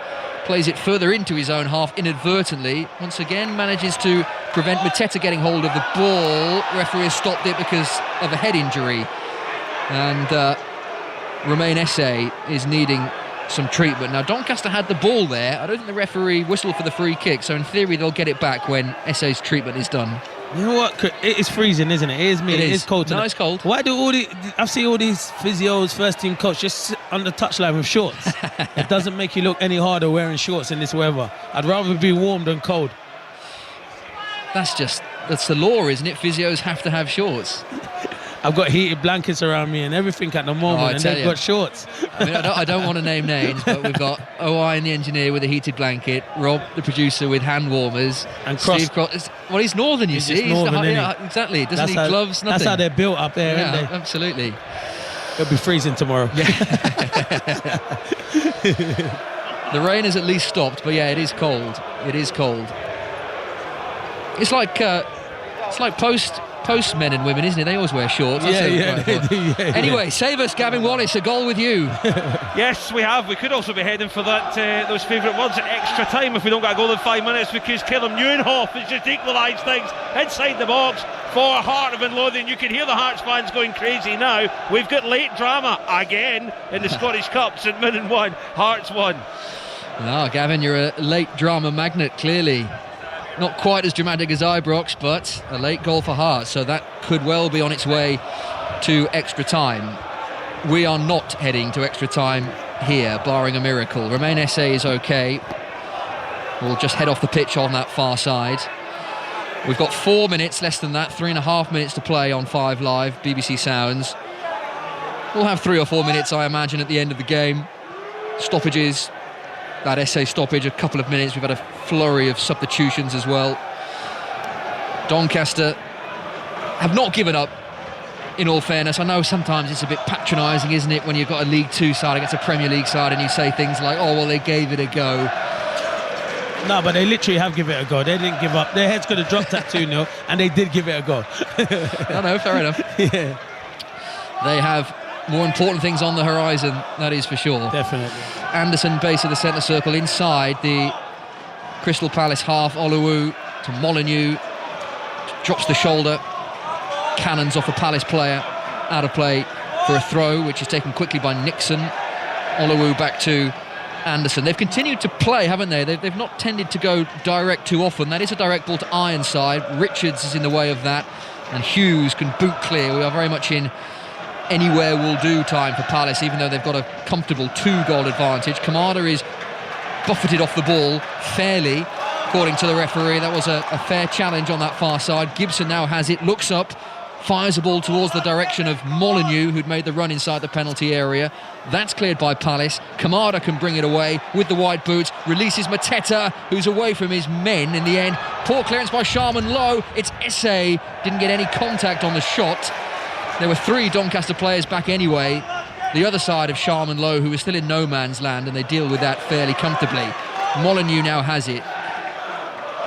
Speaker 1: plays it further into his own half inadvertently. Once again manages to prevent Mateta getting hold of the ball. Referee has stopped it because of a head injury. And Romain Essay is needing some treatment. Now, Doncaster had the ball there. I don't think the referee whistled for the free kick, so in theory they'll get it back when SA's treatment is done.
Speaker 2: You know what? It is freezing, isn't it? It is cold tonight.
Speaker 1: No, it's cold.
Speaker 2: Why do I've seen all these physios, first team coach just sit on the touchline with shorts? It doesn't make you look any harder wearing shorts in this weather. I'd rather be warm than cold.
Speaker 1: That's the law, isn't it? Physios have to have shorts.
Speaker 2: I've got heated blankets around me and everything at the moment, and they've got shorts.
Speaker 1: I mean, I don't want to name names, but we've got OI and the engineer with a heated blanket, Rob, the producer, with hand warmers,
Speaker 2: and
Speaker 1: Steve Cross. Well, he's northern, you see.
Speaker 2: Northern,
Speaker 1: exactly. Doesn't need gloves, nothing.
Speaker 2: That's how they're built up there,
Speaker 1: yeah,
Speaker 2: aren't they?
Speaker 1: Absolutely.
Speaker 2: It'll be freezing tomorrow.
Speaker 1: Yeah. The rain has at least stopped, but yeah, it is cold. It is cold. It's like post men and women, isn't it? They always wear shorts. Anyway, save us, Gavin Wallace. A goal with you.
Speaker 3: Yes, we have. We could also be heading for that those favourite words, extra time, if we don't get a goal in 5 minutes, because Callum Neuenhoff has just equalised things inside the box for Heart of Midlothian. You can hear the Hearts fans going crazy now. We've got late drama again in the Scottish Cup. St Mirren 1, Hearts 1.
Speaker 1: Oh, Gavin, you're a late drama magnet, clearly. Not quite as dramatic as Ibrox, but a late goal for Hearts, so that could well be on its way to extra time. We are not heading to extra time here, barring a miracle. Remain SA is okay. We'll just head off the pitch on that far side. We've got 4 minutes, less than that, 3.5 minutes to play on 5 Live, BBC Sounds. We'll have 3 or 4 minutes, I imagine, at the end of the game. Stoppages. That SA stoppage, a couple of minutes. We've had a flurry of substitutions as well. Doncaster have not given up, in all fairness. I know sometimes it's a bit patronising, isn't it, when you've got a League 2 side against a Premier League side and you say things like, oh, well, they gave it a go.
Speaker 2: No, but they literally have given it a go. They didn't give up. Their heads could have dropped at 2-0, and they did give it a go.
Speaker 1: No, fair enough.
Speaker 2: Yeah.
Speaker 1: They have more important things on the horizon, that is for sure.
Speaker 2: Definitely.
Speaker 1: Anderson, base of the centre circle, inside the Crystal Palace half. Oluwu to Molyneux, drops the shoulder, cannons off a Palace player, out of play for a throw, which is taken quickly by Nixon. Oluwu back to Anderson. They've continued to play, haven't they? They've not tended to go direct too often. That is a direct ball to Ironside. Richards is in the way of that, and Hughes can boot clear. We are very much in anywhere will do time for Palace, even though they've got a comfortable 2-goal advantage. Kamada is buffeted off the ball fairly, according to the referee. That was a fair challenge on that far side. Gibson now has it, looks up, fires the ball towards the direction of Molyneux, who'd made the run inside the penalty area. That's cleared by Palace. Kamada can bring it away with the wide boots, releases Mateta, who's away from his men in the end. Poor clearance by Sharman Lowe. It's SA, didn't get any contact on the shot. There were 3 Doncaster players back anyway. The other side of Sharman Lowe, who is still in no man's land, and they deal with that fairly comfortably. Molyneux now has it.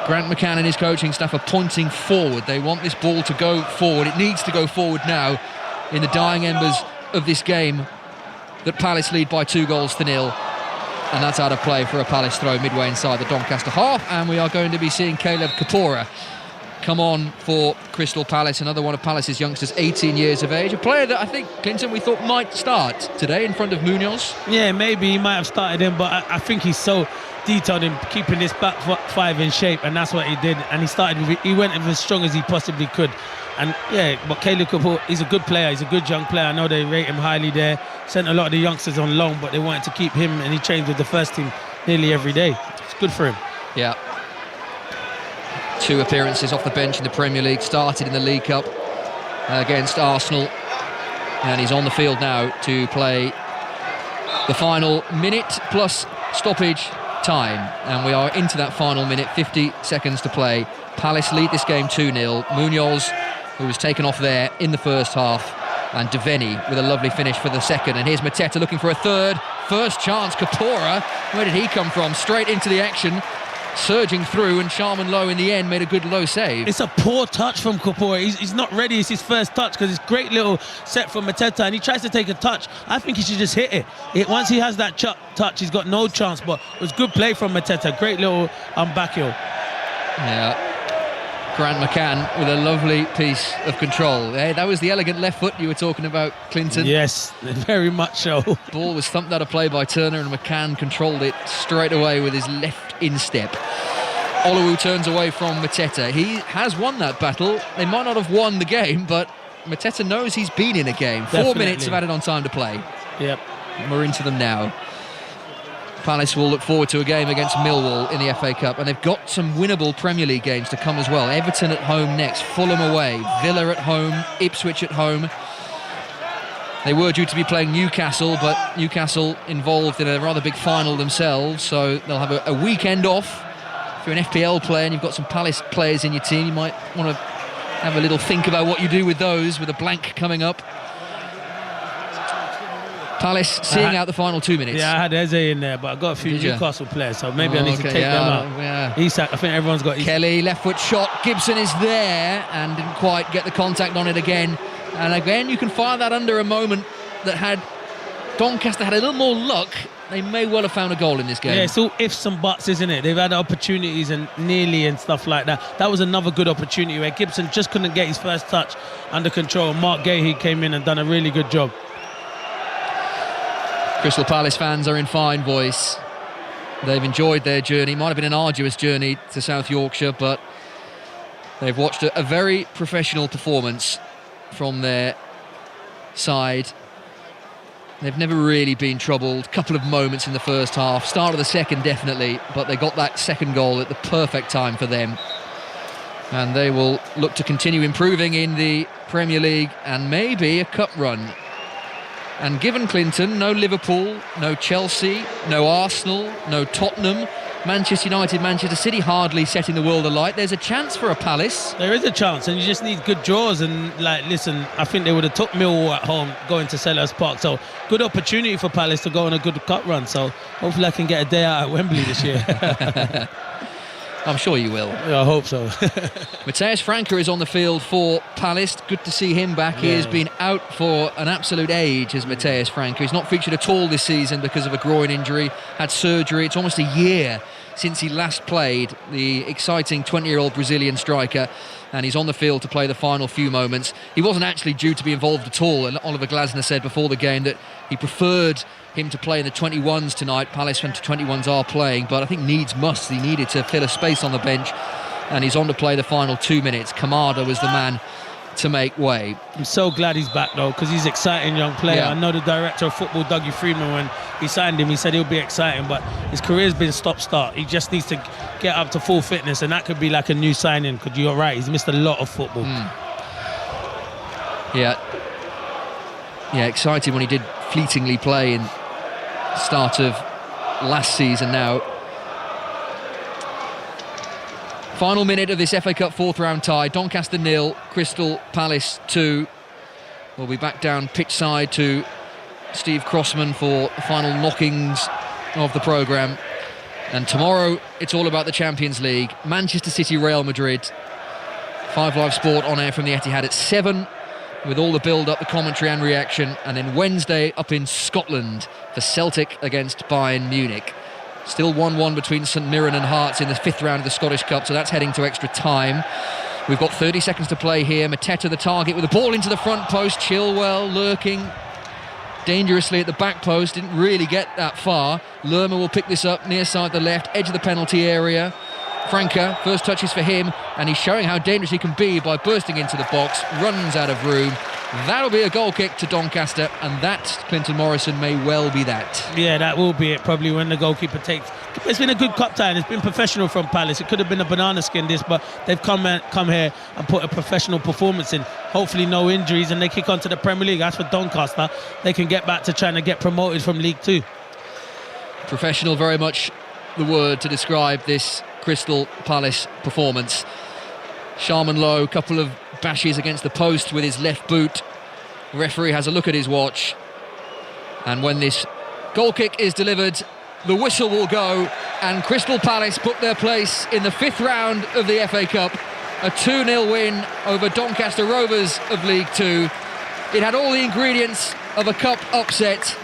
Speaker 1: Grant McCann and his coaching staff are pointing forward. They want this ball to go forward. It needs to go forward now in the dying embers of this game that Palace lead by 2-0. And that's out of play for a Palace throw midway inside the Doncaster half. And we are going to be seeing Caleb Kapora come on for Crystal Palace, another one of Palace's youngsters, 18 years of age. A player that I think, Clinton, we thought might start today in front of Munoz.
Speaker 2: Yeah, maybe he might have started him, but I think he's so detailed in keeping this back 5 in shape, and that's what he did. And he went as strong as he possibly could. And yeah, but Caleb Kapora, he's a good player. He's a good young player. I know they rate him highly there. Sent a lot of the youngsters on loan, but they wanted to keep him, and he trained with the first team nearly every day. It's good for him.
Speaker 1: Yeah. 2 appearances off the bench in the Premier League, started in the League Cup against Arsenal, and he's on the field now to play the final minute plus stoppage time, and we are into that final minute, 50 seconds to play. Palace lead this game 2-0. Munoz, who was taken off there in the first half, and Devaney with a lovely finish for the second, and here's Mateta looking for a third. First chance, Kapora, where did he come from? Straight into the action, surging through, and Sharman Lowe in the end made a good low save.
Speaker 2: It's a poor touch from Kapora. He's not ready. It's his first touch, because it's great little set from Mateta, and he tries to take a touch. I think he should just hit it. Once he has that touch, he's got no chance, but it was good play from Mateta. Great little back heel.
Speaker 1: Yeah. Grant McCann with a lovely piece of control. That was the elegant left foot you were talking about, Clinton.
Speaker 2: Yes, very much so.
Speaker 1: Ball was thumped out of play by Turner, and McCann controlled it straight away with his left instep. Oluwu turns away from Mateta. He has won that battle. They might not have won the game, but Mateta knows he's been in a game.
Speaker 2: Definitely.
Speaker 1: 4 minutes of added on time to play.
Speaker 2: Yep.
Speaker 1: And we're into them now. Palace will look forward to a game against Millwall in the FA Cup, and they've got some winnable Premier League games to come as well. Everton at home next, Fulham away, Villa at home, Ipswich at home. They were due to be playing Newcastle, but Newcastle involved in a rather big final themselves, so they'll have a weekend off. If you're an FPL player and you've got some Palace players in your team, you might want to have a little think about what you do with those, with a blank coming up. Palace seeing out the final 2 minutes.
Speaker 2: Yeah, I had Eze in there, but I got a few Newcastle players, so maybe I need to take them out.
Speaker 1: Yeah.
Speaker 2: Isak, I think everyone's got Isak.
Speaker 1: Kelly, left foot shot. Gibson is there and didn't quite get the contact on it again. And again, you can fire that under a moment that had Doncaster had a little more luck. They may well have found a goal in this game.
Speaker 2: Yeah, it's all ifs and buts, isn't it? They've had opportunities and nearly and stuff like that. That was another good opportunity where Gibson just couldn't get his first touch under control. Mark Gahey came in and done a really good job.
Speaker 1: Crystal Palace fans are in fine voice. They've enjoyed their journey. Might have been an arduous journey to South Yorkshire, but they've watched a very professional performance from their side. They've never really been troubled. Couple of moments in the first half. Start of the second, definitely, but they got that second goal at the perfect time for them. And they will look to continue improving in the Premier League and maybe a cup run. And given Clinton, no Liverpool, no Chelsea, no Arsenal, no Tottenham, Manchester United, Manchester City hardly setting the world alight, there's a chance for a Palace.
Speaker 2: There is a chance, and you just need good draws. And listen, I think they would have took Millwall at home going to Selhurst Park, so good opportunity for Palace to go on a good cup run. So hopefully I can get a day out at Wembley this year.
Speaker 1: I'm sure you will.
Speaker 2: Yeah, I hope so.
Speaker 1: Matthias Franca is on the field for Palace. Good to see him back. He has been out for an absolute age, as Matthias Franca. He's not featured at all this season because of a groin injury. Had surgery. It's almost a year since he last played, the exciting 20-year-old Brazilian striker, and he's on the field to play the final few moments. He wasn't actually due to be involved at all, and Oliver Glasner said before the game that he preferred him to play in the 21s tonight. Palace 21s are playing, but I think needs must. He needed to fill a space on the bench, and he's on to play the final 2 minutes. Kamada was the man to make way.
Speaker 2: I'm so glad he's back though, because he's an exciting young player. I know the director of football, Dougie Freeman, when he signed him, he said he'll be exciting, but his career's been stop-start. He just needs to get up to full fitness, and that could be like a new signing, because you're right, he's missed a lot of football.
Speaker 1: Yeah, excited when he did fleetingly play in start of last season now. Final minute of this FA Cup fourth round tie. Doncaster 0, Crystal Palace 2. We'll be back down pitch side to Steve Crossman for the final knockings of the programme. And tomorrow it's all about the Champions League. Manchester City, Real Madrid. 5 Live Sport on air from the Etihad at 7, with all the build-up, the commentary and reaction. And then Wednesday up in Scotland for Celtic against Bayern Munich. Still 1-1 between St Mirren and Hearts in the 5th round of the Scottish Cup, so that's heading to extra time. We've got 30 seconds to play here. Mateta the target with the ball into the front post. Chilwell lurking dangerously at the back post, didn't really get that far. Lerma will pick this up near side the left, edge of the penalty area. Franca, first touches for him, and he's showing how dangerous he can be by bursting into the box, runs out of room. That'll be a goal kick to Doncaster, and that, Clinton Morrison, may well be that.
Speaker 2: Yeah, that will be it, probably when the goalkeeper takes. It's been a good cup tie, and it's been professional from Palace. It could have been a banana skin, this, but they've come here and put a professional performance in. Hopefully no injuries, and they kick on to the Premier League. As for Doncaster, they can get back to trying to get promoted from League 2.
Speaker 1: Professional, very much the word to describe this Crystal Palace performance. Sharman Lowe, a couple of bashes against the post with his left boot. The referee has a look at his watch, and when this goal kick is delivered, the whistle will go, and Crystal Palace put their place in the 5th round of the FA Cup. A 2-0 win over Doncaster Rovers of League 2. It had all the ingredients of a cup upset,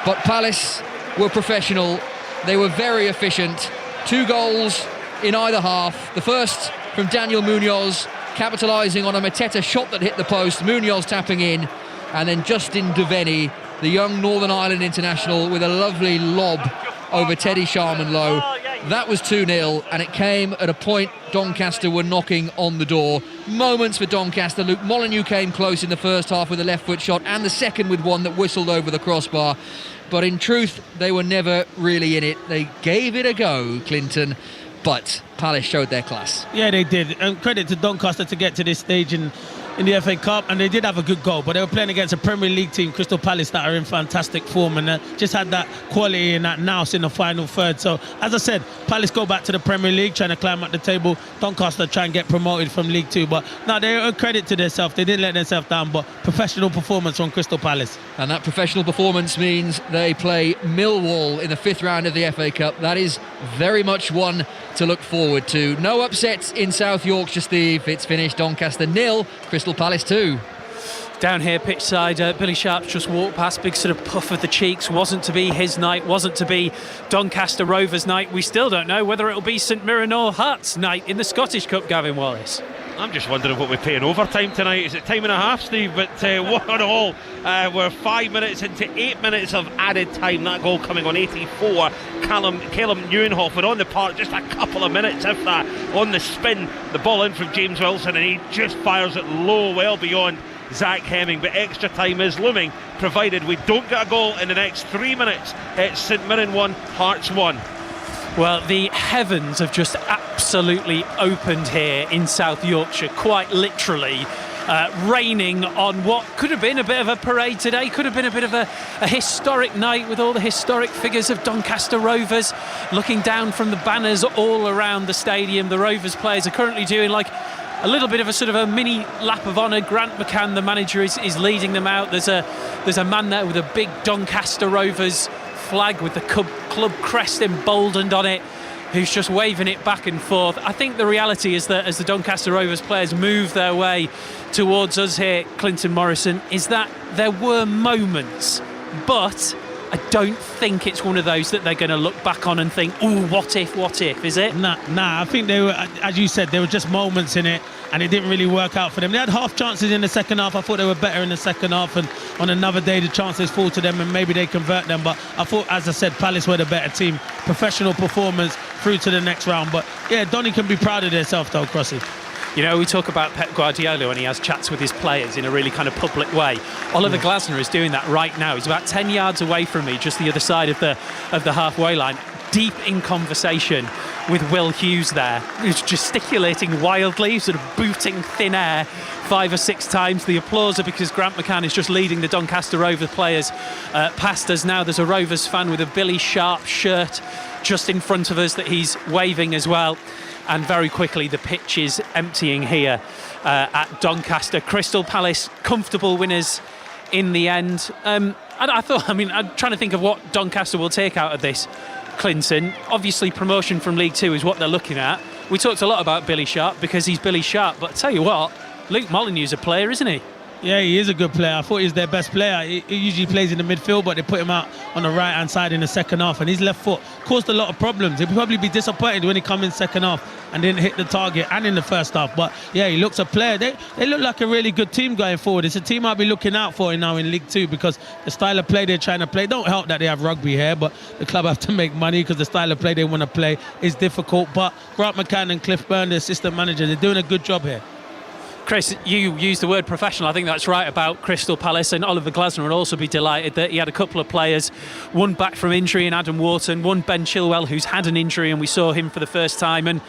Speaker 1: but Palace were professional. They were very efficient. 2 goals in either half. The first from Daniel Munoz, capitalising on a Mateta shot that hit the post. Munoz tapping in, and then Justin Devaney, the young Northern Ireland international, with a lovely lob over Teddy Sharman-Lowe. That was 2-0, and it came at a point Doncaster were knocking on the door. Moments for Doncaster. Luke Molyneux came close in the first half with a left foot shot, and the second with one that whistled over the crossbar. But in truth, they were never really in it. They gave it a go, Clinton, but Palace showed their class.
Speaker 2: Yeah, they did. And credit to Doncaster to get to this stage in the FA Cup, and they did have a good goal, but they were playing against a Premier League team, Crystal Palace, that are in fantastic form, and just had that quality and that nous in the final third. So, as I said, Palace go back to the Premier League, trying to climb up the table. Doncaster try and get promoted from League 2, but no, they're a credit to themselves. They didn't let themselves down, but professional performance from Crystal Palace.
Speaker 1: And that professional performance means they play Millwall in the 5th round of the FA Cup. That is very much one to look forward to. No upsets in South Yorkshire, Steve. It's finished Doncaster 0, Crystal Palace 2.
Speaker 4: Down here, pitch side, Billy Sharp's just walked past, big sort of puff of the cheeks. Wasn't to be his night, wasn't to be Doncaster Rovers' night. We still don't know whether it'll be St Mirren or Hearts' night in the Scottish Cup, Gavin Wallace.
Speaker 3: I'm just wondering what we pay in overtime tonight. Is it time and a half, Steve? But 1-1. We're 5 minutes into 8 minutes of added time. That goal coming on 84. Calum Nieuwenhof on the park, just a couple of minutes, if that, on the spin. The ball in from James Wilson, and he just fires it low, well beyond Zach Hemming. But extra time is looming, provided we don't get a goal in the next 3 minutes. It's St Mirren 1, Hearts 1.
Speaker 4: Well, the heavens have just absolutely opened here in South Yorkshire, quite literally. Raining on what could have been a bit of a parade today, could have been a bit of a historic night with all the historic figures of Doncaster Rovers looking down from the banners all around the stadium. The Rovers players are currently doing like a little bit of a sort of a mini lap of honour. Grant McCann, the manager, is leading them out. There's a man there with a big Doncaster Rovers flag with the club crest emboldened on it, who's just waving it back and forth. I think the reality is that as the Doncaster Rovers players move their way towards us here, Clinton Morrison, is that there were moments, but I don't think it's one of those that they're going to look back on and think, "Ooh, what if, is it?"
Speaker 2: Nah, I think they were, as you said, there were just moments in it, and it didn't really work out for them. They had half chances in the second half. I thought they were better in the second half, and on another day the chances fall to them and maybe they convert them. But I thought, as I said, Palace were the better team. Professional performance through to the next round. But yeah, Donny can be proud of themselves though, Crossy.
Speaker 4: You know, we talk about Pep Guardiola when he has chats with his players in a really kind of public way. Oliver Glasner is doing that right now. He's about 10 yards away from me, just the other side of the halfway line, deep in conversation with Will Hughes there, who's gesticulating wildly, sort of booting thin air 5 or 6 times. The applause are because Grant McCann is just leading the Doncaster Rovers players past us now. There's a Rovers fan with a Billy Sharp shirt just in front of us that he's waving as well. And very quickly, the pitch is emptying here at Doncaster. Crystal Palace, comfortable winners in the end. I'm trying to think of what Doncaster will take out of this, Clinton. Obviously, promotion from League 2 is what they're looking at. We talked a lot about Billy Sharp because he's Billy Sharp, but I tell you what, Luke Molyneux's a player, isn't he?
Speaker 2: Yeah, he is a good player. I thought he was their best player. He usually plays in the midfield, but they put him out on the right-hand side in the second half, and his left foot caused a lot of problems. He'll probably be disappointed when he come in second half and didn't hit the target and in the first half. But yeah, he looks a player. They look like a really good team going forward. It's a team I'll be looking out for now in League 2 because the style of play they're trying to play don't help that they have rugby here, but the club have to make money because the style of play they want to play is difficult. But Grant McCann and Cliff Byrne, the assistant manager, they're doing a good job here.
Speaker 4: Chris, you used the word professional. I think that's right about Crystal Palace, and Oliver Glasner will also be delighted that he had a couple of players, one back from injury in Adam Wharton, one Ben Chilwell who's had an injury and we saw him for the first time and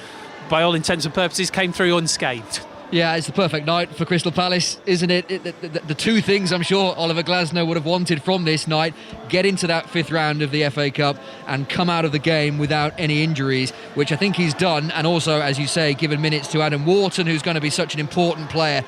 Speaker 4: by all intents and purposes came through unscathed.
Speaker 1: Yeah, it's the perfect night for Crystal Palace, isn't it? The two things I'm sure Oliver Glasner would have wanted from this night: get into that 5th round of the FA Cup and come out of the game without any injuries, which I think he's done. And also, as you say, given minutes to Adam Wharton, who's going to be such an important player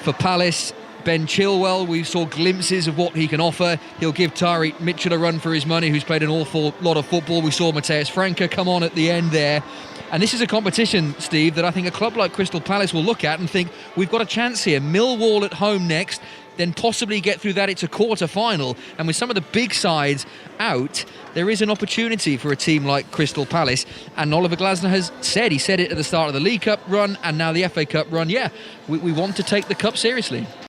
Speaker 1: for Palace. Ben Chilwell, we saw glimpses of what he can offer. He'll give Tyreek Mitchell a run for his money, who's played an awful lot of football. We saw Mateus Franca come on at the end there. And this is a competition, Steve, that I think a club like Crystal Palace will look at and think, we've got a chance here. Millwall at home next. then possibly get through that. It's a quarter-final, and with some of the big sides out, there is an opportunity for a team like Crystal Palace. And Oliver Glasner has said, he said it at the start of the League Cup run and now the FA Cup run, we want to take the cup seriously.